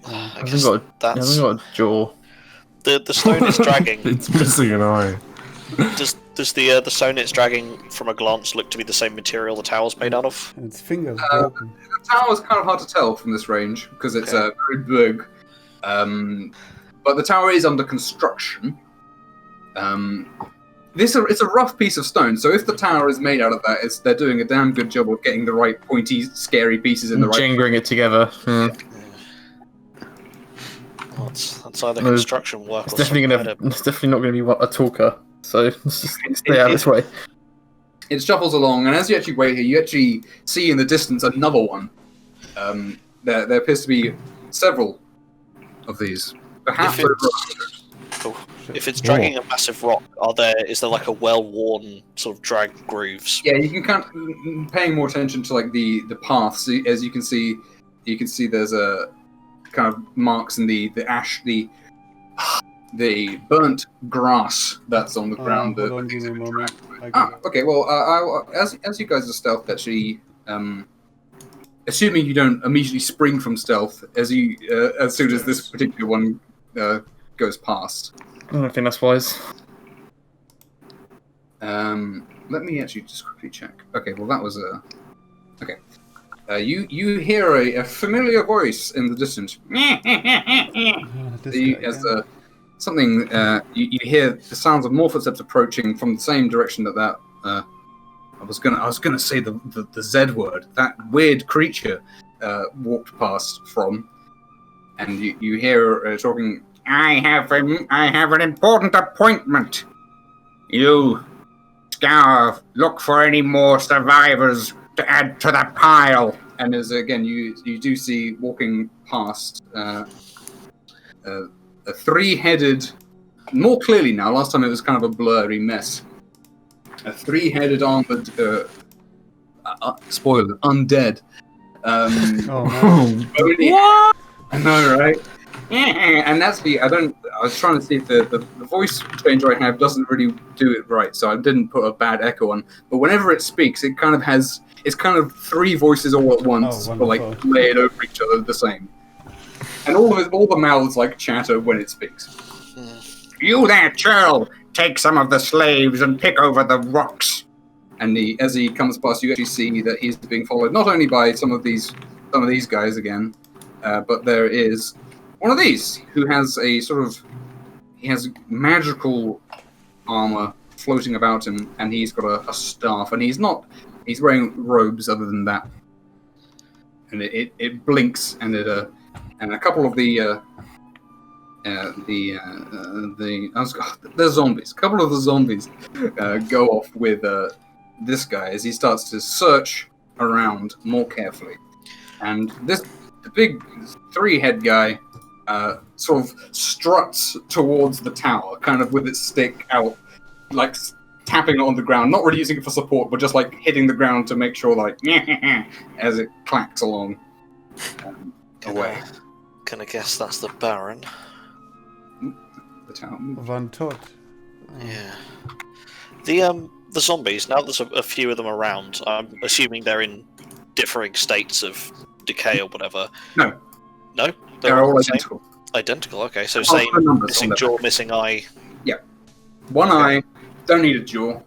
I Hasn't guess got, that's hasn't got a jaw. the stone it's dragging. It's missing an eye. Does the stone it's dragging from a glance look to be the same material the tower's made out of? And its fingers broken. The tower is kind of hard to tell from this range because it's very big. But the tower is under construction. It's a rough piece of stone, so if the tower is made out of that, they're doing a damn good job of getting the right pointy, scary pieces in the right. Jingering it together. Well, that's either construction work It's or definitely something. it's definitely not going to be a talker. So let's just stay out of this way. It shuffles along, and as you actually wait here, you actually see in the distance another one. There appears to be several of these, perhaps If over it's- If it's dragging a massive rock, is there like a well-worn sort of drag grooves? Yeah, you can kind of paying more attention to like the paths. As you can see there's a kind of marks in the ash, the burnt grass that's on the ground. Hold on, give me a moment. Okay. Well, as you guys are stealth, actually, assuming you don't immediately spring from stealth as soon as this particular one goes past. I don't think that's wise. Let me actually just quickly check. Okay, well that was a. Okay, you hear a familiar voice in the distance. Something. You hear the sounds of more footsteps approaching from the same direction that. I was gonna say the Z word. That weird creature walked past from, and you hear talking I have an important appointment. You look for any more survivors to add to the pile. And as again, you do see walking past a three-headed, more clearly now. Last time it was kind of a blurry mess. A three-headed armored, spoiler, undead. Oh man! What? I know, right? And that's I was trying to see if the voice changer I have doesn't really do it right, so I didn't put a bad echo on. But whenever it speaks, it's kind of three voices all at once, but like layered over each other the same. And all the mouths like chatter when it speaks. You there, churl! Take some of the slaves and pick over the rocks. And as he comes past, you actually see that he's being followed not only by some of these guys again, but there is one of these who has he has magical armor floating about him, and he's got a staff, and he's wearing robes other than that. And it blinks, and a couple of the zombies. A couple of the zombies go off with this guy as he starts to search around more carefully. And the big three-head guy sort of struts towards the tower, kind of with its stick out, like tapping it on the ground, not really using it for support, but just like hitting the ground to make sure, like, as it clacks along away. Can I guess that's the Baron? The town. Van Todt. Yeah. The zombies, now there's a few of them around, I'm assuming they're in differing states of decay or whatever. No. No? They're all identical. Identical, okay. So same missing jaw, missing eye. Yeah. One eye, don't need a jaw.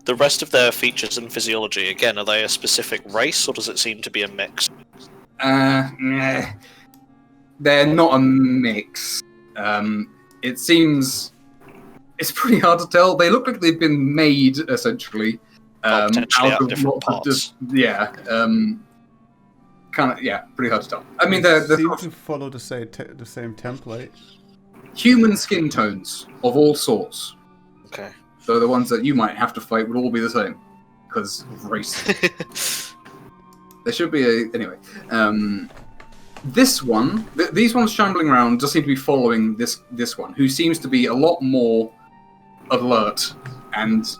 The rest of their features and physiology, again, are they a specific race, or does it seem to be a mix? They're not a mix. It seems... It's pretty hard to tell. They look like they've been made, essentially. Potentially out of different parts. Pretty hard to tell. I mean, they seem to follow the same template. Human skin tones of all sorts. Okay. So the ones that you might have to fight would all be the same, because of race. There should be anyway. This one, these ones shambling around just seem to be following this one, who seems to be a lot more alert and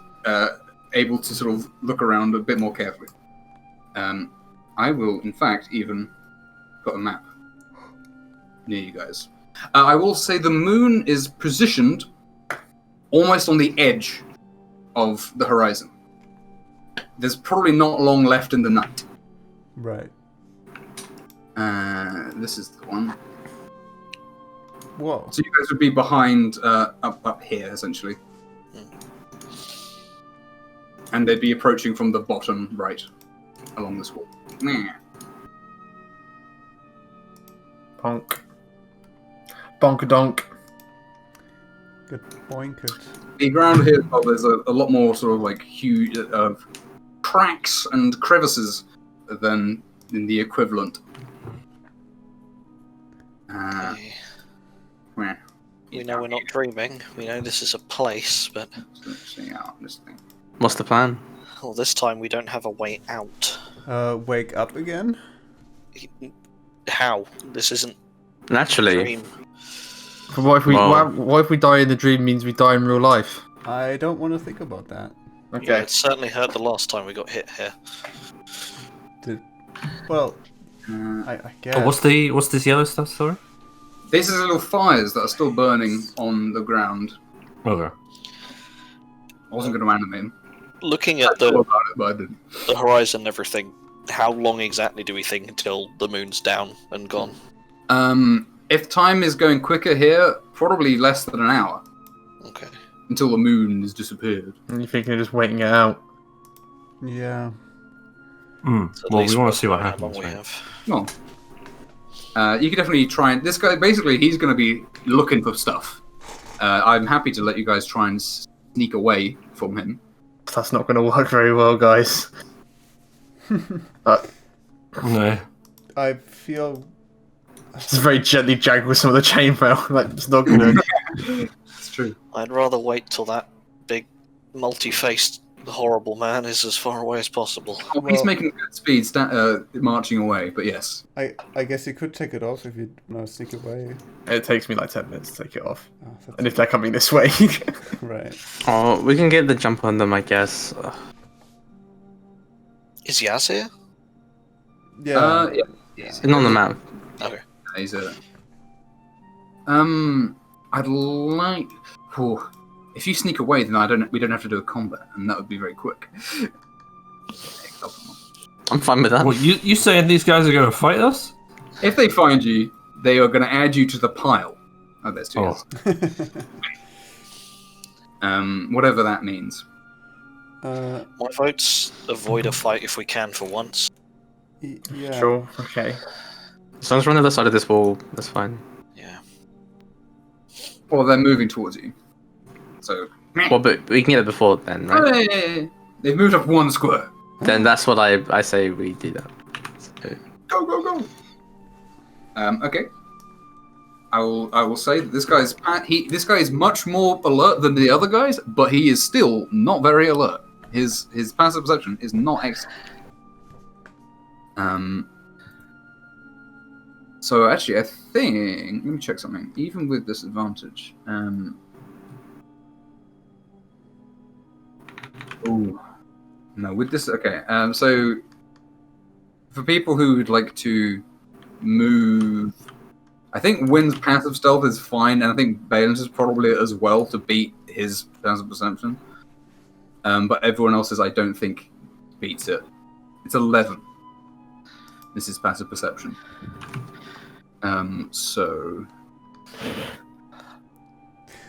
able to sort of look around a bit more carefully. I will, in fact, even put a map near you guys. I will say the moon is positioned almost on the edge of the horizon. There's probably not long left in the night. Right. This is the one. Whoa. So you guys would be behind, up here, essentially. And they'd be approaching from the bottom right, along this wall. Bonk. Bonkadonk. Good boinket. The ground here, there's a lot more sort of like huge cracks and crevices than in the equivalent. We know we're not dreaming. We know this is a place, but... What's the plan? Well, this time we don't have a way out. Wake up again? How? This isn't Naturally. a dream. But what if we die in the dream means we die in real life? I don't want to think about that. Okay. Yeah, it certainly hurt the last time we got hit here. I guess. Oh, what's this yellow stuff, sorry? These are little fires that are still burning on the ground. Okay. I wasn't going to animate them. Looking at I thought about it, but I didn't. the horizon and everything, how long exactly do we think until the moon's down and gone? If time is going quicker here, probably less than an hour. Okay. Until the moon has disappeared. And you think you're just waiting it out? Yeah. So at Well, least we want to see what how long happens, we right? have. Well, you could definitely try and... This guy, basically, he's going to be looking for stuff. I'm happy to let you guys try and sneak away from him. That's not going to work very well, guys. No. I feel Just very gently jaggle some of the chainmail. Like, it's not gonna. It's true. I'd rather wait till that big, multi-faced, horrible man is as far away as possible. Well, he's making good speed marching away, but yes. I guess you could take it off if you sneak away. It takes me like 10 minutes to take it off. Oh, And if they're coming this way. right. Oh, we can get the jump on them, I guess. Is Yaz here? Yeah. Yeah. It's not on the map. Okay. He's a. I'd like. Oh, if you sneak away, then we don't have to do a combat, and that would be very quick. I'm fine with that. Well, you saying these guys are going to fight us? If they find you, they are going to add you to the pile. Oh, there's two. Whatever that means. My vote's avoid a fight if we can for once. Yeah. Sure, okay. As long as we're on the other side of this wall, that's fine. Yeah. Or they're moving towards you. So. Well, but we can get it before then, right? Hey, they've moved up one square. Then that's what I say we do that. So, Go. Okay. I will say that this guy is much more alert than the other guys, but he is still not very alert. His passive perception is not excellent. So actually, I think, let me check something. Even with disadvantage, oh no, with this, okay. So for people who would like to move, I think Wynn's passive stealth is fine, and I think Balin's is probably as well to beat his passive perception. But everyone else's, I don't think, beats it. It's 11. This is passive perception. So.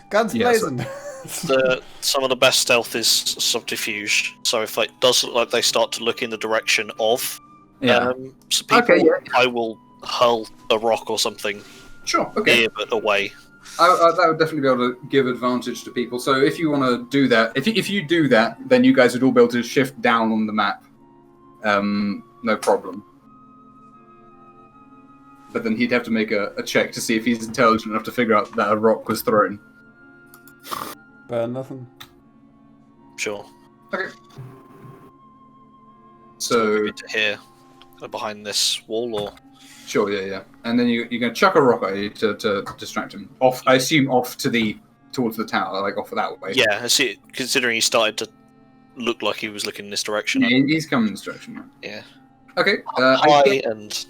Guns blazing. Some of the best stealth is subterfuge. So if it does look like they start to look in the direction of some people, I will hurl a rock or something. Sure. Okay. Near but away. That would definitely be able to give advantage to people. So if you want to do that, if you do that, then you guys would all be able to shift down on the map. No problem. But then he'd have to make a check to see if he's intelligent enough to figure out that a rock was thrown. Nothing. Sure. Okay. So to here, behind this wall, or sure, yeah. And then you're gonna chuck a rock at you to distract him. Off, I assume towards the tower, like off that way. Yeah, I see. Considering he started to look like he was looking in this direction. Yeah, he's coming in this direction. Yeah. Okay. High and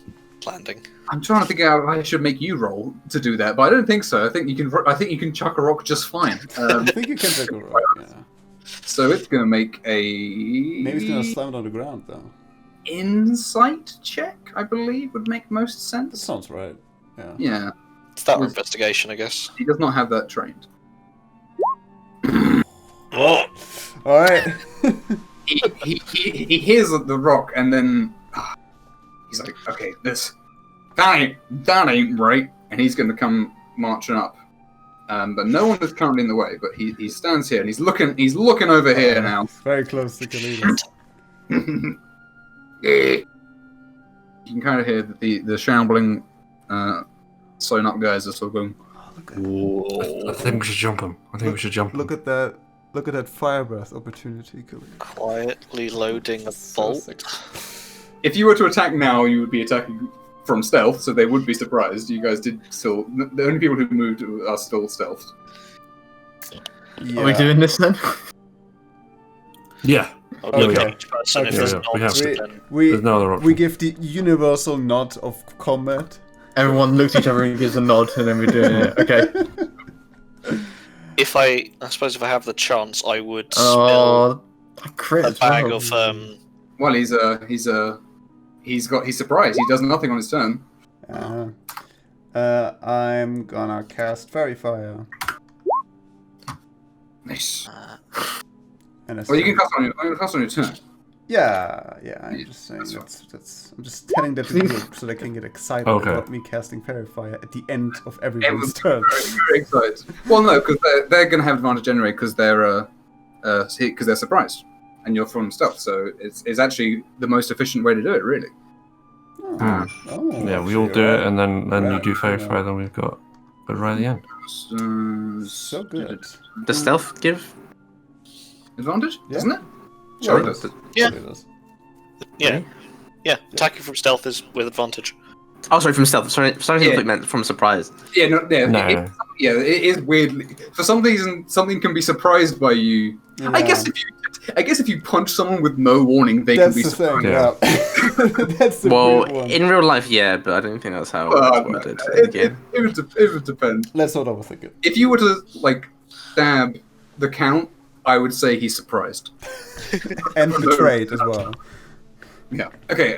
landing. I'm trying to figure out how I should make you roll to do that, but I don't think so. I think you can chuck a rock just fine. I think you can chuck a rock. Yeah. So it's gonna make a maybe it's gonna slam it on the ground though. Insight check, I believe, would make most sense. That sounds right. Yeah. Yeah. It's that investigation, I guess. He does not have that trained. Well, all right. he hears the rock and then he's like, okay, that ain't right, and he's going to come marching up. But no one is currently in the way. But he stands here and he's looking over here now. Very close to Khalid. You can kind of hear the shambling, sewn up guys are sort of going. I think we should jump him. Look at that! Look at that fire breath opportunity, Khalid. Quietly loading a bolt. If you were to attack now, you would be attacking from stealth, so they would be surprised. You guys did still. The only people who moved are still stealthed. Yeah. Are we doing this then? Yeah. Okay. There's no other option. We give the universal nod of combat. Everyone looks at each other and gives a nod, and then we're doing it. Okay. If I suppose if I have the chance, I would spill a bag of Well, he's surprised. He does nothing on his turn. I'm gonna cast Fairy Fire. Nice. Well, you can cast on your turn. Yeah. I'm just saying I'm just telling that to the group so they can get excited about me casting Fairy Fire at the end of everyone's turn. Very excited. Well, no, because they're going to have advantage anyway because they're surprised, and you're from stealth. So it's actually the most efficient way to do it, really. Oh, Yeah, we all do it, and then you do fairy fire. Then we've got right at the end. So good. Does stealth give? Advantage, Yeah. isn't it? Yeah, Sure it it does. does. Yeah. It does. Yeah. Yeah. Attacking from stealth is with advantage. Oh, sorry, from stealth. Sorry, Yeah. I meant from surprise. Yeah, no, yeah, No. It is weirdly. For some reason, something can be surprised by you. Yeah. I guess if you punch someone with no warning, they That's can be the surprised. thing. Yeah. That's the Well, weird one. in real life, yeah, but I don't think that's how Well, it's worded in the it, game. it would depend. Let's not overthink it. If you were to like stab the count, I would say he's surprised. And betrayed as well. Yeah. Okay.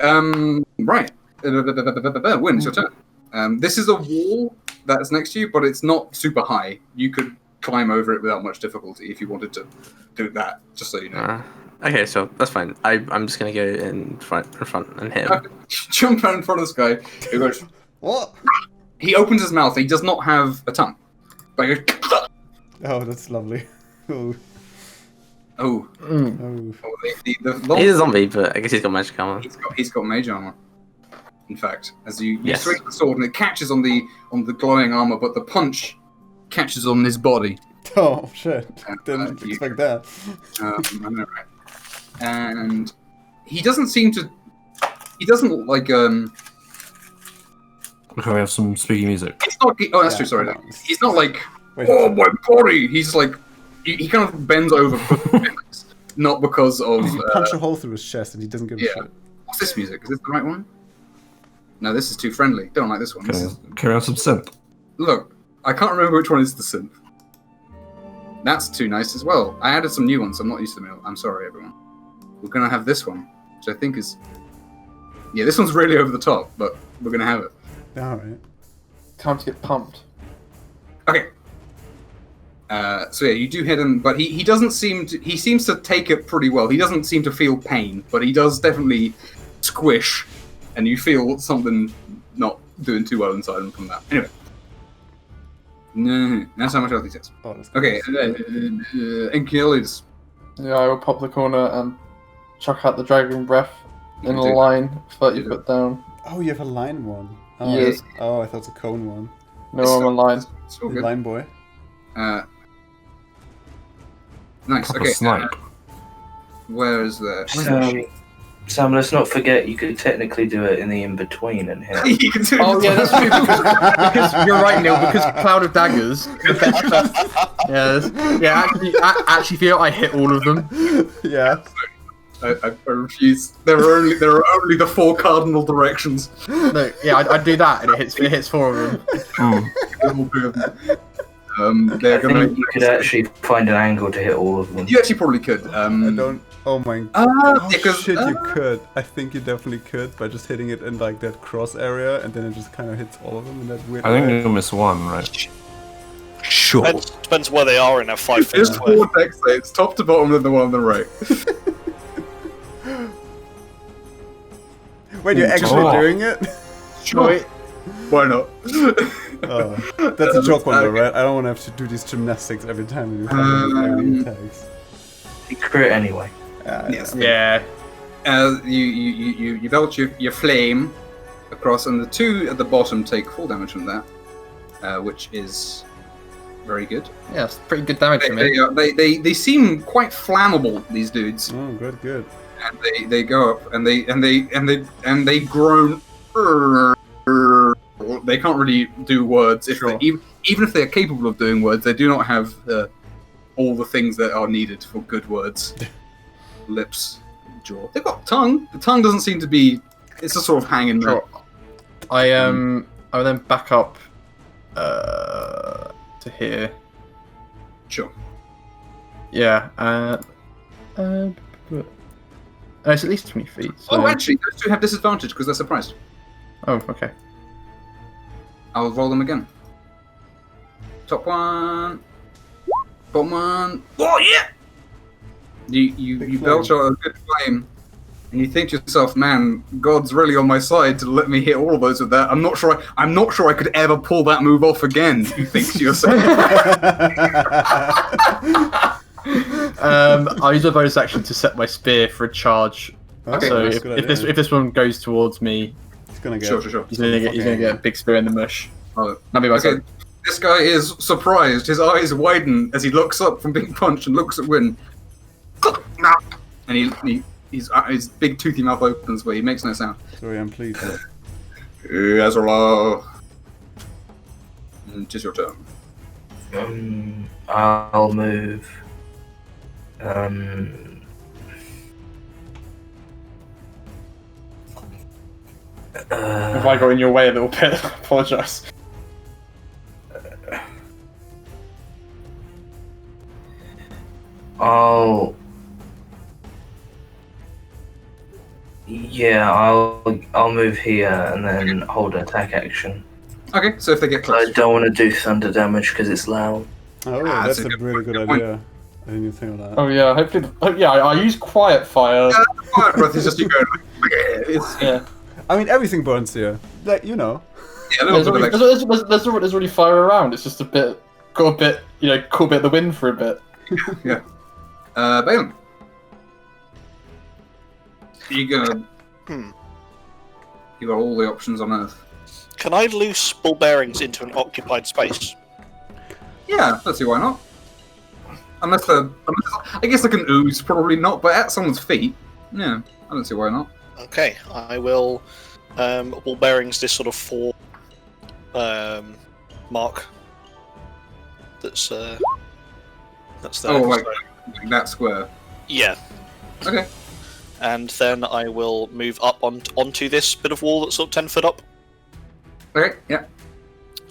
Right. Win. It's your turn. This is a wall that's next to you, but it's not super high. You could climb over it without much difficulty if you wanted to do that. Just so you know. Okay, so that's fine. I'm just gonna go in front and hit him. Jump out in front of this guy. Who goes. What? He opens his mouth. He does not have a tongue. But he goes. Oh, that's lovely. Oh. Oh. Oh. The He's a zombie, but I guess he's got magic armor. He's got mage armor. In fact, as you Yes. swing the sword and it catches on the glowing armor, but the punch catches on his body. Oh shit! Didn't you- expect that. I know, right? And he doesn't seem to. He doesn't like. Okay, we have some spooky music. It's not. Oh, that's Yeah, true. Sorry, come on. he's not like. Wait, Oh, my body! He's like. He kind of bends over, not because of. you punch a hole through his chest and he doesn't give a yeah. shit. What's this music? Is this the right one? No, this is too friendly. Don't like this one. This is... Carry on some synth. Look, I can't remember which one is the synth. That's too nice as well. I added some new ones, so I'm not used to them. I'm sorry, everyone. We're gonna have this one, which I think is... Yeah, this one's really over the top, but we're gonna have it. Alright. Time to get pumped. Okay. So yeah, you do hit him, but he doesn't seem to... He seems to take it pretty well. He doesn't seem to feel pain, but he does definitely squish, and you feel something not doing too well inside him from that. Anyway. No, that's how much health he takes. Oh, that's Okay, Enkielides. Yeah, I will pop the corner and chuck out the dragon breath in a do that. line 30 Do foot down. Oh, you have a line one. Oh, Yes. Oh, I thought it's a cone one. No, I'm a line. It's all The good. line boy. Nice. Proper Okay. snipe. Where is the? Sam, let's not forget you could technically do it in the in-between in here. You can do Oh yeah, that's true. Because you're right, Neil. Because Cloud of Daggers. Actually, feel I hit all of them. Yeah. I refuse. There are only the 4 cardinal directions. No, yeah, I'd do that, and it hits 4 of them. They're I gonna. think you could actually find an angle to hit all of them. You actually probably could. I don't. Oh my. Because Shit, you could. I think you definitely could by just hitting it in like that cross area, and then it just kind of hits all of them in that weird I think way. you'll miss one, right? Sure. Depends where they are in a 5 feet There's square. 4 decks. It's top to bottom than the one on the right. Wait, you're actually Oh. doing it? Sure. Why not? Oh, that's a joke one though, right? I don't want to have to do these gymnastics every time you fucking attacks. You crit anyway. Yes. Yeah. You belch your flame across, and the 2 at the bottom take full damage from that, which is very good. Yeah, it's pretty good damage to me. They seem quite flammable, these dudes, Oh, good, good. and they go up and they groan. They can't really do words. If even if they're capable of doing words, they do not have all the things that are needed for good words. Lips, jaw. They've got tongue. The tongue doesn't seem to be. It's just sort of hanging there. Sure. I will then back up to here. Sure. Yeah. It's at least 20 feet. So... Oh, actually, those 2 have disadvantage because they're surprised. Oh, okay. I'll roll them again. Top one. Bottom one. Oh yeah! You Big belch out a good flame, and you think to yourself, "Man, God's really on my side to let me hit all of those with that." I'm not sure I could ever pull that move off again. You think to yourself. I'll use a bonus action to set my spear for a charge. Okay, So that's a if good this idea. if this one goes towards me, He's gonna get. Sure. He's gonna get a big spear in the mush. Oh, That'd be my okay. This guy is surprised. His eyes widen as he looks up from being punched and looks at Win. And his big toothy mouth opens where he makes no sound. Sorry, I'm pleased. Azrael. Just your turn. I'll move. If I go in your way a little bit, I apologise. I'll move here and then hold an attack action. Okay, so if they get close. I don't want to do thunder damage because it's loud. Oh, that's a really good idea. I didn't even think of that. Oh yeah, hopefully. I use quiet fire. Quiet breath is just you going. Yeah. I mean, everything burns here. Like, you know. Yeah, There's already fire around. It's just got a bit of the wind for a bit. Yeah. Balin. You gonna? You got all the options on Earth. Can I loose ball bearings into an occupied space? Yeah, let's see why not. Unless I guess like an ooze, probably not. But at someone's feet, yeah, I don't see why not. Okay, I will. Ball bearings this sort of 4 mark. That's there. Oh, like that square. Yeah. Okay. And then I will move up onto this bit of wall that's sort of 10 foot up. Okay. Yeah.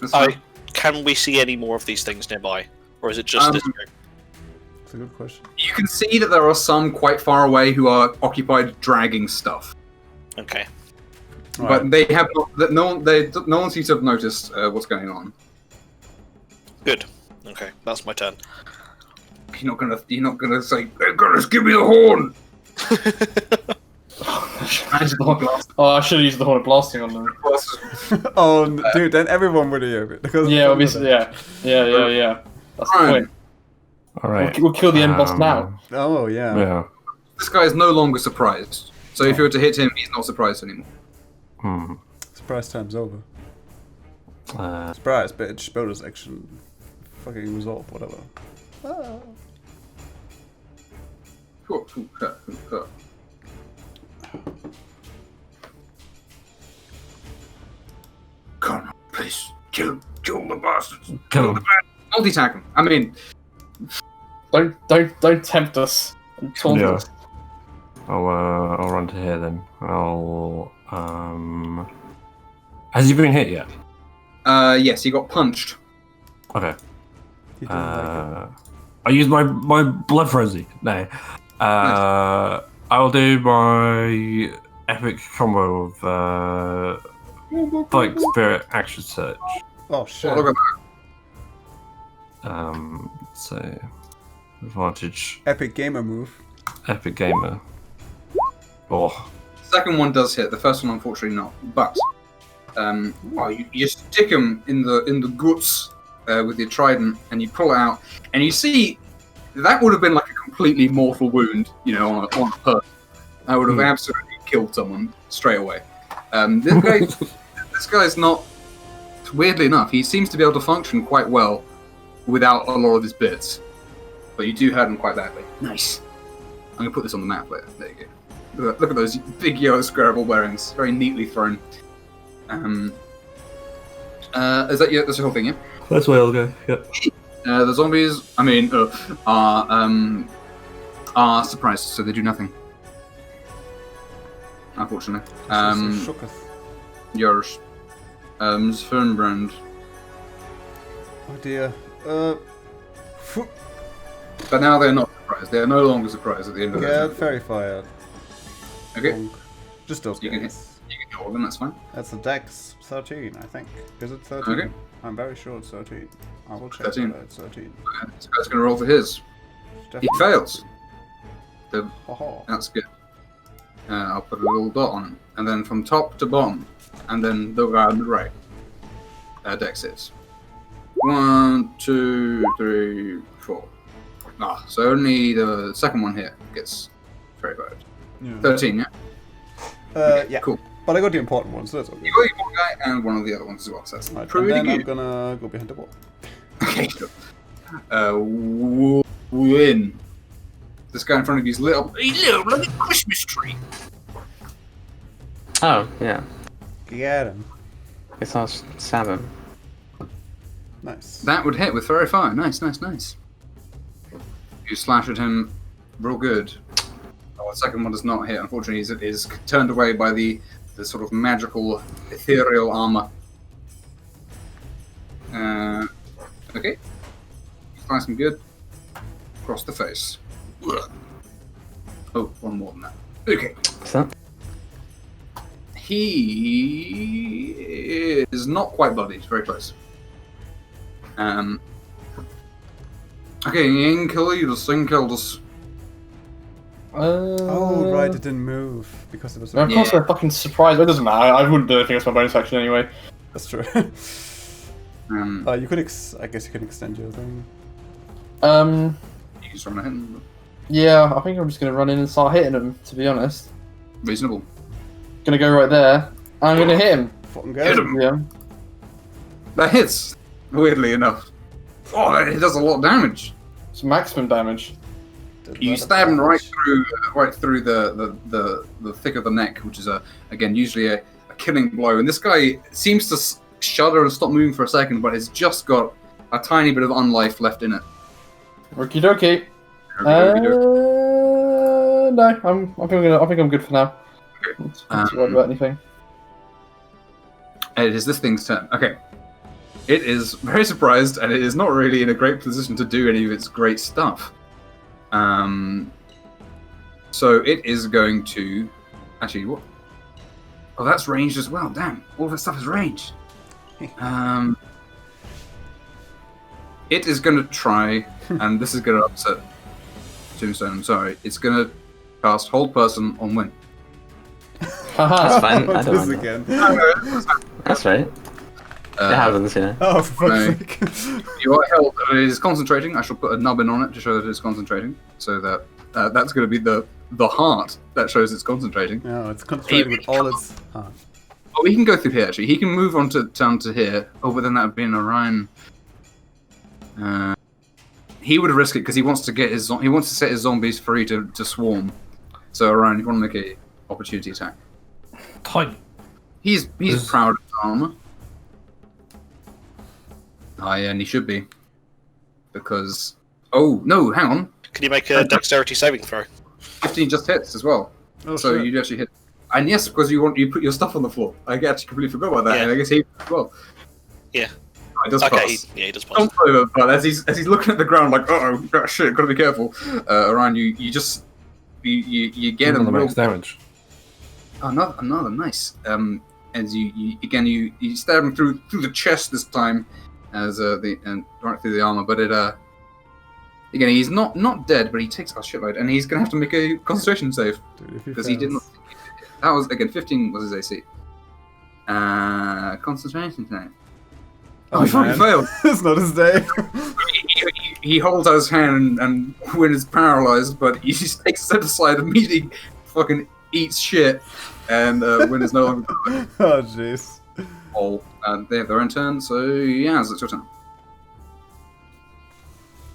That's fine. Can we see any more of these things nearby, or is it just this group? That's a good question. You can see that there are some quite far away who are occupied dragging stuff. Okay. But they have not. No one seems to have noticed what's going on. Good. Okay, that's my turn. You're not gonna say, "Hey, guys, give me the horn." I should have used the horn of blasting on them. Oh, dude, then everyone would hear it. Because Yeah, obviously, yeah. That's the point. All right. We'll kill the end boss now. Oh, yeah. Yeah. This guy is no longer surprised. So if you were to hit him, he's not surprised anymore. Surprise time's over. Uh, Surprise, bitch. Bonus action. Fucking resolve, whatever. Ah. Come on, please. Kill the bastards. Kill him. Multi-attack him. I mean... Don't tempt us. And taunt Yeah. us. I'll run to here then. Has he been hit yet? Yes, he got punched. Okay. He didn't like I use my blood frenzy. No. I'll do my epic combo of like spirit action search. it. Oh, shit. Oh, look at So advantage Epic gamer move. epic gamer. Oh. the second one does hit. The first one, unfortunately, not. But you stick him in the guts with your trident, and you pull it out, and you see that would have been like a completely mortal wound, on a person. That would have absolutely killed someone straight away. This guy's not. Weirdly enough, he seems to be able to function quite well without a lot of his bits, but you do hurt him quite badly. Nice. I'm gonna put this on the map later. There you go. Look at those big yellow square ball bearings, very neatly thrown. Is that that's the whole thing? Yeah. That's where I'll go. Yep. The zombies, are surprised, so they do nothing. Unfortunately. Yours. Fernbrand. Oh dear. But now they're not surprised. They are no longer surprised at the end of Yeah, that. fairy fire. Okay. Bonk. Just those You can guys. You can kill them, that's fine. That's a dex 13, I think. Is it 13? Okay. I'm very sure it's 13. I will check 13. whether it's 13. This guy's gonna roll for his. It's He fails. Haha. That's good. I'll put a little dot on him. And then from top to bottom. And then the guy on the right. Dex is. 1, 2, 3, 4. So only the second one here gets very bad. Yeah. 13, yeah? Yeah. Cool. But I got the important one, so that's okay. You got your one guy and one of the other ones as well. So that's Right, pretty and then good. I'm gonna go behind the wall. Okay, sure. Win. This guy in front of you is lit up. He lit up like a Christmas tree. Oh, yeah. Get him. Guess I'll stab him. Nice. That would hit with Fairy Fire. Nice, nice, nice. You slash at him real good. Oh, the second one does not hit. Unfortunately, it is turned away by the sort of magical, ethereal armor. Okay. Slice him good. Across the face. Oh, one more than that. Okay. What's that? He is not quite bloody. He's very close. Okay, he ain't kill you. This thing killed us. Oh, right, it didn't move because it was. Of course, I'm fucking surprised. It doesn't matter. I wouldn't do anything against my bonus action anyway. That's true. You could, I guess, you can extend your thing. You can just run ahead and... Yeah, I think I'm just gonna run in and start hitting him. To be honest, Reasonable. gonna go right there. I'm gonna hit him. Fucking Hit get him. him. Yeah. That hits. Weirdly enough. Oh, it does a lot of damage. It's maximum damage. You stab him right through the thick of the neck, which is again usually a killing blow. And this guy seems to shudder and stop moving for a second, but it's just got a tiny bit of unlife left in it. Okie dokie. No, I think I'm good for now. Not worried about anything. It is this thing's turn. Okay. It is very surprised, and it is not really in a great position to do any of its great stuff. So it is going to... Actually, what? Oh, that's ranged as well. Damn, all of that stuff is ranged. It is going to try, and this is going to upset Tombstone, I'm sorry. It's going to cast Hold Person on Win. That's fine. I What's don't this mind. again? That's right. It happens, you know. Oh, for No. fuck's sake. You are held. It is concentrating. I shall put a nubbin on it to show that it is concentrating. So that that's going to be the heart that shows it's concentrating. No, it's concentrating with all its heart. Oh, he can go through here. Actually, he can move on down to here. Oh, but then that would be an Orion. He would risk it because he wants to get his. He wants to set his zombies free to swarm. So Orion, you want to make a opportunity attack. Tight. He's proud of his armor. Oh, yeah, and he should be. Because... Oh, no, hang on. Can you make a dexterity saving throw? 15 just hits as well. Oh, So shit. you actually hit... And yes, because you put your stuff on the floor. I actually completely forgot about that, Yeah. and I guess he as well. Yeah. Oh, it does Okay, pass. he does pass. Jumps over, but as he's looking at the ground like, uh-oh, shit, gotta be careful. Orion, you just... You get him Another real... max damage. Oh, another nice. As you stab him through the chest this time, as right through the armor. But it again, he's not dead, but he takes a shitload, and he's gonna have to make a concentration save Dude, if because he did not. That was again 15 was his AC. Concentration save. Oh, he fucking man. failed. It's not his day. He holds out his hand, and Win is paralyzed, but he just takes a step aside, immediately fucking eats shit, and Win is no longer. Oh, jeez. And they have their own turn, so yeah, it's your turn.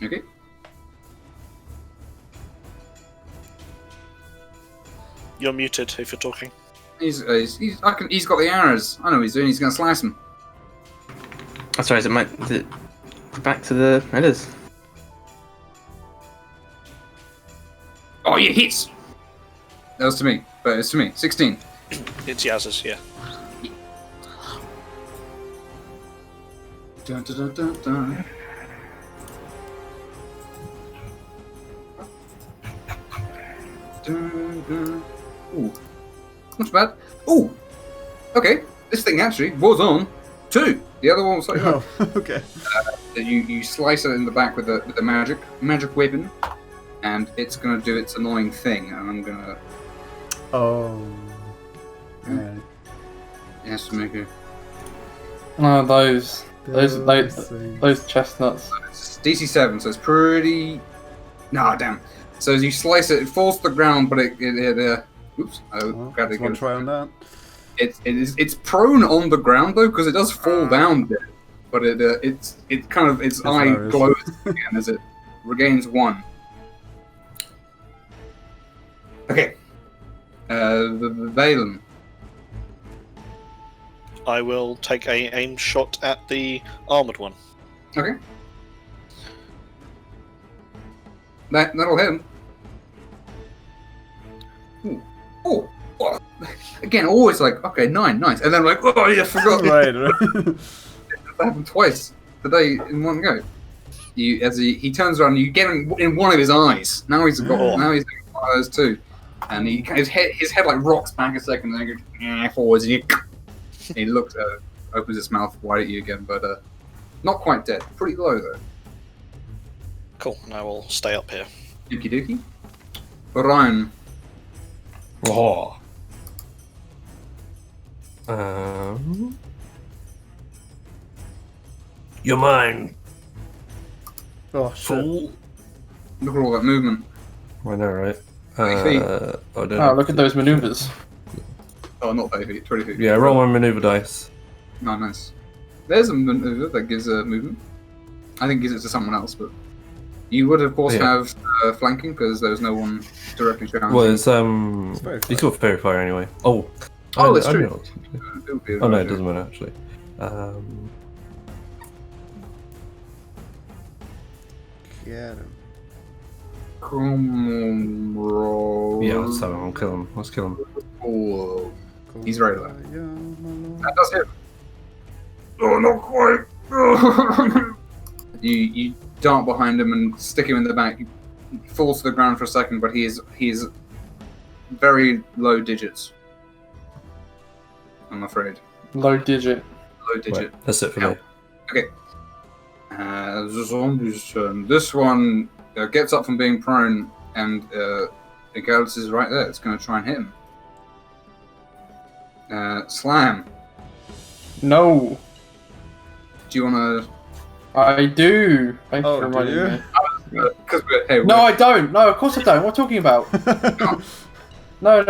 Okay. You're muted if you're talking. He's got the arrows. I know what he's doing. He's gonna slice him. That's right. Back to the. It is. Oh, yeah, hits. That was to me, but it's to me. 16. It's Yaz's, yeah. Dun, dun, dun, dun, dun. Dun, dun. Ooh, not bad. Ooh, okay. This thing actually was on 2. The other one was like Oh, okay. you slice it in the back with the magic weapon, and it's gonna do its annoying thing, and I'm gonna. Oh. Alright. It has to make a. Oh, those chestnuts. It's DC 7, so it's pretty. Nah, damn. So as you slice it, it falls to the ground, but it oops. I Well, grabbed it one again. try on that. It's prone on the ground though, because it does fall down there. But its eye hilarious. glows again as it regains 1. Okay. The Valen. I will take a aim shot at the armored one. Okay. That'll hit him. Ooh. Oh. Oh. Again, always like, okay, 9, nice. And then like, oh yeah, forgot. right. That happened twice today in one go. As he turns around, you get him in one of his eyes. Now he's got one of those too. And his head like rocks back a second, and then goes forwards, and he looks, opens his mouth wide at you again, but not quite dead. Pretty low though. Cool. And I will stay up here. Dookie dookie. Orion. Oh. You're mine. Oh shit. Fool. Look at all that movement. I know, right? 20 feet. Look at those maneuvers. Oh, not 30 feet, 20 feet. Yeah, roll my maneuver dice. Oh, nice. There's a maneuver that gives a movement. I think it gives it to someone else, but you would of course have flanking because there was no one directly challenging. Well, it's he's got fairy fire anyway. Oh, that's true. Oh no, it doesn't matter actually. Get him. Come on, bro. Yeah, let's have him. I'll kill him. Let's kill him. Oh, he's very low. Yeah, my lord. That does hit. Oh, not quite. You dart behind him and stick him in the back. He falls to the ground for a second, but he is very low digits. I'm afraid. Low digit. Low digit. Right, that's it for me. Okay. The zombie's turn. This one gets up from being prone, and Egalis is right there. It's going to try and hit him. Slam. No. Do you want I do. Thank you Oh, for do reminding you? me. to? Because we're No, I don't. No, of course I don't. What are you talking about? No.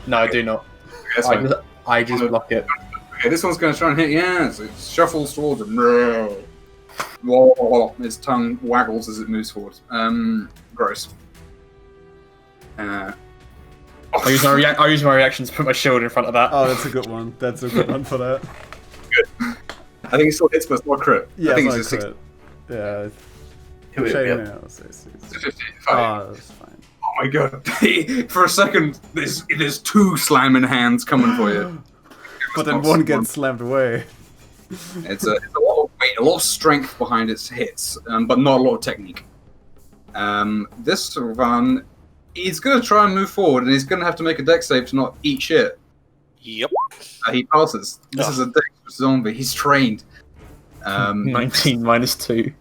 No, I do not. That's fine. I just block it. Okay, this one's going to try and hit. Yes, it shuffles towards him. Whoa. Its tongue waggles as it moves forward. Gross. I'll use my reaction to put my shield in front of that. Oh, that's a good one. That's a good one for that. Good. I think it still hits, but it's not crit. Yeah, I think it's it's just not crit. Yeah. Yep. It's 50. Oh, that's fine. Oh my god. For a second, there's 2 slamming hands coming for you. But then one gets slammed away. It's a lot of weight, a lot of strength behind its hits, but not a lot of technique. This one, he's going to try and move forward, and he's going to have to make a dex save to not eat shit. Yep. He passes. This is a dex zombie. He's trained. 19 minus 2.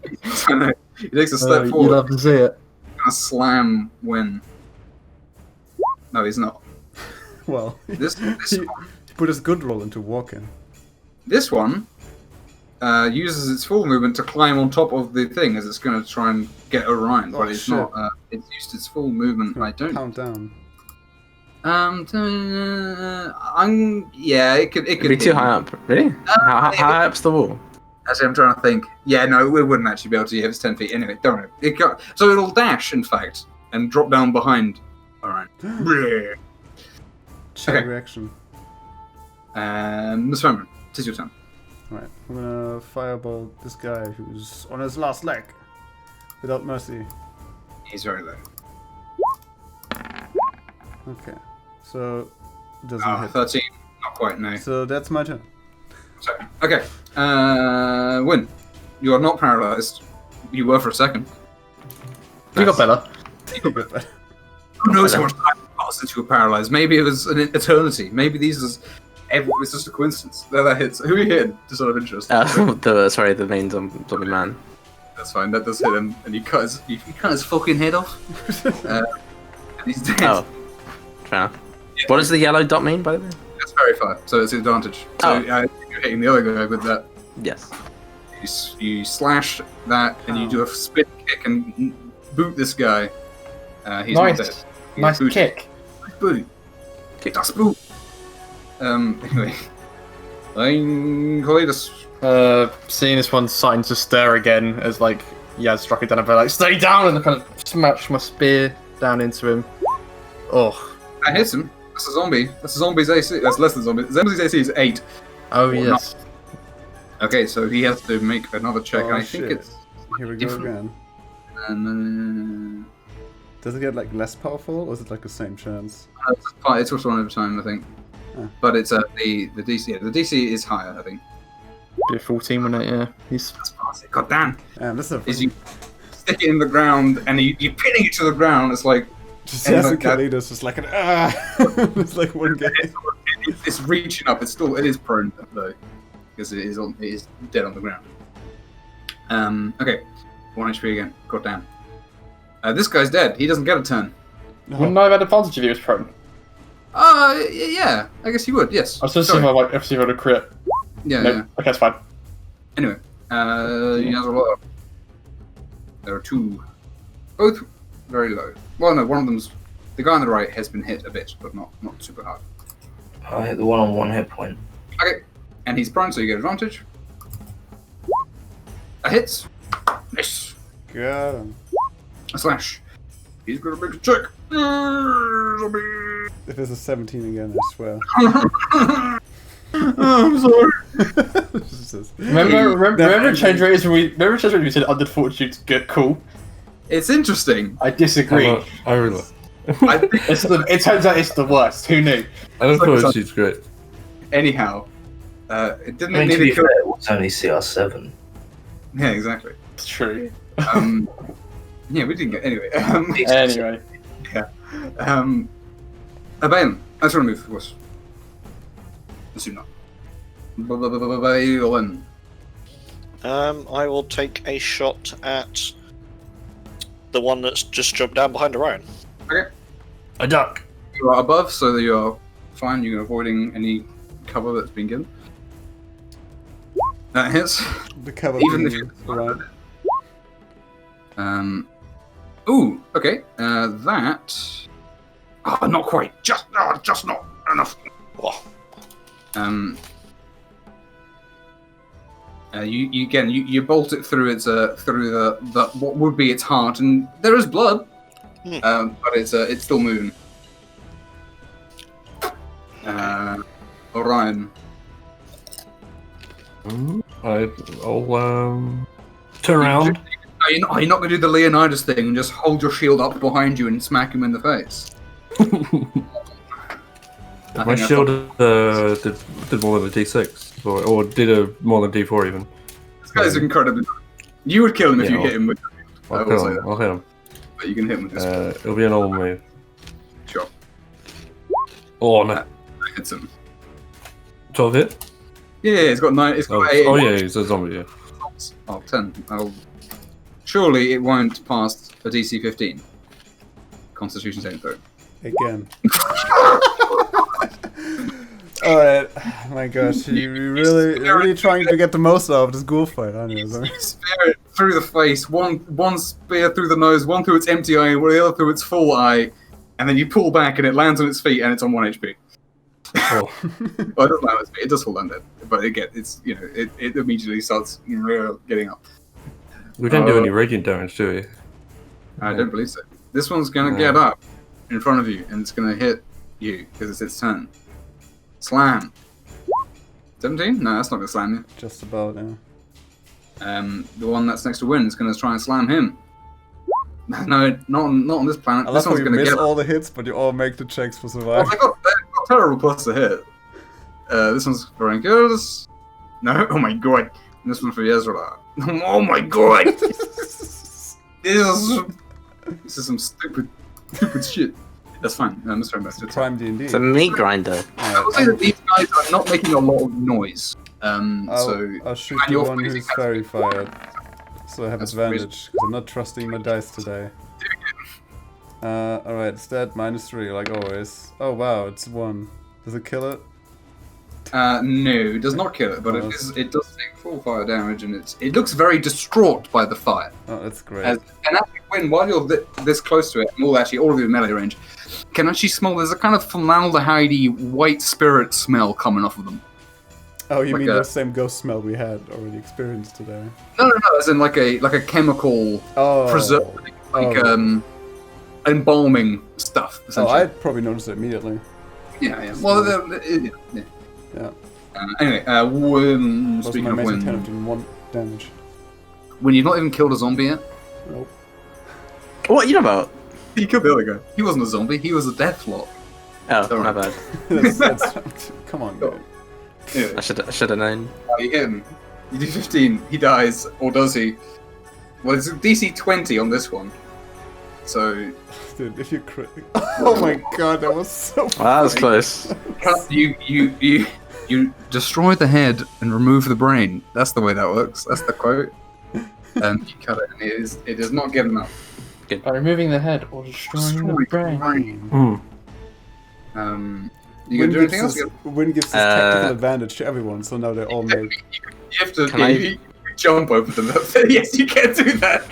He takes a step forward. You love to see it. Gonna slam win. No, he's not. Well, This he put his good roll into walking. This one uses its full movement to climb on top of the thing as it's going to try and get Orion, but it's shit. not. It's used its full movement. I don't. Count down. Yeah, it could. It'd be too high up. Really? How high up's the wall? Actually, I'm trying to think. Yeah, no, it wouldn't actually be able to if it's 10 feet. Anyway, don't worry. So it'll dash, in fact, and drop down behind Orion. Chain Okay. reaction. Miss Fernbrand, it is your turn. Right, I'm gonna fireball this guy who's on his last leg. Without mercy. He's very low. Okay. So, it doesn't hit. 13. Not quite, no. So that's my turn. Sorry. Okay. Win. You are not paralyzed. You were for a second. You got better. Who knows how much time passed since you were paralyzed? Maybe it was an eternity. Maybe it's just a coincidence. There that hits. Who are you hitting? Just out of interest. The main zombie man. That's fine. That does hit him, and you cut his fucking head off. And he's dead. Oh, fair enough. What does the yellow dot mean, by the way? That's very far. So it's an advantage. So you're hitting the other guy with that. Yes. You slash that, and you do a spin kick and boot this guy. He's not dead. Nice boot. kick. Nice boot. Kick that boot. Anyway. Cletus. Seeing this one starting to stir again as like Yaz struck it down, I'm like, stay down, and I kind of smash my spear down into him. Oh. That hits him. That's a zombie. That's a zombie's AC. That's less than zombie. Zombie's AC is 8. Oh, Or yes. Okay, so he has to make another check. Oh, I think shit. it's Here we go different. again. Does it get like less powerful, or is it like the same chance? It's also one over time, I think. Huh. But it's the DC. Yeah, the DC is higher, I think. Be a 14 minute, yeah. He's That's fast. God damn! This is a Is you stick it in the ground and you're pinning it to the ground. It's like just and as a like that- Kalidas, just like an It's like one game. it's reaching up. It is prone though, because it is dead on the ground. Okay, 1 HP again. God damn. This guy's dead. He doesn't get a turn. wouldn't I have had advantage if he was prone? Yeah. I guess he would. Yes. I was supposed to see if I would crit. Yeah. Nope. Yeah. Okay, that's fine. Anyway, he has a lot. There are 2, both very low. Well, no, one of them's the guy on the right has been hit a bit, but not super hard. I hit the one on 1 hit point. Okay, and he's prone, so you get advantage. A hit. Nice. Got him. A slash. He's gonna make a check. Zombie. If it's a 17 again, I swear. I'm sorry. Remember change rates we said under fortitude good cool. It's interesting. I disagree. I really. I think, It turns out it's the worst. Who knew? I don't know if she's great. anyhow, it didn't I mean, need to be to kill. fair, it was only CR7. Yeah, exactly. It's true. Yeah, we didn't get anyway. Anyway, Balen. That's what I move, of course. Assume not. Balen. I will take a shot at the one that's just jumped down behind Orion. Okay. A duck. You are above, so that you're fine. You're avoiding any cover that's been given. That hits. The cover Even if being you're around. Ooh. Okay. That. Oh, not quite. Just not enough. Oh, You bolt it through its through the what would be its heart, and there is blood, but it's still moving. Orion. I'll turn around. Are you not going to do the Leonidas thing and just hold your shield up behind you and smack him in the face? My shield did more than a D6, or did more than D4 even. This guy's incredibly. You would kill him if you hit him with. I'll hit him. But you can hit him with this. It'll be an old move. Sure. Oh no! That hits him. 12 hit. Yeah, it's got 9. It's got 8. Oh yeah, he's a zombie. Yeah. Oh, 10. Surely it won't pass a DC 15. Constitution saving throw. Again. Alright, my gosh, you're really trying to get the most out of this ghoul fight, aren't you? Spear it through the face, one spear through the nose, one through its empty eye, one the other through its full eye, and then you pull back and it lands on its feet and it's on 1 HP. Oh. Well, it doesn't land on its feet, it does fall down dead, but it immediately starts getting up. We don't do any radiant damage, do we? I don't believe so. This one's gonna get up in front of you and it's gonna hit you because it's its turn. Slam. 17? No, that's not gonna slam you. Just about, yeah. The one that's next to Win is gonna try and slam him. No, not on this planet. I This love how one's you gonna miss get all the hits, but you all make the checks for Oh, survival. they got terrible plus to hit. This one's very good. No, oh my god. And this one for Yezra. Oh my god! This is some stupid shit. That's fine. I'm just throwing back to it. Prime D&D. It's a meat grinder. I would say that these guys are not making a lot of noise. I'll shoot the you're one who's facing- fairy fired. So I have That's advantage, because I'm not trusting my dice today. Alright, it's dead, -3, like always. Oh wow, it's 1. Does it kill it? No, it does not kill it, but it does take full fire damage, and it looks very distraught by the fire. Oh, that's great. And at the When while you're this close to it, well, actually, all of you in melee range, can actually smell. There's a kind of formaldehydey white spirit smell coming off of them. Oh, you like mean the same ghost smell we had already experienced today? No, as in like a chemical preserving, embalming stuff. Oh, I'd probably notice it immediately. Yeah. Well, yeah. Anyway, speaking of when, 10 of doing 1 damage. When you've not even killed a zombie yet. Nope. What are you about? He killed the other guy. He wasn't a zombie. He was a deathlock. Oh, my bad. Come on, dude. Yeah. I should have known. You hit him. You do 15. He dies, or does he? Well, it's DC 20 on this one. So, dude, if you crit, oh my god, that was so. That was close. You destroy the head and remove the brain. That's the way that works. That's the quote. And you cut it, and it is not given up. By removing the head or destroying the brain. You gonna do anything else? Win gives this tactical advantage to everyone, so now they're all made. You have to you jump over them. Yes, you can do that.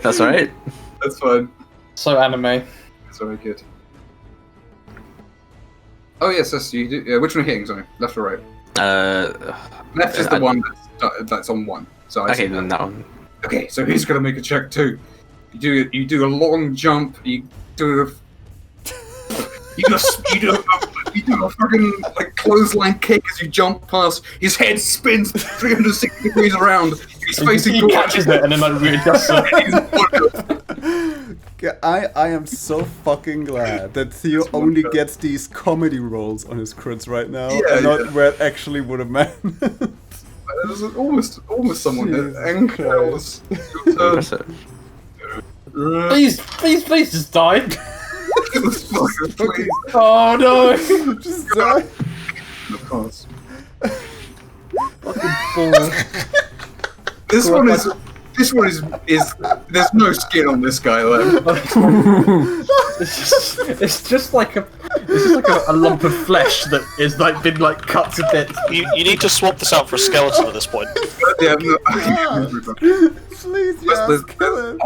That's alright. That's fine. So anime. That's very good. Oh yes, you do. Which one are you hitting? Sorry, left or right? Left is the one that's on 1. So okay, then that one. Okay, so he's gonna make a check too. You do a long jump. You do a fucking like clothesline kick as you jump past. His head spins 360 degrees around. He's facing. He catches it and then like readjusts it. I am so fucking glad that Theo only gets these comedy roles on his crits right now, and not where it actually would have meant. It was almost someone hit. Please just die. Please. Oh no! Just die. Of course. Fucking ball. This one is there's no skin on this guy left. It's just like a lump of flesh that is like been like cut to bits. You need to swap this out for a skeleton at this point. Yeah, please, yes, kill it.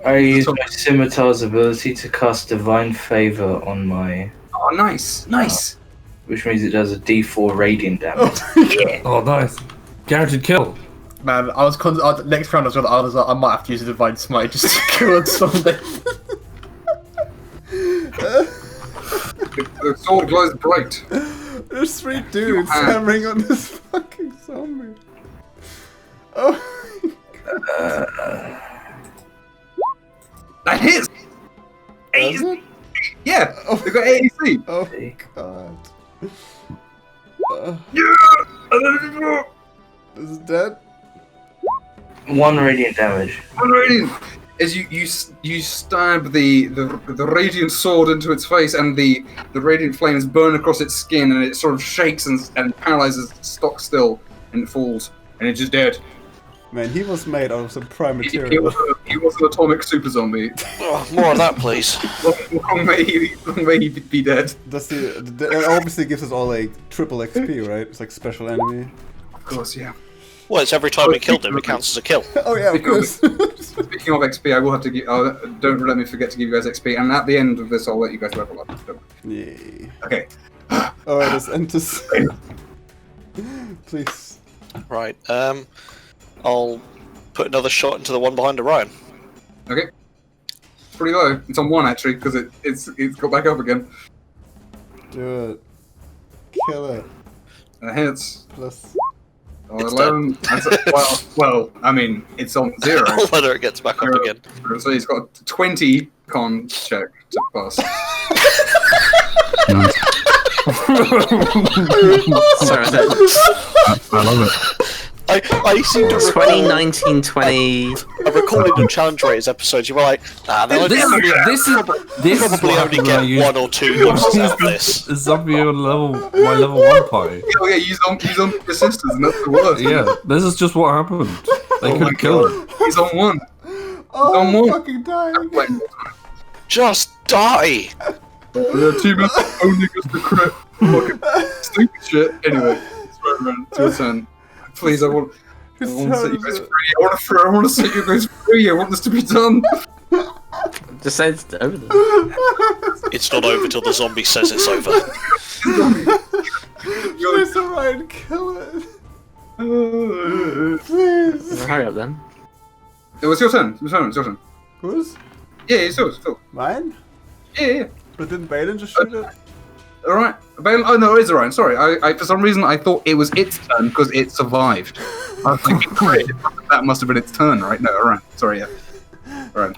I use my scimitar's ability to cast Divine Favor on my. Oh, nice. Which means it does a D4 radiant damage. Oh, nice. Guaranteed kill. Man, next round I was like, I might have to use a Divine Smite just to kill something. The sword glows bright. There's 3 dudes hammering on this fucking zombie. Oh my god. That hits! Does it? Yeah, they got AAC. Oh god. Yeah! Is it dead? 1 radiant damage. 1 radiant! As you stab the radiant sword into its face, and the radiant flames burn across its skin, and it sort of shakes and paralyzes, stock still, and it falls, and it's just dead. Man, he was made out of some prime material. He was an atomic super zombie. Oh, more of that, please. Long may he be dead. That obviously gives us all like triple XP, right? It's like special enemy. Of course, yeah. Well, it's every time we killed him, it counts as a kill. Oh yeah, of course. Speaking of XP, I will have to give. Don't let me forget to give you guys XP, and at the end of this, I'll let you guys level up. Yay. Okay. Alright, let's end this. Please. Right. I'll put another shot into the one behind Orion. Okay. It's pretty low. It's on 1 actually, because it's got back up again. Do it. Kill it. That hits. Plus. Oh, 11. Well, I mean, it's on 0. Whether it gets back up again. So he's got 20 con check to pass. Sorry, I love it. I seem to recall 2019-20. I recorded a Challenge Raiders episode. You were like, This is probably what only happened when I get used 1 or 2 uses out of this. a zombie on my level 1 party. Oh yeah, use on your sisters, and that's the worst. Yeah, this is just what happened. They couldn't kill him. He's on 1. Oh, He's on 1. fucking dying. Just die! Yeah, 2 minutes only gets the crit. Fucking stupid shit. Anyway, it's right around. It's your turn. Please, I want. I want to set you guys free. I want to set you guys free. I want this to be done. Just say it's over. It's not over till the zombie says it's over. Please, Orion, kill it. Please. Hurry up then. It was your turn. It's your turn. Whose? Yeah, it's yours. Phil. Mine? Yeah. But didn't Balin just shoot it? Alright. Oh no, it is Orion. Sorry. I for some reason I thought it was its turn because it survived. I was thinking, great, that must have been its turn, right? No, Orion. Sorry, yeah. Orion.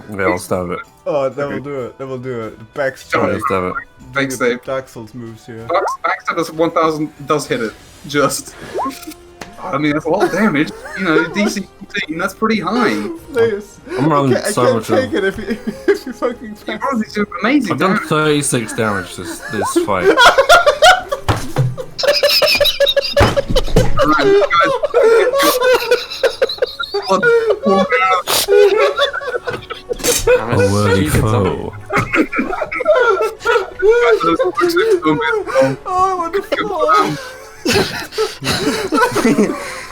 Yeah, I'll stab it. Oh, that will do it. That will do it. Backstab. I'll stab it. Fake save. Dark Souls moves here. Backstab does 1000 does hit it. Just. I mean, that's a lot of damage. You know, DC 14, that's pretty high. Please. I'm running so much. I can't take it if you fucking pass. You're probably doing amazing I've done damage. 36 damage this fight. A worthy foe. Oh, I want to fall.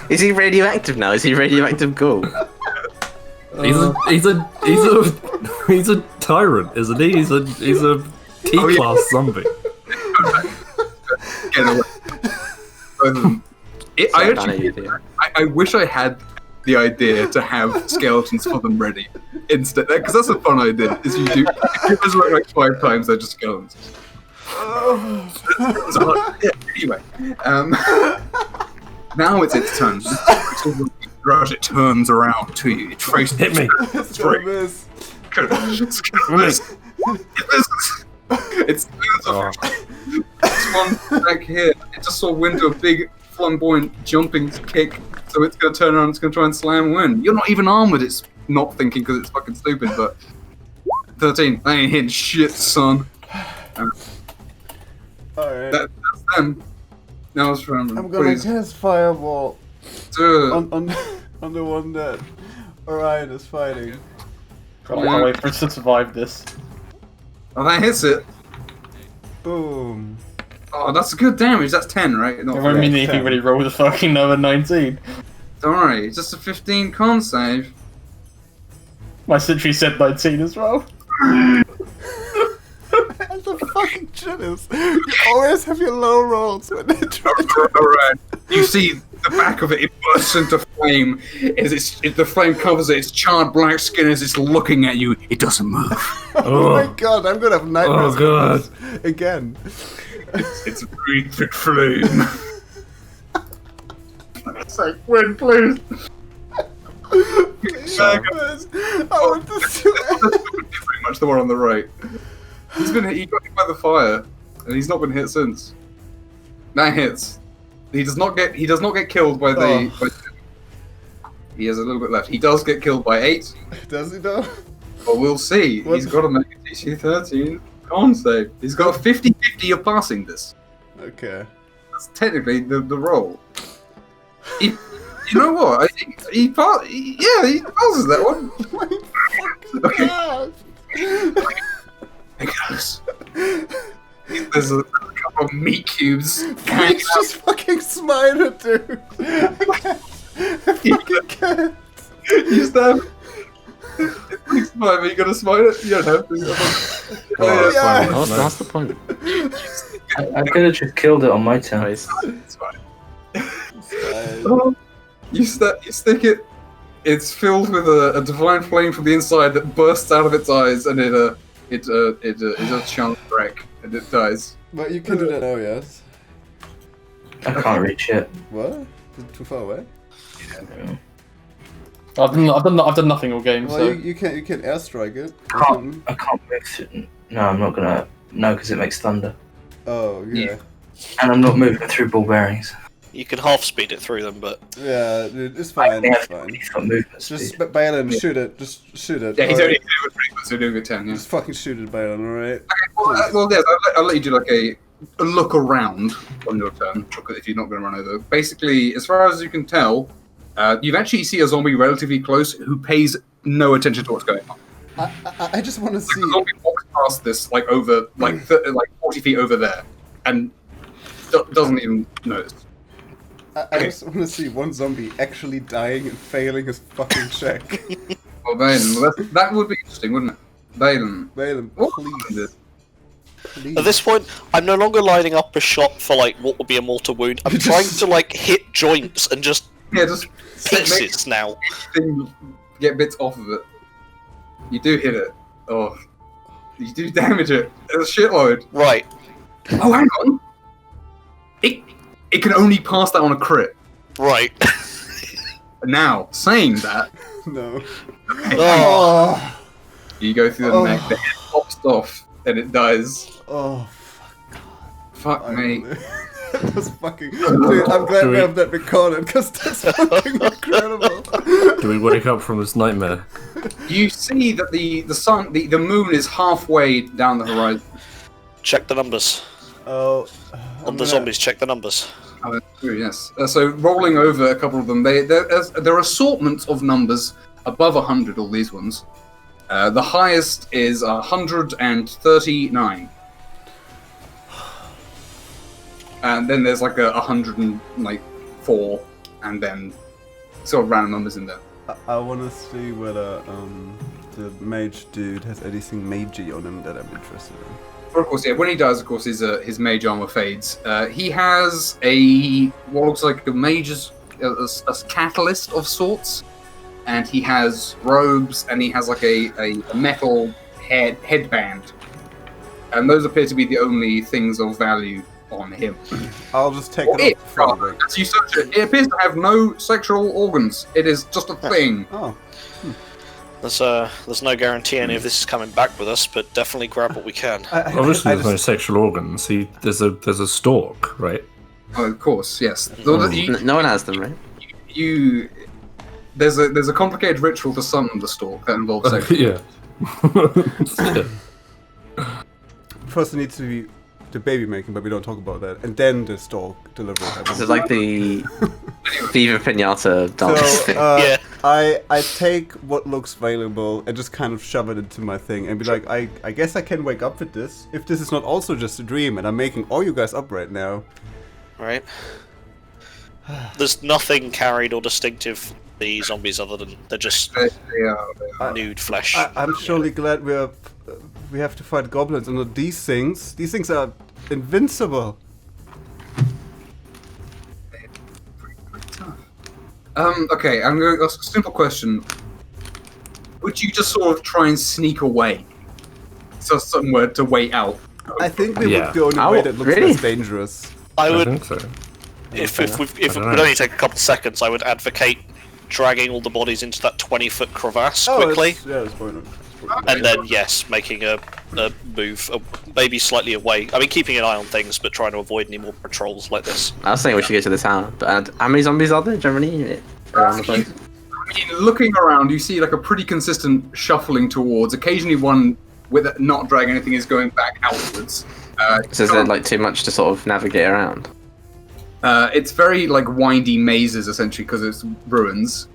Is he radioactive now? Is he radioactive ghoul? He's a tyrant, isn't he? He's a T-class zombie. Get away. I wish I had the idea to have skeletons for them ready instead, because that's a fun idea. Is you do it was like 5 times they're just skeletons. So, yeah, anyway, now it's its turn. Rush, it turns around to you. It traces. Hit me. It's gonna miss. It's this one back here. It just saw Win do a big flamboyant jumping kick, so it's gonna turn around. It's gonna try and slam Win. You're not even armored. It's not thinking because it's fucking stupid. But 13. That ain't hitting shit, son. Alright. That's them. Now it's Fernbrand. I'm gonna cast Fireball Do it. on the one that Orion is fighting. I can't wait for us to survive this. Oh, that hits it. Boom. Oh, that's good damage. That's 10, right? Not It won't mean anything 10. when he rolls a fucking number 19. Don't worry. Just a 15 con save. My sentry said 19 as well. That's the fucking shit is. You always have your low rolls when they try to. Alright. You see the back of it, it bursts into flame. As the flame covers it, its charred black skin as it's looking at you. It doesn't move. Oh my god, I'm gonna have nightmares. Oh god. Again. It's a green thick flame. It's like, Win, please. Please, I want to see Pretty much the one on the right. He got hit by the fire, and he's not been hit since. That hits. He does not get killed by the. By, he has a little bit left. He does get killed by 8. Does he though? But we'll see. What? He's got to make a DC 13 con save. He's got a 50-50 of passing this. Okay. That's technically the roll. You know what? I think he passes that one. Okay. God. Because there's a couple of meat cubes. Please just fucking smite it, dude. I fucking can't. You stab. It's smite, but you gotta smite it. You don't have to. That's the point. I could have just killed it on my turn. It's fine. You stick it. It's filled with a divine flame from the inside that bursts out of its eyes, and it is a chunk wreck, and it dies. But you can do that now, yes? I can't reach it. What? Is it too far away? I've done nothing all game. Well, So you can airstrike it. I can't move it. No, I'm not gonna. No, because it makes thunder. Oh, yeah. And I'm not moving through ball bearings. You can half speed it through them, but Yeah, dude, it's fine. It's fine. He's got movement Just speed. Balin, shoot it. Just shoot it. Yeah, he's alright? only pretty good, so doing a 10. Yeah. Just fucking shoot it, Balin. All right. Well, yes, I'll let you do like a look around on your turn if you're not going to run over. Basically, as far as you can tell, you've actually see a zombie relatively close who pays no attention to what's going on. I just want to see. The zombie walks past this like 40 feet over there, and doesn't even notice. I just want to see one zombie actually dying and failing his fucking check. Well, Valen, that would be interesting, wouldn't it? Valen, please. At this point, I'm no longer lining up a shot for like what would be a mortal wound. I'm trying to like hit joints and just pieces now. Get bits off of it. You do hit it. Oh, you do damage it. It's a shitload. Right. Oh, hang on. It can only pass that on a crit. Right. Now, saying that. No. Oh. You go through the neck, the head pops off, and it dies. Oh, fuck me. That's fucking. Dude, I'm glad we have that recorded because that's fucking incredible. Do we wake up from this nightmare? You see that the sun, the moon is halfway down the horizon. Check the numbers. Oh. On the zombies, check the numbers. Oh, that's true, yes. So rolling over a couple of them, there are assortments of numbers above 100. All these ones. The highest is 139. And then there's like 104, and then sort of random numbers in there. I want to see whether the mage dude has anything magey on him that I'm interested in. Of course, yeah. When he does, of course, his mage armor fades. He has what looks like a mage's a catalyst of sorts, and he has robes, and he has like a metal headband, and those appear to be the only things of value on him. I'll just take it off. As you search it, it appears to have no sexual organs. It is just a thing. Oh. There's no guarantee any of this is coming back with us, but definitely grab what we can. Obviously, there's no sexual organs. There's a stalk, right? Oh, of course, yes. No one has them, right? There's a complicated ritual to summon the stalk that involves sex. Yeah. First, it needs to be the baby making, but we don't talk about that. And then the stalk delivery happens. This is like the Viva Pinata dance. So, yeah. I take what looks valuable and just kind of shove it into my thing and be like, I guess I can wake up with this. If this is not also just a dream and I'm making all you guys up right now. Right. There's nothing carried or distinctive the zombies other than they're just nude flesh. I'm surely glad we have to fight goblins and not these things. These things are invincible. Okay, I'm going to ask a simple question. Would you just sort of try and sneak away? So somewhere to wait out? I think we would go in a way that looks less dangerous. I would. think so. If it would only take a couple of seconds, I would advocate dragging all the bodies into that 20-foot crevasse quickly. That's point. And then, yes, making a move, maybe slightly away. I mean, keeping an eye on things, but trying to avoid any more patrols like this. I was saying we should go to the tower, but how many zombies are there generally around the place? I mean, looking around, you see like a pretty consistent shuffling towards. Occasionally, one with not dragging anything is going back outwards. So is there like too much to sort of navigate around? It's very like windy mazes essentially because it's ruins.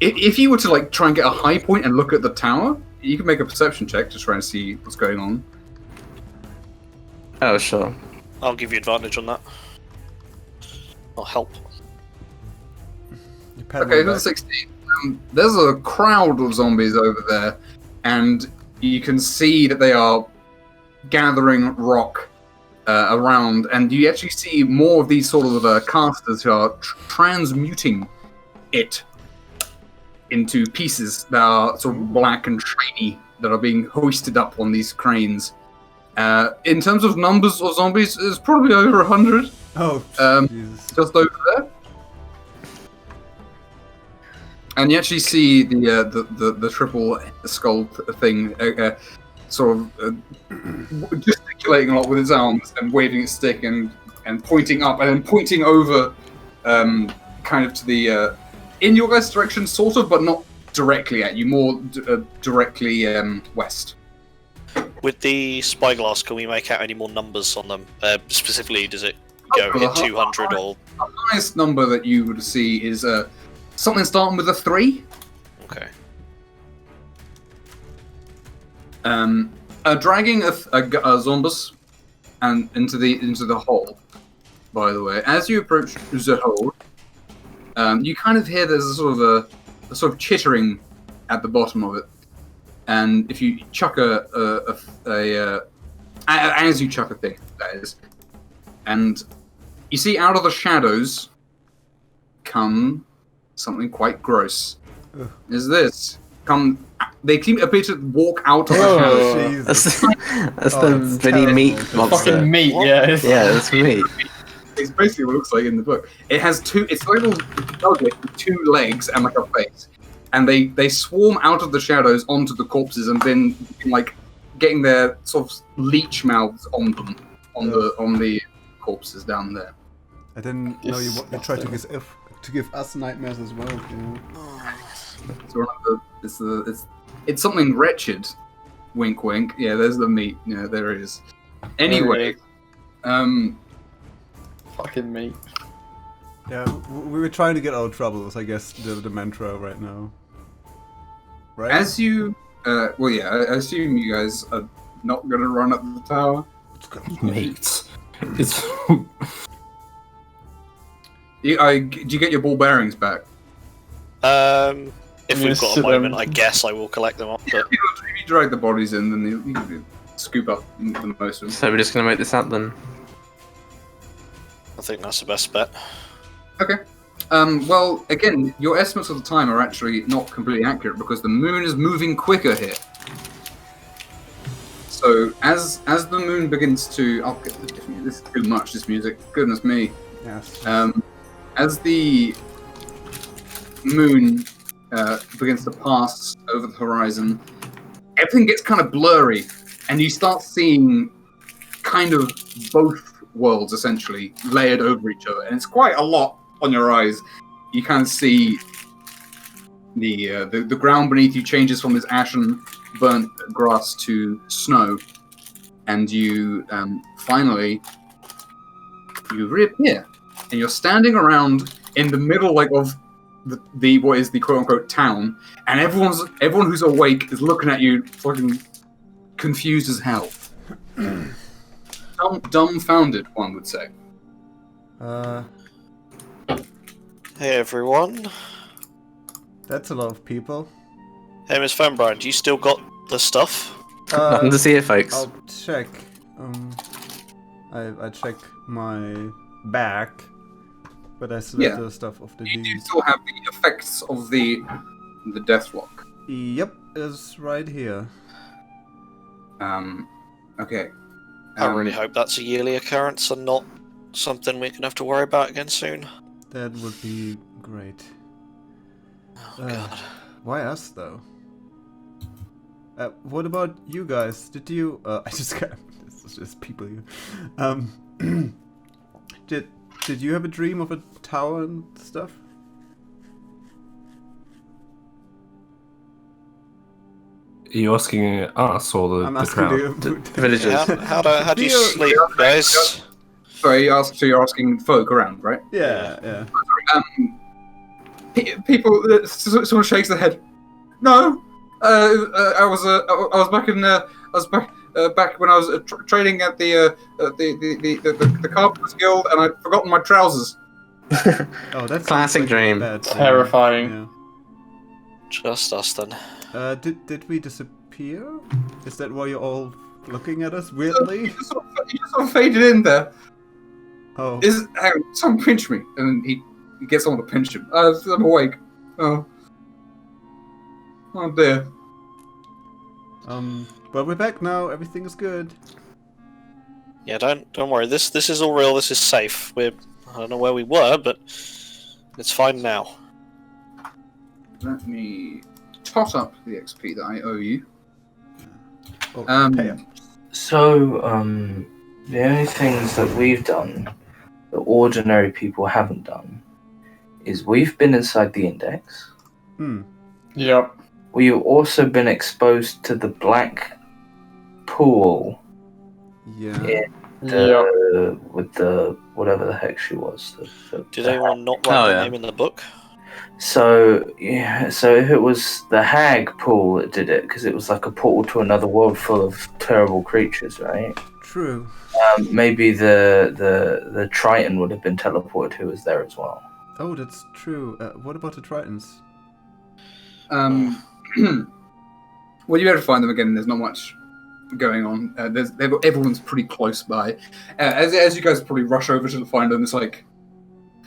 If you were to like try and get a high point and look at the tower, you can make a perception check to try and see what's going on. Oh, sure. I'll give you advantage on that. I'll help. Okay, that's 16. There's a crowd of zombies over there, and you can see that they are gathering rock around, and you actually see more of these sort of casters who are transmuting it into pieces that are sort of black and shiny that are being hoisted up on these cranes. In terms of numbers of zombies, it's probably over 100. Oh, Jesus. Just over there. And you actually see the triple skull thing sort of gesticulating a lot with its arms and waving its stick and pointing up and then pointing over kind of to the in your guys' direction, sort of, but not directly at you, more directly west. With the spyglass, can we make out any more numbers on them? Specifically, does it go hit 200 or...? The highest number that you would see is something starting with a 3. Okay. Dragging a zombus and into the hole. by the way. As you approach the hole, you kind of hear there's a sort of chittering at the bottom of it. And if you chuck as you chuck a thing, that is, and you see out of the shadows come something quite gross. Ugh. Is this? They appear to walk out of the shadows. Jesus. That's the mini meat monster. Fucking meat, yeah. Yeah, that's meat. It's basically what it looks like in the book. It has it's a little dog with 2 legs and like a face. And they swarm out of the shadows onto the corpses and then like getting their sort of leech mouths on them, on the corpses down there. I didn't know you tried to give us nightmares as well. You know? It's something wretched. Wink, wink. Yeah, there's the meat. Yeah, there it is. Anyway, fucking meat. Yeah, we were trying to get out of troubles. I guess the mantra right now. Right. As you, I assume you guys are not gonna run up the tower. Mate. It's... Do you get your ball bearings back? If we've got a moment, I guess I will collect them up. But If you drag the bodies in, then you can scoop up the most of them. So we're just gonna make this up then. I think that's the best bet. Okay. Well, again, your estimates of the time are actually not completely accurate because the moon is moving quicker here. So as the moon begins to, I'll get this is too much. This music, goodness me. Yes. As the moon begins to pass over the horizon, everything gets kind of blurry, and you start seeing kind of both worlds essentially layered over each other, and it's quite a lot on your eyes. You kind of see the ground beneath you changes from this ashen, burnt grass to snow, and you finally reappear, and you're standing around in the middle of the what is the quote unquote town, and everyone who's awake is looking at you, fucking confused as hell. Dumbfounded, one would say. Hey everyone. That's a lot of people. Hey Miss Fernbrand, you still got the stuff? Nothing to see here, folks. I'll check. I check my bag, but I still have the stuff of the You do deed. still have the effects of the Deathlock. Yep, it's right here. Okay. I really hope that's a yearly occurrence and not something we're gonna have to worry about again soon. That would be great. Oh god. Why us though? What about you guys? Did you? I just got. This is just people here. Did you have a dream of a tower and stuff? Are you asking us or the, I'm the asking crowd? the Villagers. How do you sleep, guys? Sorry, so you're asking folk around, right? Yeah. People. Someone shakes their head. No, I was back in. I was back when I was trading at the Carpenters Guild, and I'd forgotten my trousers. Oh, that's Classic dream. Terrifying. Yeah. Just us then. Did we disappear? Is that why you're all looking at us weirdly? You just sort of faded in there. Oh. Hang on, someone pinch me, and he gets someone to pinch him. I'm awake. Oh dear. But we're back now. Everything is good. Yeah, don't worry. This is all real. This is safe. I don't know where we were, but it's fine now. Let me tot up the XP that I owe you. Oh, pay up. So, the only things that we've done that ordinary people haven't done is we've been inside the index. Yep. We've also been exposed to the black pool. Yeah. With the whatever the heck she was. Did anyone not write Oh, the yeah. name in the book? So yeah, so if it was the hag pool that did it, because it was like a portal to another world full of terrible creatures, right? True. Maybe the Triton would have been teleported, who was there as well. Oh, that's true. What about the Tritons? Well, you better find them again. There's not much going on. Everyone's pretty close by. As you guys probably rush over to find them, it's like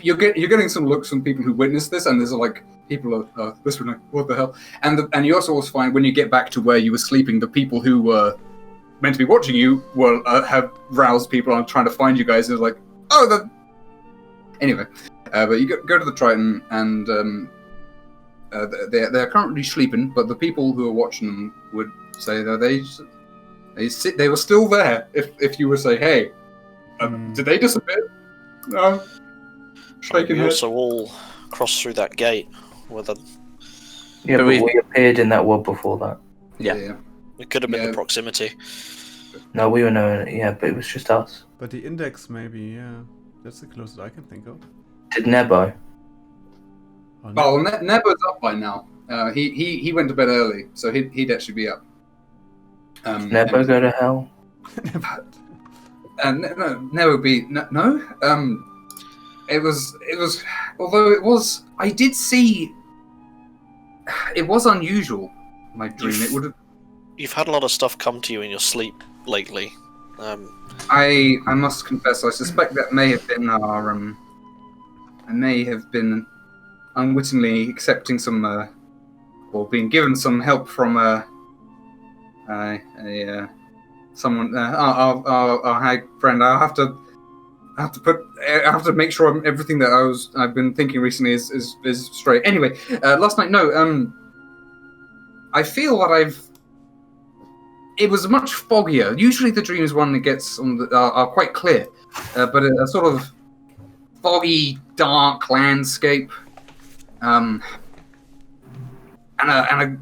you're getting some looks from people who witnessed this, and there's like people are whispering like, "What the hell?" And you also find when you get back to where you were sleeping, the people who were meant to be watching you will have roused people and trying to find you guys. And it's like, oh, anyway. But you go to the Triton, and they're currently sleeping. But the people who are watching them would say that they were still there. If you were to say, hey, did they disappear? No. Shaking we head. also all crossed through that gate with a. Yeah, but we appeared in that world before that. Yeah. It could have been the proximity. No, we were knowing it, yeah, but it was just us. But the index, maybe, yeah. That's the closest I can think of. Did Nebo? Oh, Nebo's up by now. He went to bed early, so he'd actually be up. Nebo go to hell? Nebo be no. It was. Although it was, I did see. It was unusual. My dream. It would have. You've had a lot of stuff come to you in your sleep lately. I must confess, I suspect that may have been our. I may have been unwittingly accepting some, or being given some help from someone. Our hag friend. I have to make sure everything that I've been thinking recently is straight. Anyway, last night, I feel that it was much foggier. Usually the dreams one that gets are quite clear, but a sort of foggy, dark landscape, and a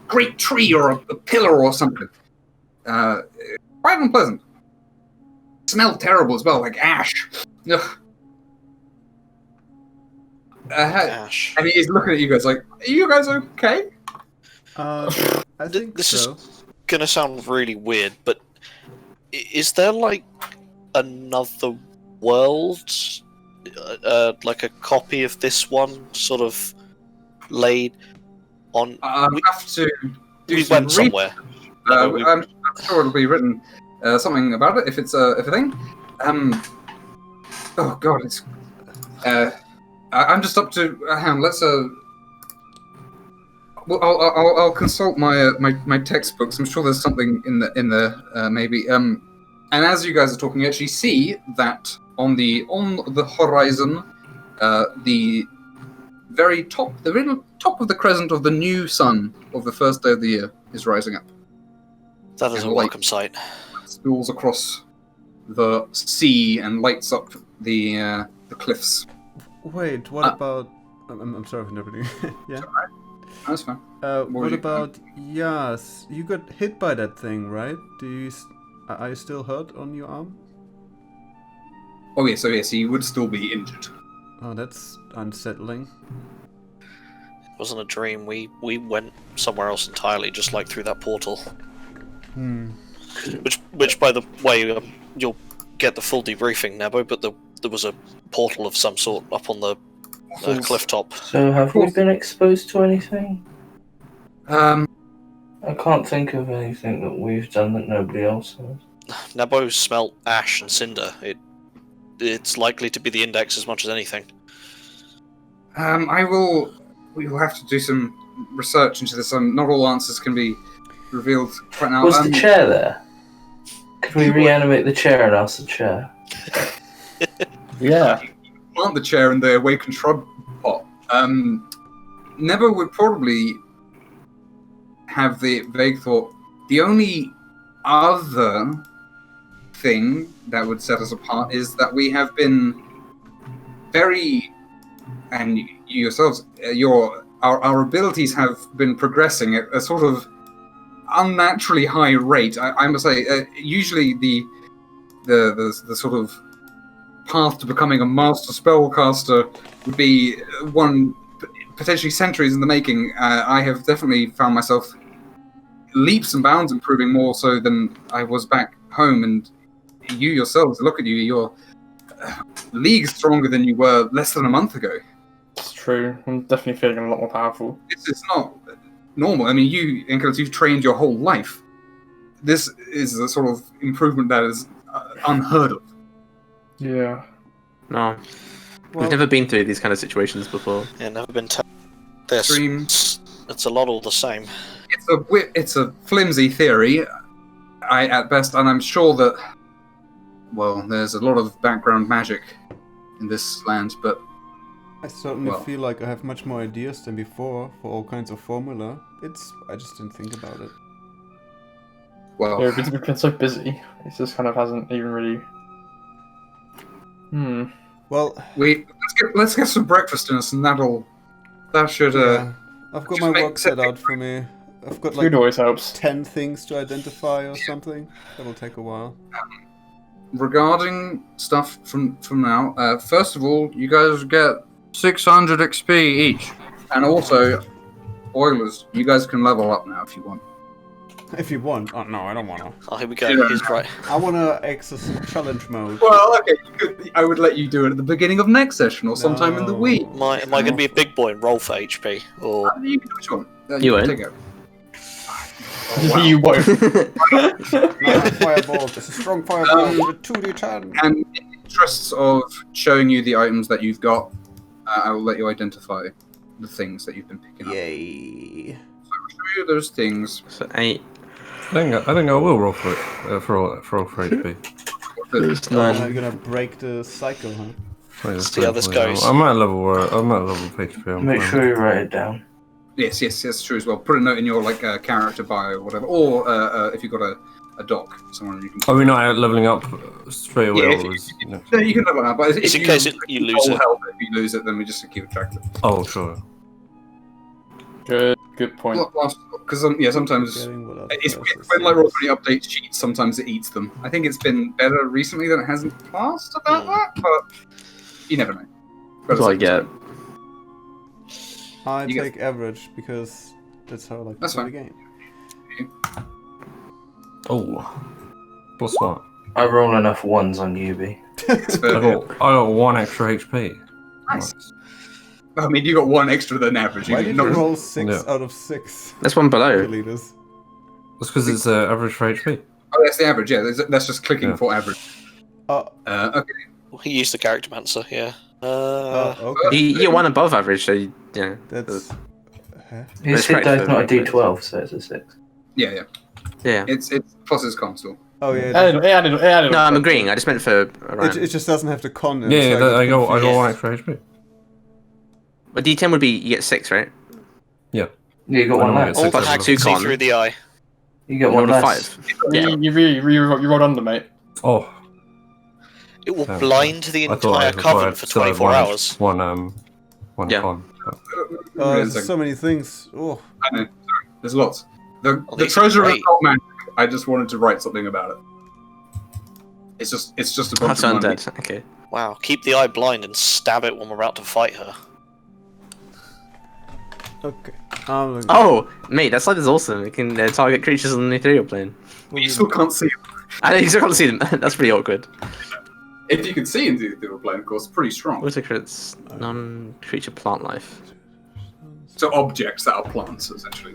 great tree or a pillar or something. Quite unpleasant. Smelled terrible as well, like ash. Ugh. Ash. And he's looking at you guys like, are you guys okay? I think this so. is gonna sound really weird, but is there like another world, like a copy of this one, sort of laid on? We have to do we some went somewhere. I'm sure it'll be written something about it if it's a thing. Oh god, it's. I'm just up to. Hang on, let's. Well, I'll consult my textbooks. I'm sure there's something in the maybe. And as you guys are talking, you actually see that on the horizon, the very top of the crescent of the new sun of the first day of the year is rising up. That is a welcome sight. Spills across the sea and lights up the cliffs. Wait, what about? I'm sorry for interrupting. Yeah. That's fine. What about Yas? You got hit by that thing, right? Are you still hurt on your arm? Oh yes, he would still be injured. Oh, that's unsettling. It wasn't a dream. We went somewhere else entirely, just like through that portal. Which, by the way, you'll get the full debriefing, Nebo. But there was a portal of some sort up on the cliff top. So have we been exposed to anything? I can't think of anything that we've done that nobody else has. Nebo smelt ash and cinder. It's likely to be the index as much as anything. We will have to do some research into this. Not all answers can be revealed right now. Was the chair there? Could we reanimate the chair and ask the chair? Yeah. Plant the chair in the awakened shrub pot. Nebo would probably have the vague thought. The only other thing that would set us apart is that we have been very, and you yourselves, our abilities have been progressing at a sort of unnaturally high rate. I must say, usually the sort of path to becoming a master spellcaster would be one potentially centuries in the making. I have definitely found myself leaps and bounds improving more so than I was back home, and you yourselves, look at you, you're leagues stronger than you were less than a month ago. It's true. I'm definitely feeling a lot more powerful. This is not normal. I mean, you, Inculus, you've trained your whole life. This is a sort of improvement that is unheard of. Yeah. No. We've never been through these kind of situations before. Yeah, never been this. It's a lot all the same. It's a flimsy theory, at best, and I'm sure that, well, there's a lot of background magic in this land, but I certainly feel like I have much more ideas than before for all kinds of formula. I just didn't think about it. Well, yeah, we've been so busy. It just kind of hasn't even really. Well, let's get some breakfast in us, and that should. I've got my work set out for me. I've got like food always helps. 10 things to identify or something. That'll take a while. Regarding stuff from now, first of all, you guys get 600 XP each, and also Oilers, you guys can level up now if you want. If you want. Oh no, I don't wanna. Oh, here we go. He's right. I wanna access challenge mode. Well, okay, I would let you do it at the beginning of next session or sometime in the week. Am I going to be a big boy and roll for HP? Or You can do what you want. You won't. Take it. You won't. Fireball. This is a strong fireball with 2d10. And in the interests of showing you the items that you've got, I will let you identify the things that you've been picking up. Yay. So I'll show you those things. So 8. I think I will roll for it for HP. You're gonna break the cycle, huh? See how this goes. I'm at level of HP. Make sure you write it down. Yes, true as well. Put a note in your character bio or whatever, or if you've got a doc, someone you can. Are we not leveling up straight away? Yeah, no, you can level up, but it's in case you lose it. If you lose it, then we just keep track of it. Oh, sure. Good point. Because sometimes it's when Roll20 updates cheats, sometimes it eats them. I think it's been better recently than it has in the past about that, but you never know. That's what I get. I take average because that's how I like to play the game. Oh, plus what? I roll enough ones on UB. I got 1 extra HP. Nice. I mean, you got 1 extra than average. Why did you roll 6 out of 6? That's one below. That's because it's average for HP. Oh, that's the average, yeah. That's just clicking for average. Okay. Well, he used the character mancer, yeah. Okay. You get 1 above average, so yeah. That's... His hit dice not a D12, so it's a 6. Yeah. Yeah. It's plus his console. Oh yeah. No, I'm agreeing. I just meant for around. It just doesn't have to con. Yeah, I got 1 extra HP. A D10 would be you get 6, right? Yeah. Yeah, you got 1 less. All the hacks see through the eye. You get 1 less. 5. Yeah. You rolled under, mate. Oh. It will blind the entire coven for 24 hours. One Yeah. con. There's so many things. Oh. I know. There's lots. The treasure is not magic. I just wanted to write something about it. It's just a bunch of money. Undead. Okay. Wow. Keep the eye blind and stab it when we're about to fight her. Okay. Oh, mate, that slide is awesome. It can target creatures on the ethereal plane. You still can't see them. I know, you still can't see them. That's pretty awkward. If you can see into the ethereal plane, of course, pretty strong. Auto crits non-creature plant life. So objects that are plants, essentially.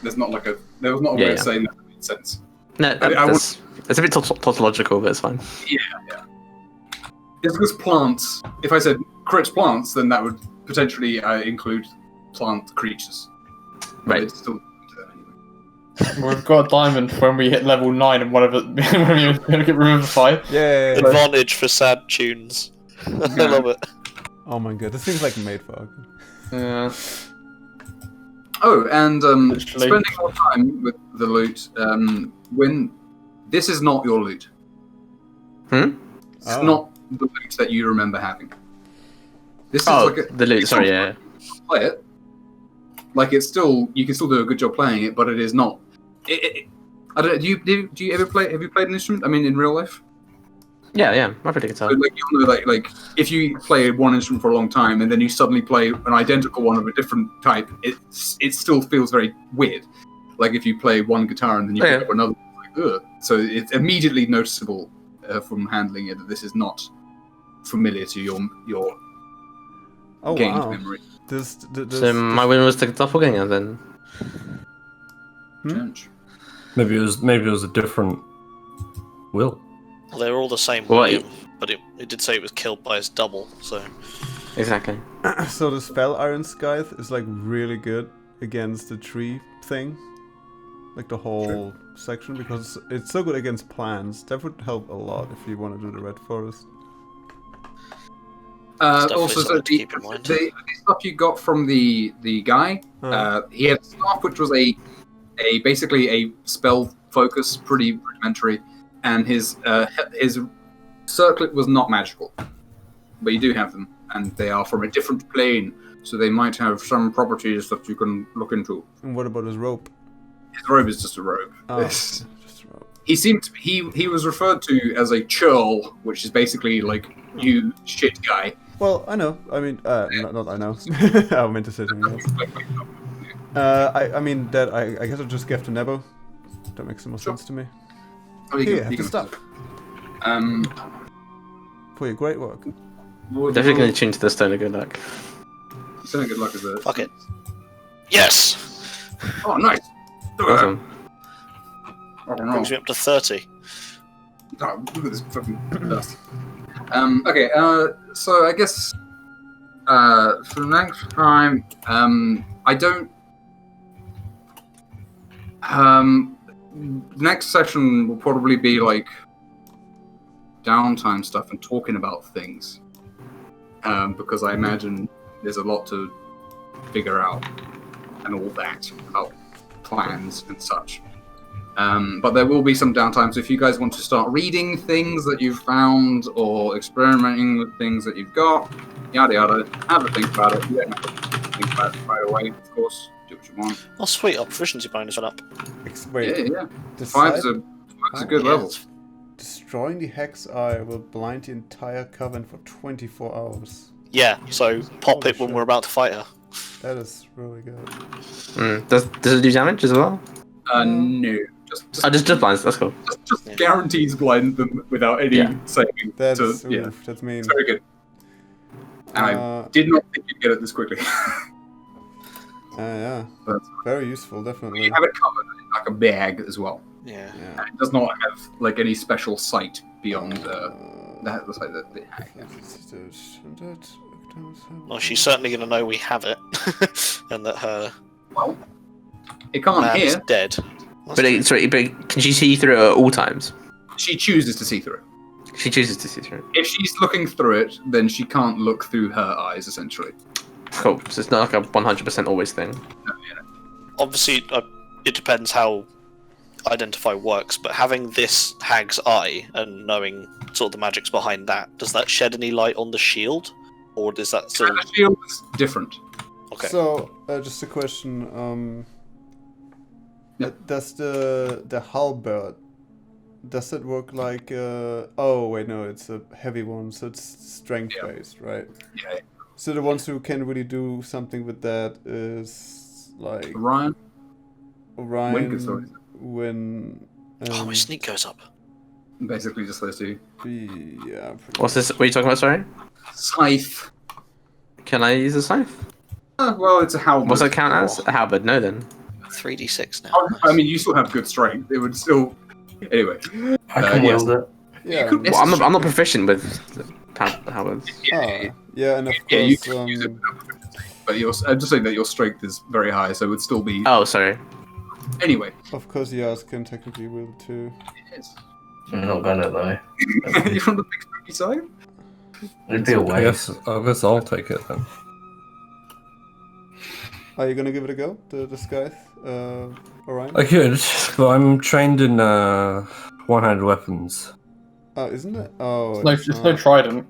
There was not a way of saying that made sense. No, that's a bit tautological, but it's fine. Yeah. It's because plants. If I said crits plants, then that would potentially include plant creatures. Right. It's still We've got a diamond when we hit level 9 and whatever when we get revivified. Yeah. Advantage for sad tunes. I love it. Oh my god, this thing's like made for. Yeah. Oh, and spending more time with the loot. When this is not your loot. It's not the loot that you remember having. This is the loot. Sorry, yeah. Play it. Like it's still, you can still do a good job playing it, but it is not. I don't. Do you ever play? Have you played an instrument? I mean, in real life. Yeah, I play the guitar. So, like, you'll know, like if you play one instrument for a long time and then you suddenly play an identical one of a different type, it still feels very weird. Like if you play one guitar and then you pick up another, like, ugh. So it's immediately noticeable from handling it that this is not familiar to your gained memory. So my win was the doppelganger then. Maybe it was a different will. Well, they were all the same Well, William, but it did say it was killed by his double, so... Exactly. So the spell Iron Scythe is like really good against the tree thing. Like the whole section, because it's so good against plants. That would help a lot if you want to do the Red Forest. Also, so the stuff you got from the guy, he had a staff which was basically a spell focus, pretty rudimentary, and his circlet was not magical, but you do have them, and they are from a different plane, so they might have some properties that you can look into. And what about his rope? His robe is just a robe. Oh, just a robe. He seemed he was referred to as a churl, which is basically like you shit guy. Well, I know. I mean, not I know. I meant to say something else. I mean that I guess I'll just give to Nebo. That makes the most sense to me. Oh, Here, have the stuff. For your great work. Definitely going to tune to the Stone of Good Luck. Stone of Good Luck is it? Fuck it. Yes! Oh, nice! Awesome. Brings me up to 30. Oh, look at this fucking dust. Okay, so I guess for next time, I don't. Next session will probably be like downtime stuff and talking about things, because I imagine there's a lot to figure out and all that about plans and such. But there will be some downtime, so if you guys want to start reading things that you've found or experimenting with things that you've got, yada yada, have a think about it. You don't have to think about it right away, of course. Do what you want. Oh sweet, our proficiency bonus went up. Wait, Yeah. Five's a good level. Destroying the Hex Eye will blind the entire coven for 24 hours. Yeah, so pop it when we're about to fight her. That is really good. Does it do damage as well? No. Just blinds, that's cool. Just guarantees blind them without any saving. That's mean. It's very good. And I did not think you'd get it this quickly. Yeah. But very useful, definitely. You have it covered in like a bag as well. Yeah. And it does not have like any special sight beyond the sight that they have. Well, she's certainly going to know we have it, and that her Well, it can't man is hear. dead. But can she see through it at all times? She chooses to see through it. She chooses to see through it. If she's looking through it, then she can't look through her eyes, essentially. Cool. So it's not like a 100% always thing. Obviously, it depends how identify works, but having this hag's eye and knowing sort of the magics behind that, does that shed any light on the shield, or does that still? The shield is different. Okay. So, just a question. Does the halberd, does it work like? Oh wait, no, it's a heavy one, so it's strength based, right? Yeah. So the ones who can really do something with that is like Orion. When my sneak goes up. Basically, just those two. Yeah. What's this? What are you talking about? Sorry. Scythe. Can I use a scythe? Well, it's a halberd. What's that count as? A halberd? No, then. 3d6 now. I mean, you still have good strength. It would still. Anyway. I can wield it. Yeah. Well, I'm not proficient with halberds. Yeah, and of Yeah, you course. can use it without proficiency. But I'm just saying that your strength is very high, so it would still be. Oh, sorry. Anyway. Of course, Yas can technically wield too. Yes. I'm not gonna though. You're from the big spooky side? It'd be a I waste. guess I'll take it then. Are you gonna give it a go? The Scythe? Orion? I could, but I'm trained in one-handed weapons. Oh, isn't it? Oh, It's no trident.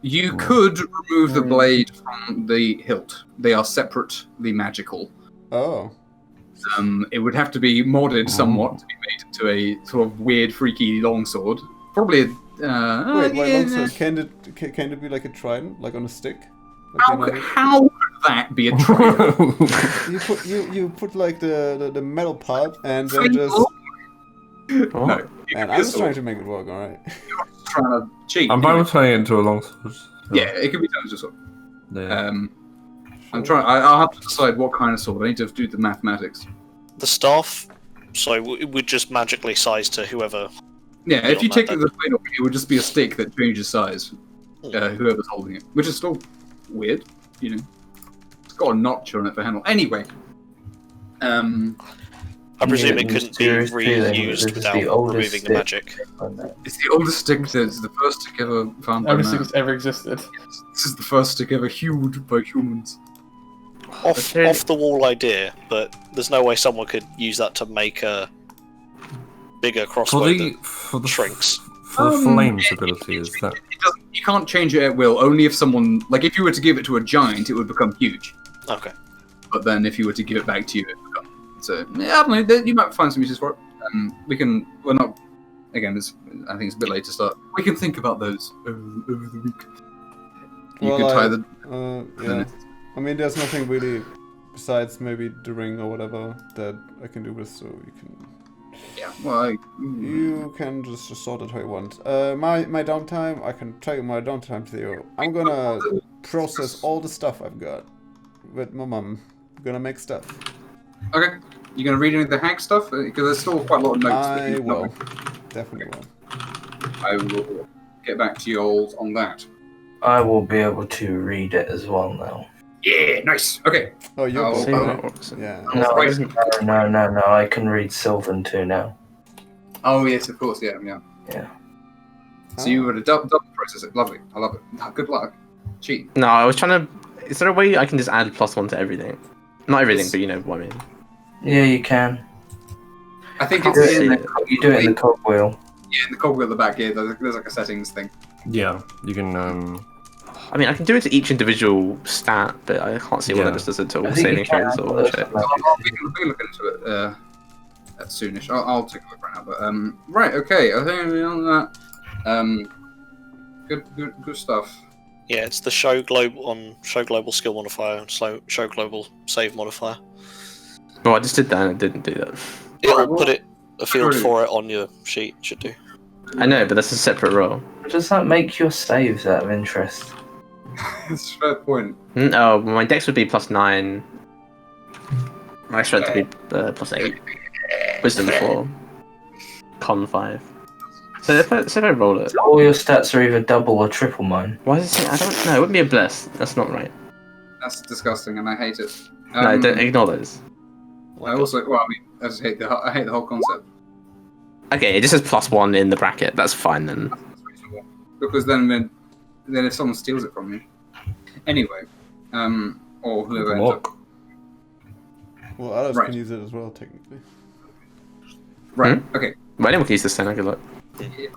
You could remove the blade from the hilt. They are separately magical. Oh. It would have to be modded somewhat to be made into a sort of weird, freaky longsword. Probably Wait, yeah, longsword, can it be like a trident, like on a stick? Like, how could that be a trident? you put like the metal part and then just. No, Man, I'm just trying to make it work, alright? You're trying to cheat. I'm fine with turning it into a longsword. Yeah, it can be done as a sword. Yeah. I'm trying. I'll have to decide what kind of sword. I need to do the mathematics. The staff, so it would just magically size to whoever. Yeah, if you take that, the blade off, it would just be a stick that changes size. Whoever's holding it, which is still weird, you know. It's got a notch on it for handle. Anyway, I presume it couldn't be reused without removing the magic. It's the oldest stick. It's the first stick ever found by Everything man. that's ever existed. This is the first stick ever hewed by humans. Off the wall idea, but there's no way someone could use that to make a bigger crossbow that shrinks. For the flames ability, is that? You can't change it at will. Only if someone, like, if you were to give it to a giant, it would become huge. Okay. But then if you were to give it back to you, it would become. So yeah, I don't know. You might find some uses for it. We can. We're not. Again, I think it's a bit late to start. We can think about those over the week. You could tie the. Yeah. I mean, there's nothing really besides maybe the ring or whatever that I can do with, so you can. Yeah. Well, you can just sort it how you want. My downtime, I can tell you my downtime, Theo. I'm gonna process all the stuff I've got with my mum. I'm gonna make stuff. Okay. You gonna read any of the hack stuff? Because there's still quite a lot of notes. I will. Definitely will. I will get back to you all on that. I will be able to read it as well now. Yeah, nice. Okay. Oh, you're yeah. No. I can read Sylvan too now. Oh yes, of course. Yeah. So you would double process it. Lovely. I love it. Good luck. Cheat. No, I was trying to. Is there a way I can just add +1 to everything? Not everything, but you know what I mean. Yeah, you can. I think you do it in the cogwheel. Yeah, in the cogwheel at the back. Yeah, there's like a settings thing. Yeah, you can. I mean, I can do it to each individual stat, but I can't see what that just does it to all saving throws or shit. We can look into it soonish. I'll take a look right now. But right, okay. I think on that. Good stuff. Yeah, it's the show global skill modifier, show global save modifier. Oh, I just did that and it didn't do that. It'll put a field for it on your sheet, should do. I know, but that's a separate roll. Does that make your saves out of interest? That's a fair point. Oh, my dex would be +9. My strength would be +8. Wisdom 4. Con 5. So if I roll it... All your stats are either double or triple mine. Why does it say... I don't know, it wouldn't be a bless. That's not right. That's disgusting and I hate it. No, don't ignore those. I also... Well, I mean, I just hate the whole concept. Okay, it just says +1 in the bracket. That's fine then. That's reasonable. Because then if someone steals it from you... Anyway. Or whoever ends up... Well, others can use it as well, technically. Right, okay. Well, anyone can use this then, good luck. Yeah.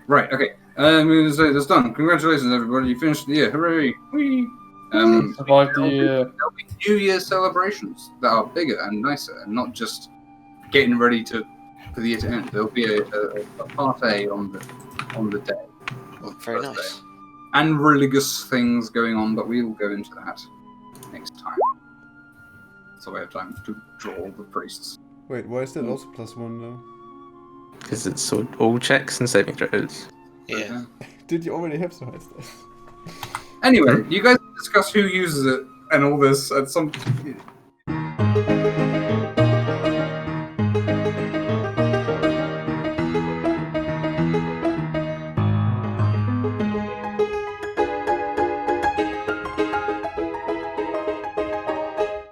Right, okay. I'm going to say that's done. Congratulations, everybody. You finished the year. Hooray! Whee! Survived the year. There'll be New Year's celebrations that are bigger and nicer and not just getting ready for the year to end. There'll be a party on the day. Very nice. And religious things going on, but we'll go into that next time. So we have time to draw the priests. Wait, why is that also +1 though? Because it's all checks and saving throws. Yeah. Did you already have so high stats? Anyway, you guys discuss who uses it and all this at some...